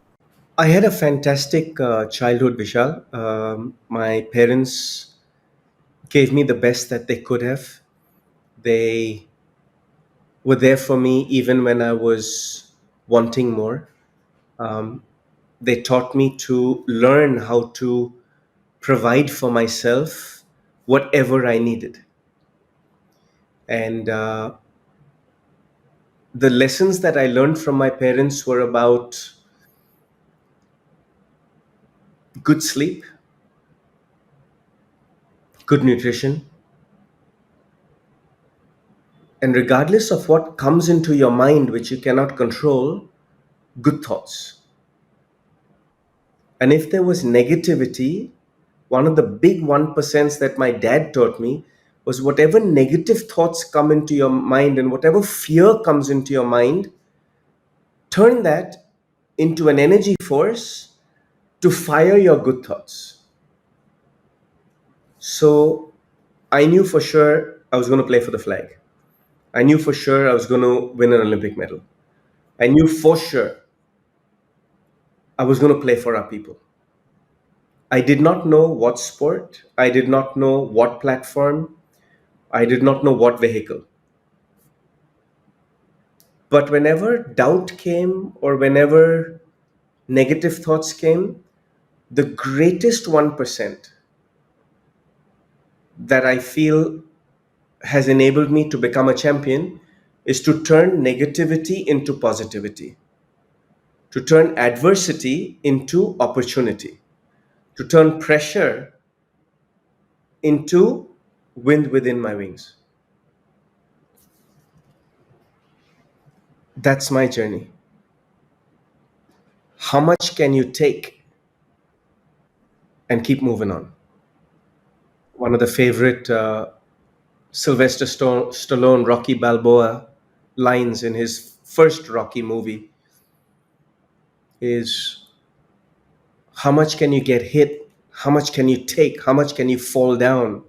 I had a fantastic childhood, Vishal. My parents gave me the best that they could have. They were there for me even when I was wanting more. They taught me to learn how to provide for myself whatever I needed. And the lessons that I learned from my parents were about good sleep, good nutrition, and regardless of what comes into your mind, which you cannot control, good thoughts. And if there was negativity, one of the big 1% that my dad taught me was whatever negative thoughts come into your mind and whatever fear comes into your mind, turn that into an energy force to fire your good thoughts. So I knew for sure I was going to play for the flag. I knew for sure I was going to win an Olympic medal. I knew for sure I was going to play for our people. I did not know what sport, I did not know what platform, I did not know what vehicle. But whenever doubt came or whenever negative thoughts came, the greatest 1% that I feel has enabled me to become a champion is to turn negativity into positivity, to turn adversity into opportunity, to turn pressure into wind within my wings. That's my journey. How much can you take and keep moving on? One of the favorite Stallone, Rocky Balboa lines in his first Rocky movie is, how much can you get hit? How much can you take? How much can you fall down?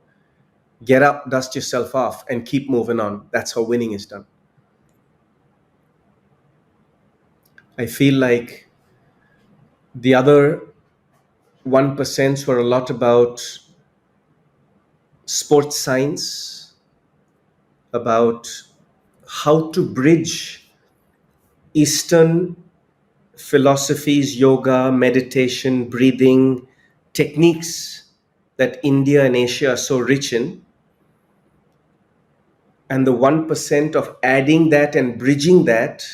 Get up, dust yourself off, and keep moving on. That's how winning is done. I feel like the other 1% were a lot about sports science, about how to bridge Eastern philosophies, yoga, meditation, breathing, techniques that India and Asia are so rich in, and the 1% of adding that and bridging that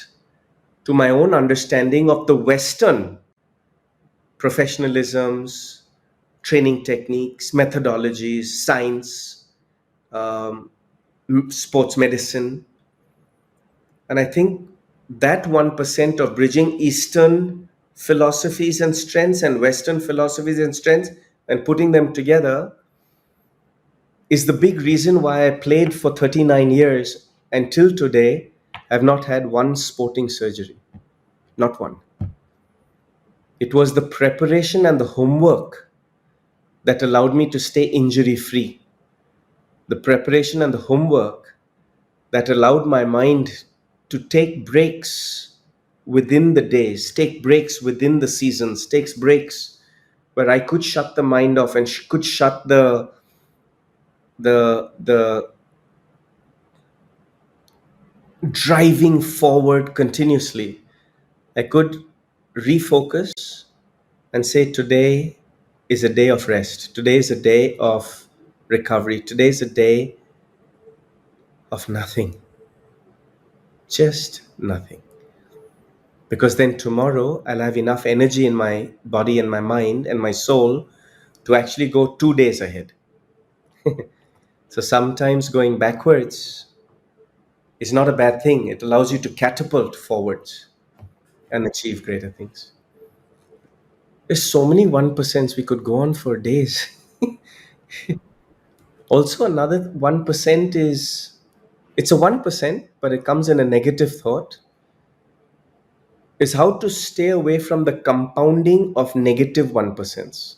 to my own understanding of the Western professionalisms, training techniques, methodologies, science, um, sports medicine. And I think that 1% of bridging Eastern philosophies and strengths and Western philosophies and strengths and putting them together is the big reason why I played for 39 years and till today have not had one sporting surgery. Not one. It was the preparation and the homework that allowed me to stay injury free. The preparation and the homework that allowed my mind to take breaks within the days, take breaks within the seasons, takes breaks where I could shut the mind off and could shut the driving forward continuously. I could refocus and say today is a day of rest. Today is a day of recovery. Today is a day of nothing. Just nothing. Because then tomorrow I'll have enough energy in my body and my mind and my soul to actually go 2 days ahead. So sometimes going backwards is not a bad thing. It allows you to catapult forwards and achieve greater things. There's so many 1% we could go on for days. Also, another 1% is, it's a 1%, but it comes in a negative thought, is how to stay away from the compounding of negative 1%.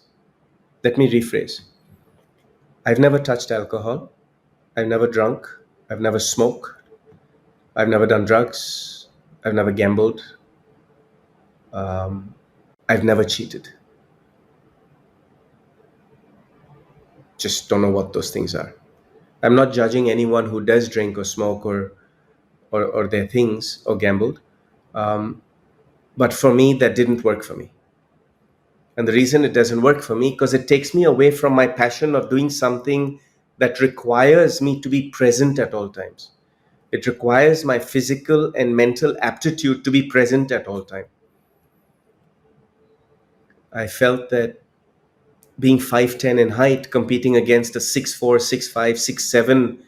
Let me rephrase. I've never touched alcohol. I've never drunk. I've never smoked. I've never done drugs. I've never gambled. I've never cheated. Just don't know what those things are. I'm not judging anyone who does drink or smoke or or their things or gambled. Um, but for me, that didn't work for me. And the reason it doesn't work for me, because it takes me away from my passion of doing something that requires me to be present at all times. It requires my physical and mental aptitude to be present at all time. I felt that being 5'10" in height, competing against a 6'4", 6'5", 6'7"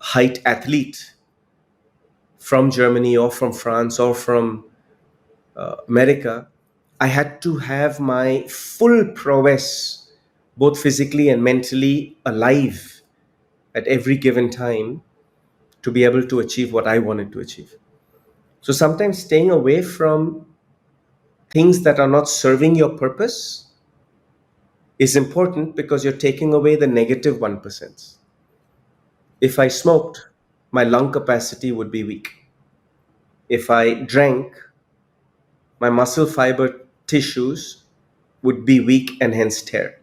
height athlete from Germany or from France or from America, I had to have my full prowess, both physically and mentally, alive at every given time to be able to achieve what I wanted to achieve. So sometimes staying away from things that are not serving your purpose is important because you're taking away the negative 1%. If I smoked, my lung capacity would be weak. If I drank, my muscle fiber tissues would be weak and hence tear.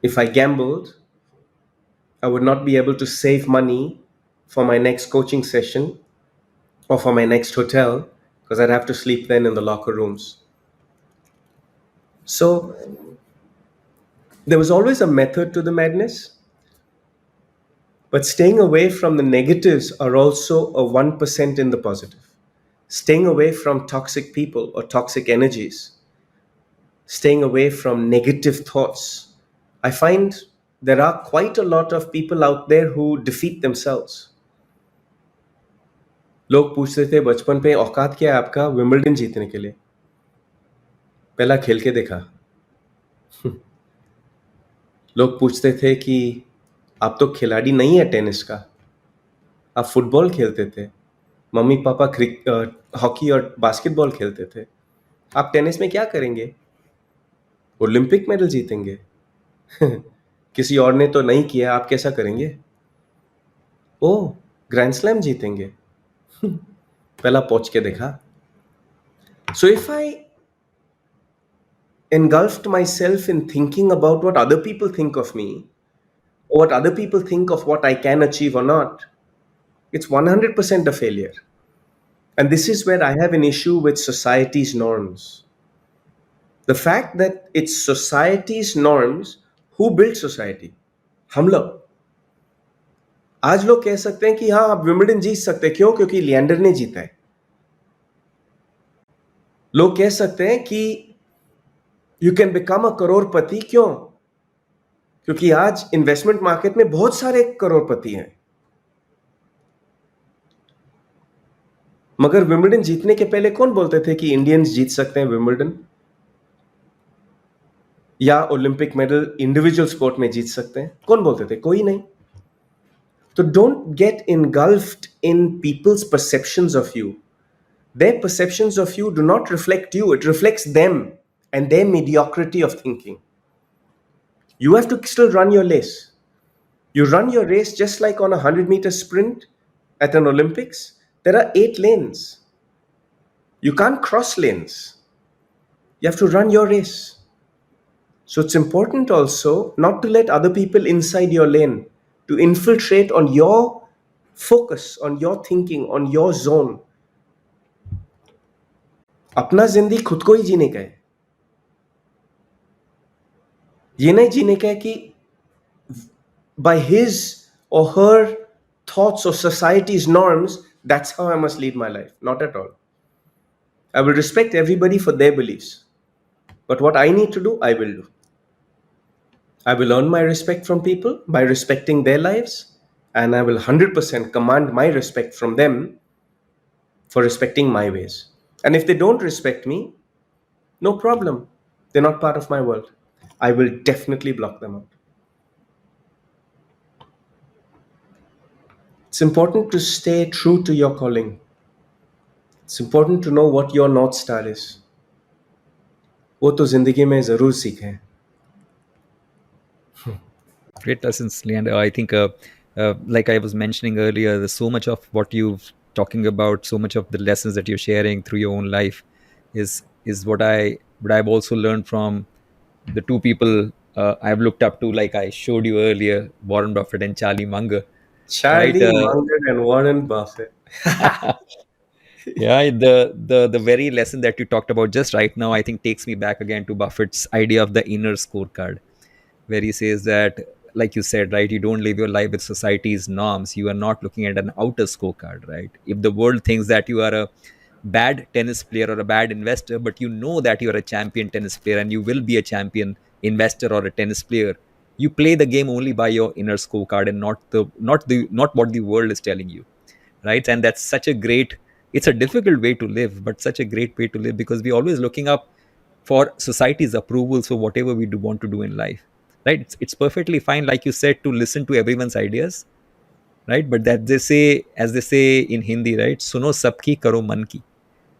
If I gambled, I would not be able to save money for my next coaching session or for my next hotel because I'd have to sleep then in the locker rooms. So there was always a method to the madness, but staying away from the negatives are also a 1% in the positive. Staying away from toxic people or toxic energies, staying away from negative thoughts. I find there are quite a lot of people out there who defeat themselves. लोग पूछते थे बचपन पे औकात क्या है आपका Wimbledon जीतने के लिए पहला खेल के देखा लोग पूछते थे कि आप तो खिलाड़ी नहीं है टेनिस का आप फुटबॉल खेलते थे मम्मी पापा हॉकी और बास्केटबॉल खेलते थे आप टेनिस में क्या करेंगे ओलंपिक मेडल जीतेंगे किसी और ने तो नहीं किया आप कैसा करेंगे ओ ग्रैंड स्लैम जीतेंगे पहला पहुंच के देखा so if I engulfed myself in thinking about what other people think of me or what other people think of what I can achieve or not, it's 100% a failure. And this is where I have an issue with society's norms. The fact that it's society's norms, who built society? हम लोग आज लोग कह सकते हैं कि हाँ आप विंबलडन जीत सकते हैं क्यों क्योंकि लिएंडर ने जीता है लोग कह सकते हैं कि यू कैन बिकम अ करोड़पति क्यों क्योंकि आज इन्वेस्टमेंट मार्केट में बहुत सारे करोड़पति हैं मगर विंबलडन जीतने के पहले कौन बोलते थे कि इंडियंस जीत सकते हैं विंबलडन या ओलंपिक मेडल इंडिविजुअल स्पोर्ट में जीत सकते हैं कौन बोलते थे कोई नहीं तो don't get engulfed in people's perceptions of you. Their perceptions of you do not reflect you, it reflects them and their mediocrity of thinking. You have to still run your race. You run your race just like on a 100-meter sprint at an Olympics. There are 8 lanes. You can't cross lanes. You have to run your race. So it's important also not to let other people inside your lane, to infiltrate on your focus, on your thinking, on your zone. अपना जिंदगी खुद को ही जीने का है ये नहीं जीने का है कि by his or her thoughts or society's norms that's how I must lead my life. Not at all. I will respect everybody for their beliefs, but what I need to do I will do. I will earn my respect from people by respecting their lives, and I will 100% command my respect from them for respecting my ways. And if they don't respect me, no problem. They're not part of my world. I will definitely block them out. It's important to stay true to your calling. It's important to know what your North Star is. वो तो जिंदगी में ज़रूर सीखें. Great lessons, Leander. I think, like I was mentioning earlier, there's so much of what you're talking about, so much of the lessons that you're sharing through your own life, is what I've also learned from the two people I've looked up to, like I showed you earlier, Warren Buffett and Charlie Munger. right? Charlie Munger and Warren Buffett. Yeah, the very lesson that you talked about just right now, I think takes me back again to Buffett's idea of the inner scorecard, where he says that, like you said, right, you don't live your life with society's norms. You are not looking at an outer scorecard, right? If the world thinks that you are a bad tennis player or a bad investor, but you know that you are a champion tennis player and you will be a champion investor or a tennis player, you play the game only by your inner scorecard and not what the world is telling you, right? And that's such a great, it's a difficult way to live, but such a great way to live, because we're always looking up for society's approvals for whatever we do want to do in life, right? It's perfectly fine, like you said, to listen to everyone's ideas, right? But that they say, as they say in Hindi, right, suno sabki karo man ki,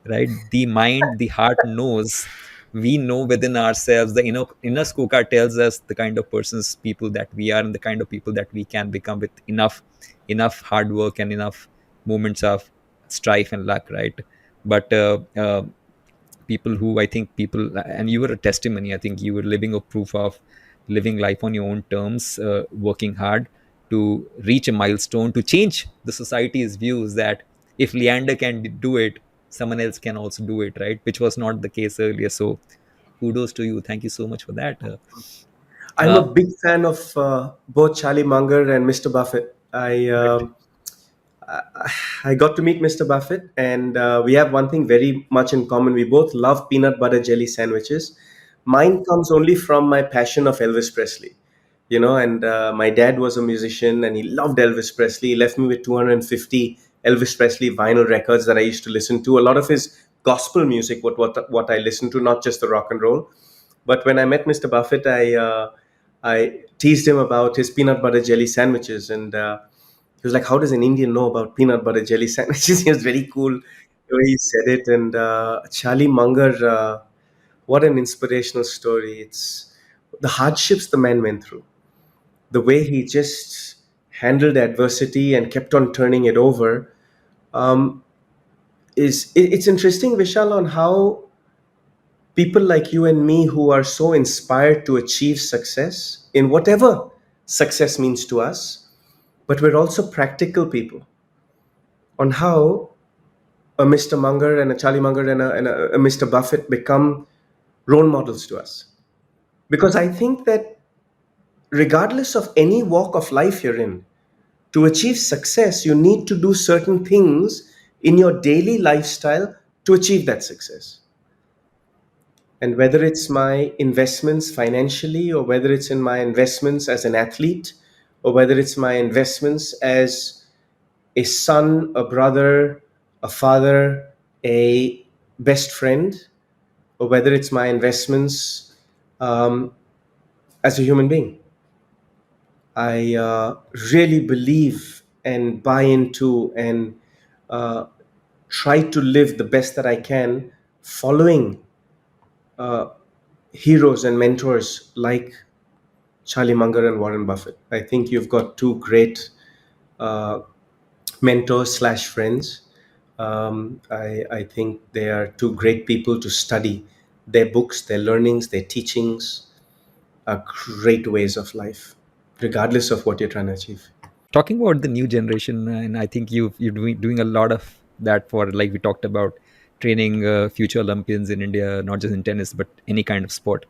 right? The mind, the heart knows. We know within ourselves, the inner scorecard tells us the kind of persons, people that we are, and the kind of people that we can become with enough hard work and enough moments of strife and luck, right? But people who, I think, people, and you were a testimony, I think you were living a proof of living life on your own terms, working hard to reach a milestone, to change the society's views that if Leander can do it, someone else can also do it, right? Which was not the case earlier. So kudos to you, thank you so much for that. I'm a uh, big fan of both Charlie Munger and Mr. Buffett. correct. I got to meet Mr. Buffett, and we have one thing very much in common. We both love peanut butter jelly sandwiches. Mine comes only from my passion of Elvis Presley, and my dad was a musician and he loved Elvis Presley. He left me with 250 Elvis Presley vinyl records that I used to listen to. A lot of his gospel music, what I listened to, not just the rock and roll. But when I met Mr. Buffett, I teased him about his peanut butter jelly sandwiches, and he was like, "How does an Indian know about peanut butter jelly sandwiches?" He was very cool the way he said it. And Charlie Munger, what an inspirational story! It's the hardships the man went through, the way he just handled adversity and kept on turning it over. Um, it's interesting, Vishal, on how people like you and me who are so inspired to achieve success in whatever success means to us, but we're also practical people, on how a Mr. Munger and a Charlie Munger and a Mr. Buffett become role models to us. Because I think that regardless of any walk of life you're in, to achieve success, you need to do certain things in your daily lifestyle to achieve that success. And whether it's my investments financially, or whether it's in my investments as an athlete, or whether it's my investments as a son, a brother, a father, a best friend, or whether it's my investments um, as a human being, I really believe and buy into and uh, try to live the best that I can, following heroes and mentors like Charlie Munger and Warren Buffett. I think you've got two great uh, mentors slash friends. I think they are two great people to study. Their books, their learnings, their teachings are great ways of life, regardless of what you're trying to achieve. Talking about the new generation, and I think you're doing a lot of that, for like we talked about training future Olympians in India, not just in tennis but any kind of sport,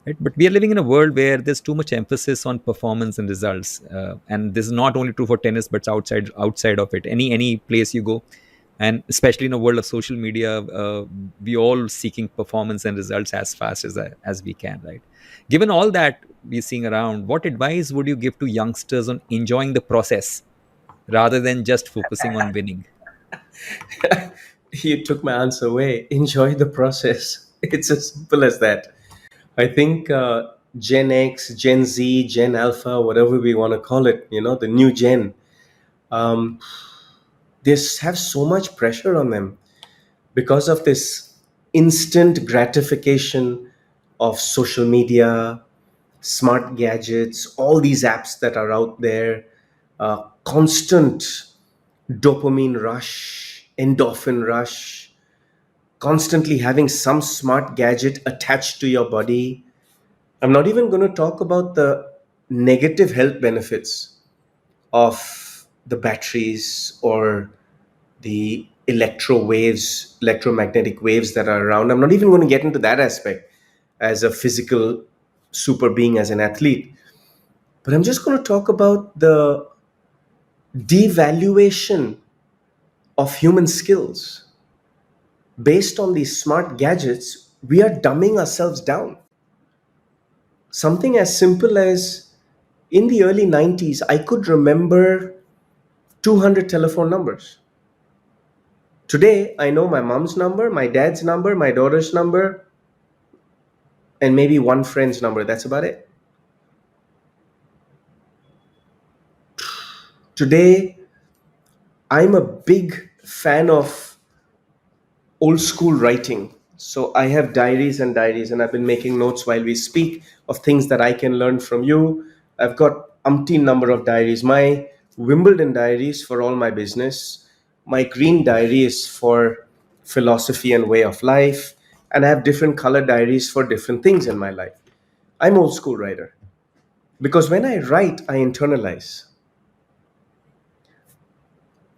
right? But we are living in a world where there's too much emphasis on performance and results, and this is not only true for tennis but outside of it, any place you go. And especially in a world of social media, we all seeking performance and results as fast as we can, right? Given all that we're seeing around, what advice would you give to youngsters on enjoying the process rather than just focusing on winning? You took my answer away. Enjoy the process. It's as simple as that. I think Gen X, Gen Z, Gen Alpha, whatever we want to call it, the new gen, um, they have so much pressure on them because of this instant gratification of social media, smart gadgets, all these apps that are out there, constant dopamine rush, endorphin rush, constantly having some smart gadget attached to your body. I'm not even going to talk about the negative health benefits of the batteries or the electromagnetic waves that are around. I'm not even going to get into that aspect as a physical super being, as an athlete, but I'm just going to talk about the devaluation of human skills based on these smart gadgets. We are dumbing ourselves down. Something as simple as, in the early 90s, I could remember 200 telephone numbers. Today, I know my mom's number, my dad's number, my daughter's number, and maybe one friend's number. That's about it. Today, I'm a big fan of old school writing. So I have diaries and diaries, and I've been making notes while we speak of things that I can learn from you. I've got umpteen number of diaries. My Wimbledon diaries for all my business. My green diary is for philosophy and way of life. And I have different color diaries for different things in my life. I'm old school writer because when I write, I internalize.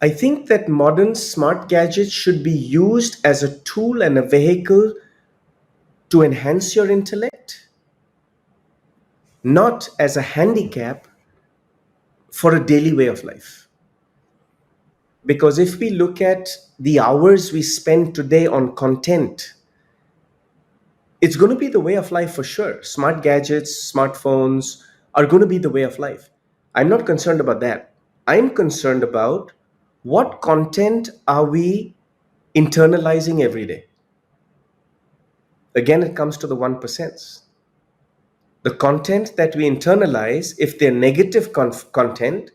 I think that modern smart gadgets should be used as a tool and a vehicle to enhance your intellect, not as a handicap for a daily way of life. Because if we look at the hours we spend today on content, it's going to be the way of life for sure. Smart gadgets, smartphones are going to be the way of life. I'm not concerned about that. I'm concerned about what content are we internalizing every day. Again, it comes to the 1%. The content that we internalize, if they're negative content,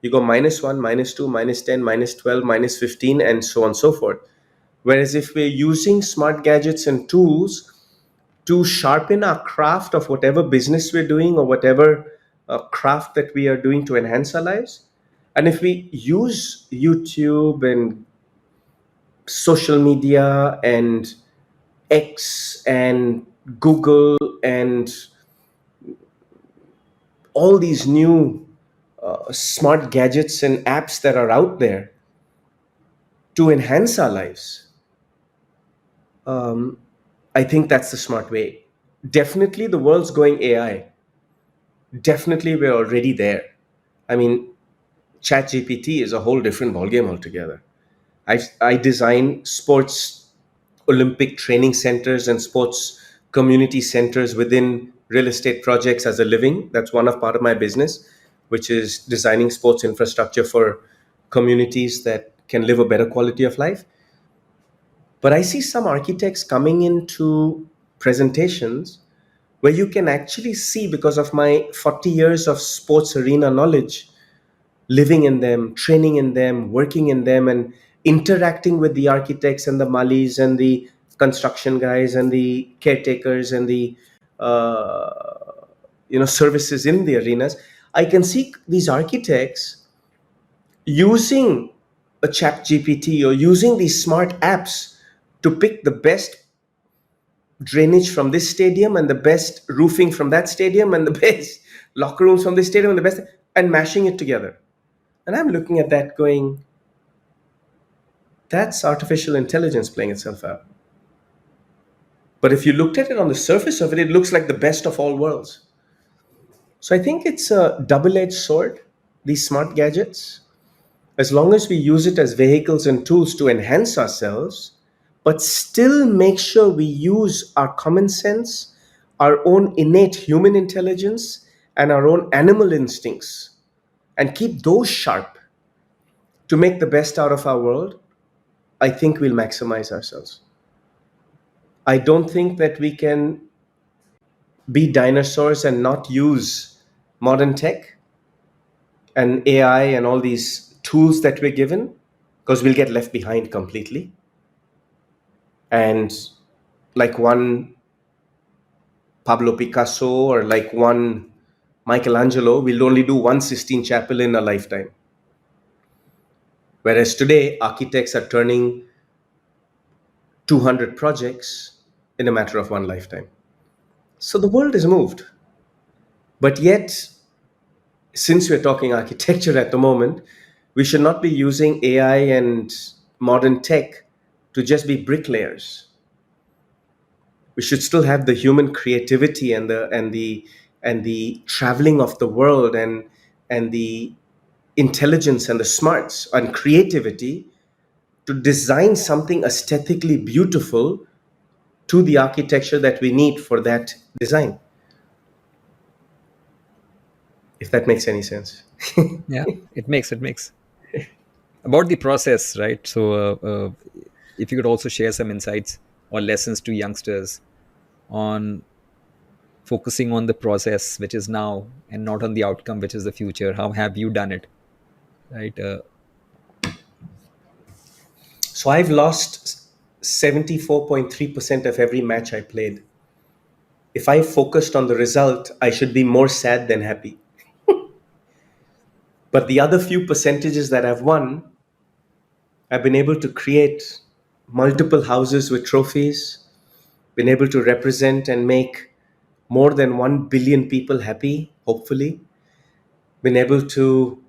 you go -1, -2, -10, -12, -15, and so on and so forth. Whereas if we're using smart gadgets and tools to sharpen our craft of whatever business we're doing or whatever craft that we are doing to enhance our lives, and if we use YouTube and social media and X and Google and all these new smart gadgets and apps that are out there to enhance our lives, I think that's the smart way. Definitely, the world's going AI. Definitely, we're already there. I mean, ChatGPT is a whole different ballgame altogether. I design sports Olympic training centers and sports community centers within real estate projects as a living. That's one of part of my business, which is designing sports infrastructure for communities that can live a better quality of life. But I see some architects coming into presentations where you can actually see, because of my 40 years of sports arena knowledge, living in them, training in them, working in them, and interacting with the architects and the malis and the construction guys and the caretakers and the services in the arenas. I can see these architects using a chat GPT or using these smart apps to pick the best drainage from this stadium and the best roofing from that stadium and the best locker rooms from this stadium and the best, and mashing it together. And I'm looking at that going, that's artificial intelligence playing itself out. But if you looked at it on the surface of it, it looks like the best of all worlds. So I think it's a double edged sword, these smart gadgets. As long as we use it as vehicles and tools to enhance ourselves, but still make sure we use our common sense, our own innate human intelligence, and our own animal instincts, and keep those sharp to make the best out of our world, I think we'll maximize ourselves. I don't think that we can be dinosaurs and not use modern tech and AI and all these tools that we're given, because we'll get left behind completely. And like one Pablo Picasso or like one Michelangelo, we'll only do one Sistine Chapel in a lifetime. Whereas today, architects are turning 200 projects in a matter of one lifetime. So the world has moved. But yet, since we're talking architecture at the moment, We should not be using AI and modern tech to just be bricklayers. We should still have the human creativity and the traveling of the world and the intelligence and the smarts and creativity to design something aesthetically beautiful to the architecture that we need for that design, if that makes any sense. Yeah, it makes about the process, right? So if you could also share some insights or lessons to youngsters on focusing on the process which is now and not on the outcome which is the future. How have you done it, right? So I've lost 74.3% of every match I played. If I focused on the result, I should be more sad than happy. But the other few percentages that I've won, I've been able to create multiple houses with trophies, been able to represent and make more than 1 billion people happy, hopefully, been able to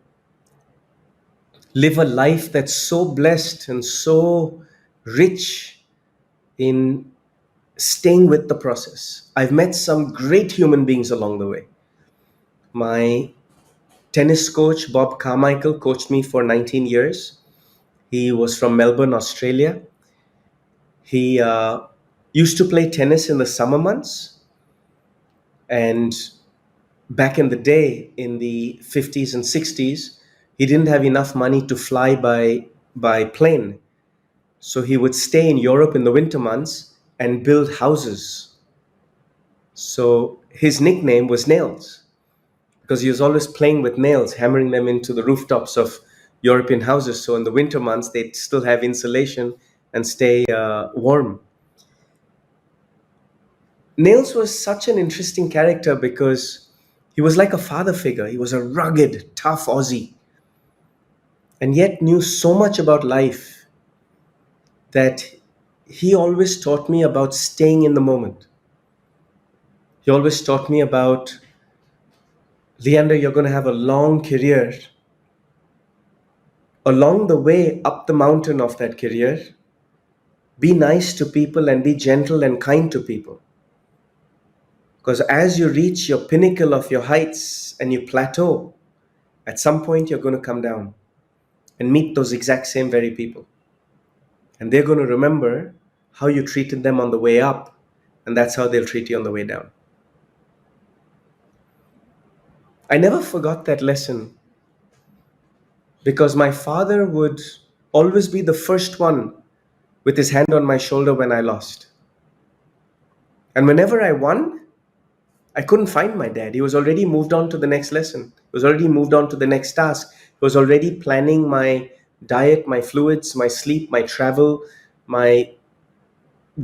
live a life that's so blessed and so rich in staying with the process. I've met some great human beings along the way. My tennis coach, Bob Carmichael, coached me for 19 years. He was from Melbourne, Australia. He used to play tennis in the summer months. And back in the day, in the 50s and 60s, he didn't have enough money to fly by plane. So he would stay in Europe in the winter months and build houses. So his nickname was Nails because he was always playing with nails, hammering them into the rooftops of European houses. So in the winter months, they'd still have insulation and stay warm. Nails was such an interesting character because he was like a father figure. He was a rugged, tough Aussie, and yet knew so much about life that he always taught me about staying in the moment. He always taught me about, Leander, you're going to have a long career. Along the way up the mountain of that career, be nice to people and be gentle and kind to people. Because as you reach your pinnacle of your heights and you plateau, at some point you're going to come down and meet those exact same very people. And they're going to remember how you treated them on the way up, and that's how they'll treat you on the way down. I never forgot that lesson because my father would always be the first one with his hand on my shoulder when I lost. And whenever I won, I couldn't find my dad. He was already moved on to the next lesson. He was already moved on to the next task. He was already planning my diet, my fluids, my sleep, my travel, my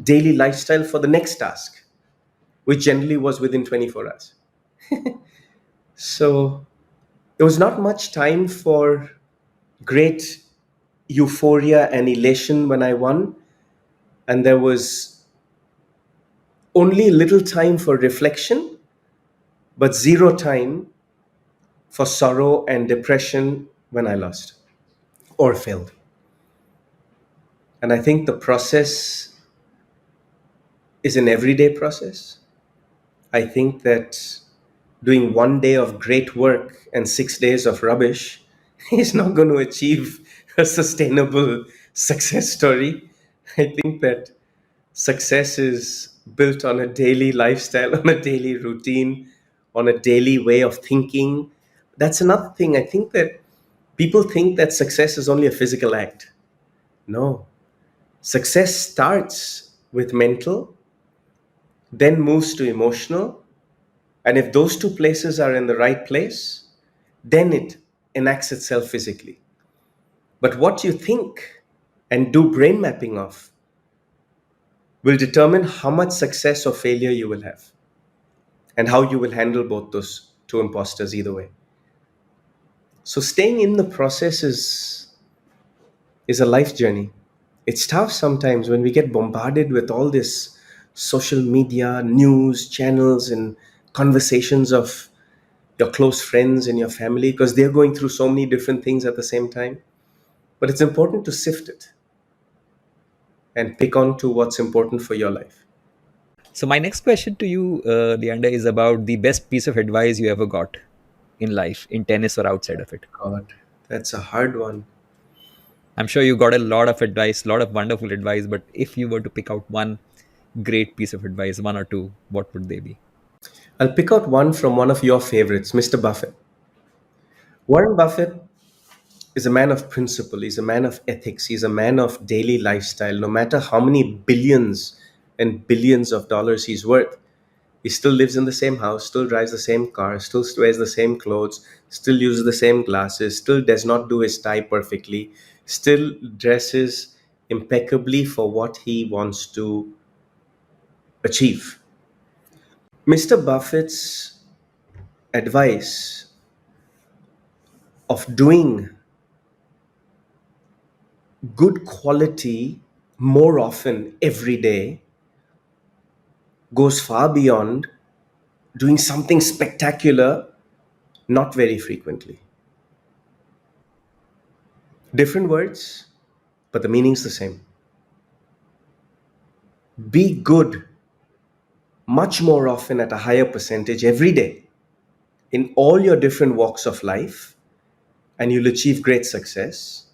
daily lifestyle for the next task, which generally was within 24 hours. So there was not much time for great euphoria and elation when I won. And there was only little time for reflection, but zero time for sorrow and depression when I lost or failed. And I think the process is an everyday process. I think that doing 1 day of great work and 6 days of rubbish is not going to achieve a sustainable success story. I think that success is built on a daily lifestyle, on a daily routine, on a daily way of thinking. That's another thing. I think that people think that success is only a physical act. No. Success starts with mental, then moves to emotional. And if those two places are in the right place, then it enacts itself physically. But what you think and do brain mapping of will determine how much success or failure you will have and how you will handle both those two imposters either way. So staying in the process is a life journey. It's tough sometimes when we get bombarded with all this social media, news, channels, and conversations of your close friends in your family, because they're going through so many different things at the same time. But it's important to sift it and pick on to what's important for your life. So my next question to you, Leander, is about the best piece of advice you ever got in life, in tennis or outside of it. God, that's a hard one. I'm sure you got a lot of advice, a lot of wonderful advice, but if you were to pick out one great piece of advice, one or two, what would they be? I'll pick out one from one of your favorites, Mr. Buffett. Warren Buffett is a man of principle. He's a man of ethics. He's a man of daily lifestyle. No matter how many billions and billions of dollars he's worth, he still lives in the same house, still drives the same car, still wears the same clothes, still uses the same glasses, still does not do his tie perfectly, still dresses impeccably for what he wants to achieve. Mr. Buffett's advice of doing good quality more often every day goes far beyond doing something spectacular not very frequently. Different words, but the meaning's the same. Be good much more often at a higher percentage every day in all your different walks of life, and you'll achieve great success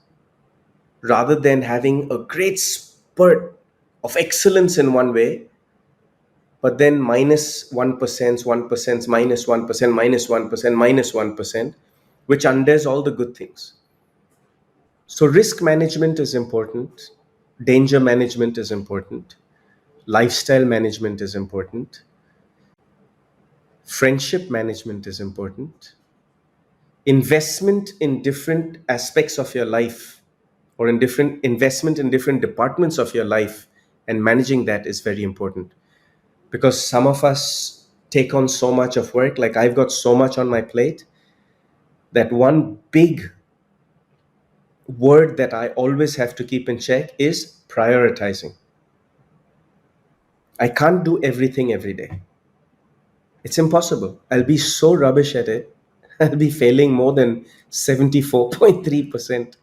rather than having a great spurt of excellence in one way, but then minus 1%, 1%, minus 1%, minus 1%, minus 1%, which undoes all the good things. So, risk management is important, danger management is important, lifestyle management is important, friendship management is important, investment in different aspects of your life or in different investment in different departments of your life and managing that is very important, because some of us take on so much of work. Like, I've got so much on my plate that one big word that I always have to keep in check is prioritizing. I can't do everything every day. It's impossible. I'll be so rubbish at it. I'll be failing more than 74.3%.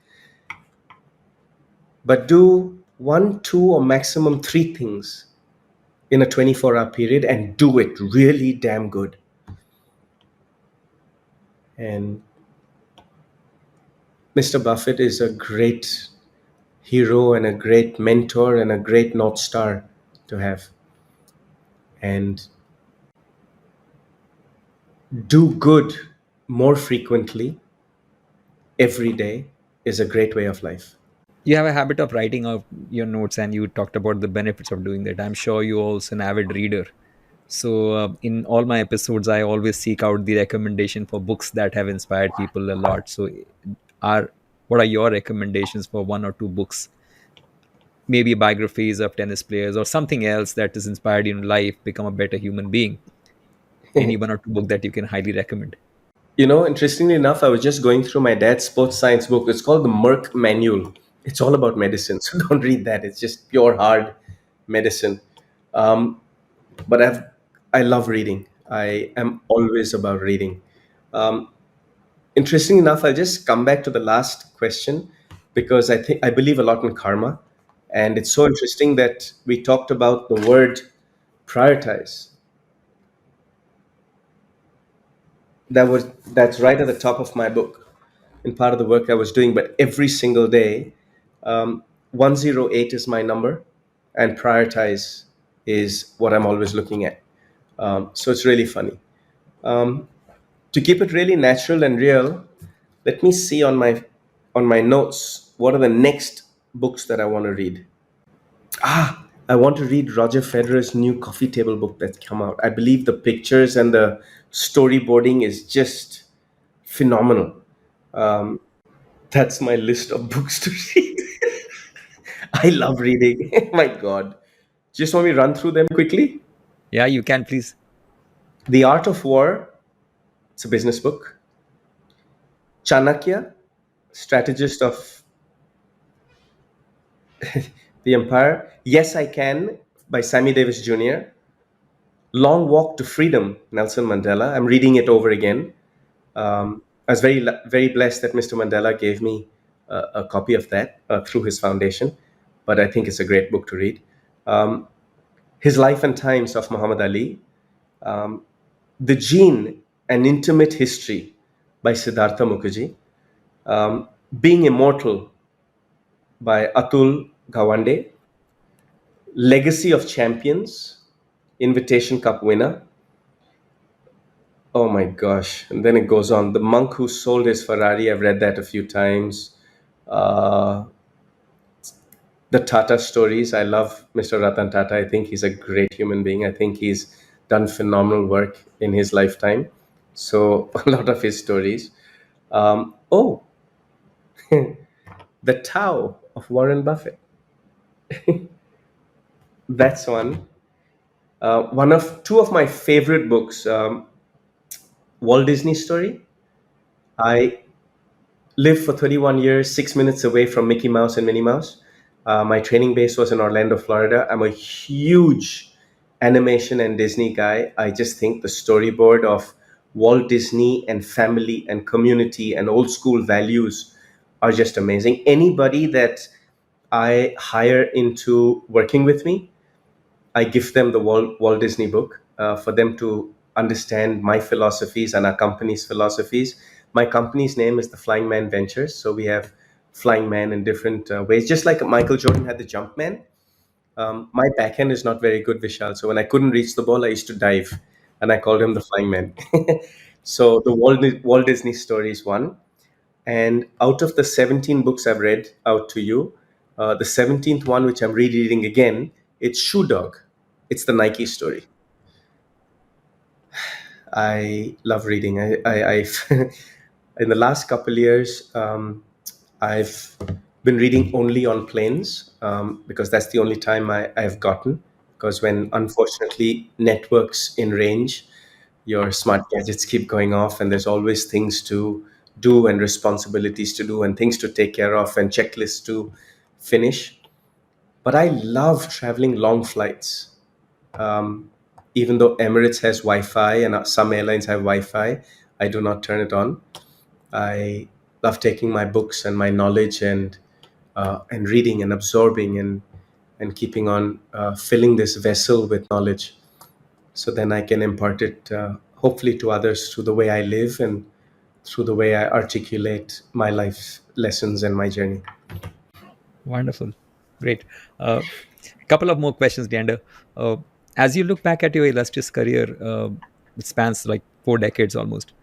But do one, two, or maximum three things in a 24-hour period and do it really damn good. And Mr. Buffett is a great hero and a great mentor and a great North Star to have. And do good more frequently every day is a great way of life. You have a habit of writing out your notes, and you talked about the benefits of doing that. I'm sure you're also an avid reader. So, in all my episodes, I always seek out the recommendation for books that have inspired people a lot. So, are what are your recommendations for one or two books, maybe biographies of tennis players or something else that has inspired you in life, become a better human being? Any one or two book that you can highly recommend? You know, interestingly enough, I was just going through my dad's sports science book. It's called the Merck Manual. It's all about medicine, so don't read that. It's just pure hard medicine. Um, but I love reading. I am always about reading. Um, Interesting enough, I'll just come back to the last question because I believe a lot in karma, and it's so interesting that we talked about the word prioritize. That's right at the top of my book in part of the work I was doing. But every single day, 108 is my number, and prioritize is what I'm always looking at. So it's really funny. Um, to keep it really natural and real, let me see on my notes what are the next books that I want to read. I want to read Roger Federer's new coffee table book that's come out. I believe the pictures and the storyboarding is just phenomenal. That's my list of books to read. I love reading. My God. Just want me to run through them quickly. Yeah, you can please. The Art of War, it's a business book. Chanakya, strategist of the Empire. Yes, I Can by Sammy Davis Jr. Long Walk to Freedom, Nelson Mandela. I'm reading it over again. I was very blessed that Mr. Mandela gave me a copy of that through his foundation. But I think it's a great book to read. His Life and Times of Muhammad Ali, The Gene, An Intimate History by Siddhartha Mukherjee, Being Immortal by Atul Gawande, Legacy of Champions, Invitation Cup winner. Oh my gosh. And then it goes on. The Monk Who Sold His Ferrari, I've read that a few times. Uh, the Tata stories, I love Mr. Ratan Tata. I think he's a great human being. I think he's done phenomenal work in his lifetime. So, a lot of his stories. Oh, The Tao of Warren Buffett. That's one. One of two of my favorite books, Walt Disney Story. I lived for 31 years, 6 minutes away from Mickey Mouse and Minnie Mouse. My training base was in Orlando, Florida. I'm a huge animation and Disney guy. I just think the storyboard of Walt Disney and family and community and old school values are just amazing. Anybody that I hire into working with me, I give them the Walt Disney book for them to understand my philosophies and our company's philosophies. My company's name is the Flying Man Ventures. So we have Flying Man in different ways. Just like Michael Jordan had the Jump Man, my backhand is not very good, Vishal. So when I couldn't reach the ball, I used to dive and I called him the Flying Man. So the Walt Disney story is one. And out of the 17 books I've read out to you, the 17th one, which I'm rereading again, it's Shoe Dog. It's the Nike story. I love reading. I've in the last couple years, I've been reading only on planes because that's the only time I've gotten. Because when unfortunately networks in range, your smart gadgets keep going off, and there's always things to do and responsibilities to do and things to take care of and checklists to finish. But I love traveling long flights. Even though Emirates has Wi-Fi and some airlines have Wi-Fi, I do not turn it on. I love taking my books and my knowledge and reading and absorbing and keeping on filling this vessel with knowledge, so then I can impart it hopefully to others through the way I live and through the way I articulate my life lessons and my journey. Wonderful. Great. A couple of more questions, Leander. Uh, as you look back at your illustrious career, it spans like 4 decades almost.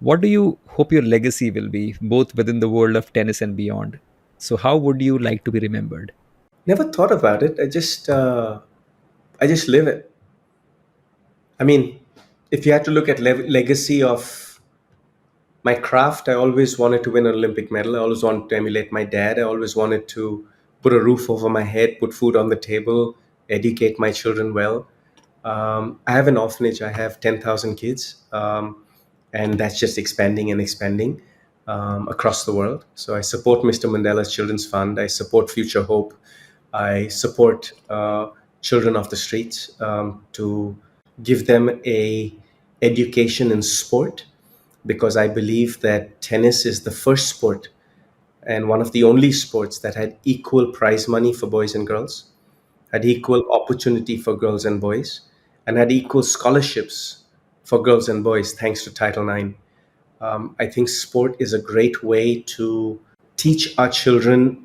What do you hope your legacy will be, both within the world of tennis and beyond? So, how would you like to be remembered? Never thought about it. I just live it. I mean, if you had to look at legacy of my craft, I always wanted to win an Olympic medal. I always wanted to emulate my dad. I always wanted to put a roof over my head, put food on the table, educate my children well. I have an orphanage. I have 10,000 kids, and that's just expanding and expanding across the world. So I support Mr. Mandela's Children's Fund. I support Future Hope. I support children off the streets to give them a education in sport, because I believe that tennis is the first sport and one of the only sports that had equal prize money for boys and girls, had equal opportunity for girls and boys, and had equal scholarships for girls and boys thanks to Title IX. I think sport is a great way to teach our children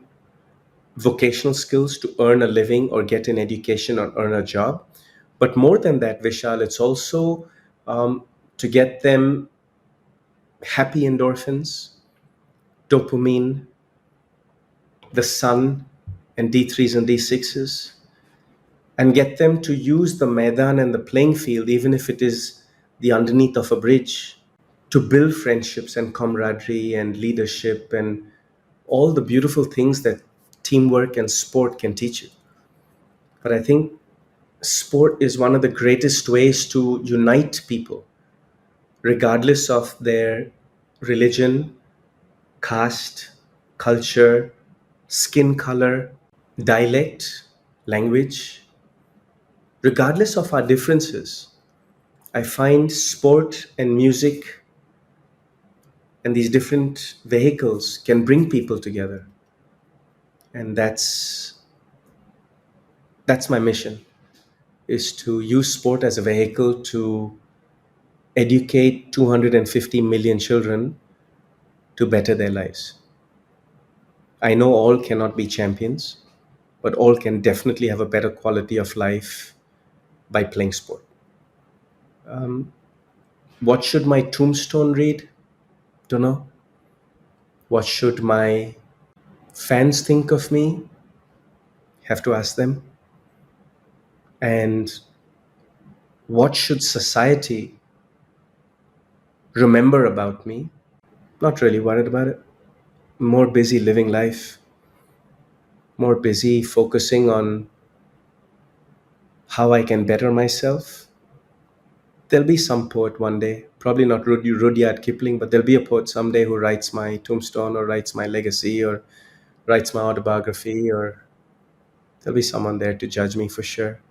vocational skills to earn a living or get an education or earn a job. But more than that, Vishal, it's also to get them happy endorphins, dopamine, the sun, and D3s and D6s, and get them to use the Maidan and the playing field, even if it is the underneath of a bridge, to build friendships and camaraderie and leadership and all the beautiful things that teamwork and sport can teach you. But I think sport is one of the greatest ways to unite people, regardless of their religion, caste, culture, skin color, dialect, language, regardless of our differences. I find sport and music And these different vehicles can bring people together. And that's my mission, is to use sport as a vehicle to educate 250 million children to better their lives. I know all cannot be champions, but all can definitely have a better quality of life by playing sport. What should my tombstone read? Don't know. What should my fans think of me? Have to ask them. And what should society remember about me? Not really worried about it. More busy living life, more busy focusing on how I can better myself. There'll be some poet one day, probably not Rudyard Kipling, but there'll be a poet someday who writes my tombstone or writes my legacy or writes my autobiography, or there'll be someone there to judge me for sure.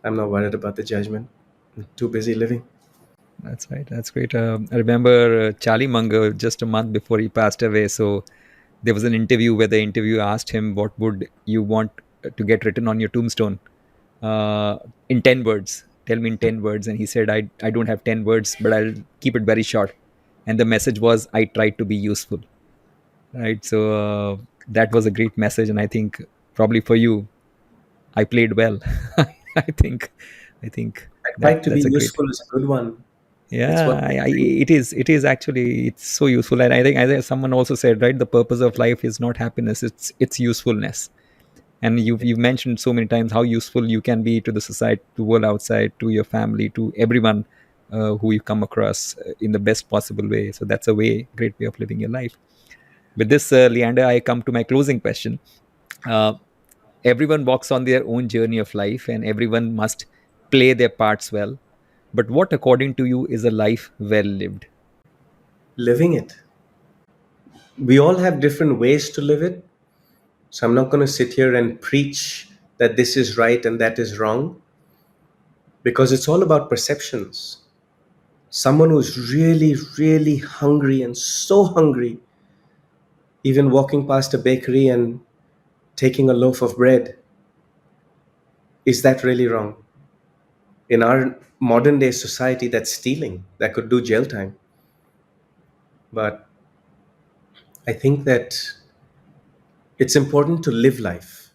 I'm not worried about the judgment. I'm too busy living. That's right. That's great. I remember Charlie Munger just a month before he passed away. So there was an interview where the interviewer asked him, "What would you want to get written on your tombstone uh, in 10 words? Tell me in 10 words." And he said, "I don't have 10 words, but I'll keep it very short." And the message was, "I tried to be useful." Right. So that was a great message, and I think probably for you, I played well. I think. I think I that tried to be that's a great. useful is a good one. It's what Yeah, it is. It is actually. It's so useful, and I think someone also said, right, the purpose of life is not happiness; it's usefulness. And you've mentioned so many times how useful you can be to the society, to the world outside, to your family, to everyone who you come across in the best possible way. So that's a great way of living your life. With this, Leander, I come to my closing question. Uh, Everyone walks on their own journey of life, and everyone must play their parts well. But what, according to you, is a life well lived? living it. We all have different ways to live it. So I'm not going to sit here and preach that this is right and that is wrong, because it's all about perceptions. Someone who's really, really hungry and so hungry, even walking past a bakery and taking a loaf of bread, is that really wrong? In our modern day society, that's stealing. That could do jail time. But I think that it's important to live life.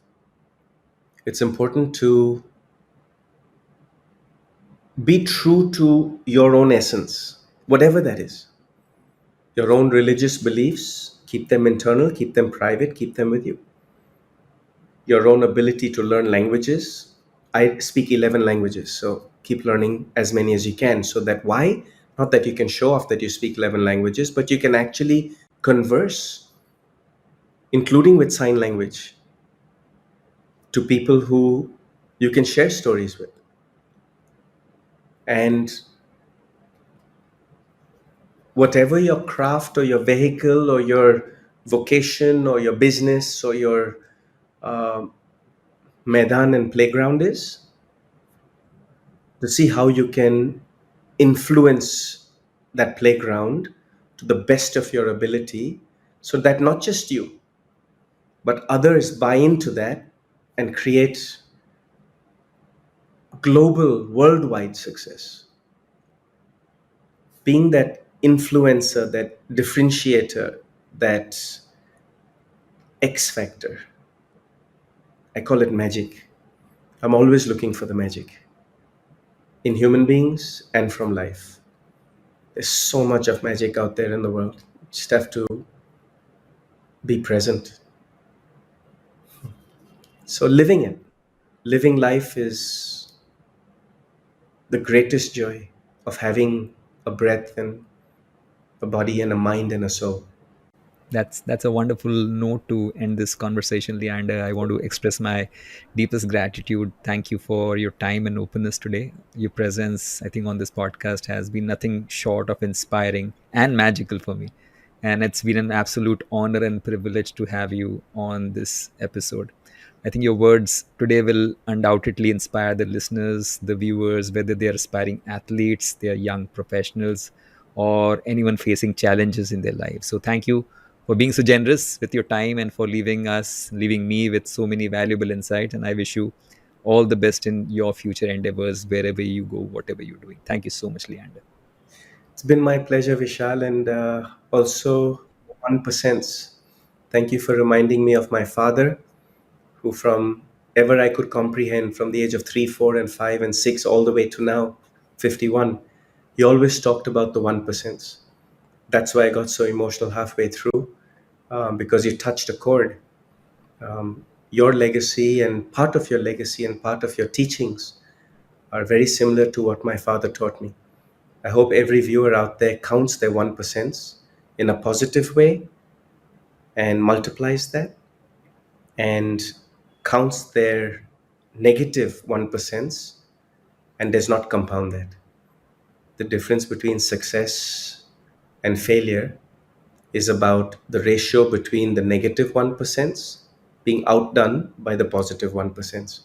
It's important to be true to your own essence, whatever that is. Your own religious beliefs, keep them internal, keep them private, keep them with you. Your own ability to learn languages. I speak 11 languages, so keep learning as many as you can. So that why? Not that you can show off that you speak 11 languages, but you can actually converse, including with sign language, to people who you can share stories with. And whatever your craft or your vehicle or your vocation or your business or your Maidan and playground is, to see how you can influence that playground to the best of your ability, so that not just you, but others buy into that and create global, worldwide success. Being that influencer, that differentiator, that X factor. I call it magic. I'm always looking for the magic in human beings and from life. There's so much of magic out there in the world. Just have to be present. So living it, living life is the greatest joy of having a breath and a body and a mind and a soul. That's a wonderful note to end this conversation, Leander. I want to express my deepest gratitude. Thank you for your time and openness today. Your presence, I think, on this podcast has been nothing short of inspiring and magical for me. And it's been an absolute honor and privilege to have you on this episode. I think your words today will undoubtedly inspire the listeners, the viewers, whether they are aspiring athletes, they are young professionals, or anyone facing challenges in their life. So thank you for being so generous with your time and for leaving me with so many valuable insights. And I wish you all the best in your future endeavors, wherever you go, whatever you're doing. Thank you so much, Leander. It's been my pleasure, Vishal, and also 1%. Thank you for reminding me of my father, who, from ever I could comprehend, from the age of 3, 4, and 5, and 6, all the way to now, 51, he always talked about the 1%. That's why I got so emotional halfway through, because you touched a chord. Your legacy and part of your legacy and part of your teachings are very similar to what my father taught me. I hope every viewer out there counts their 1% in a positive way and multiplies that, and counts their negative 1% and does not compound that. The difference between success and failure is about the ratio between the negative 1% being outdone by the positive 1%.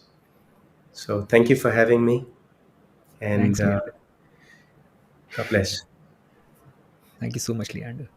So thank you for having me, and Thanks, Leander. God bless. Thank you so much, Leander.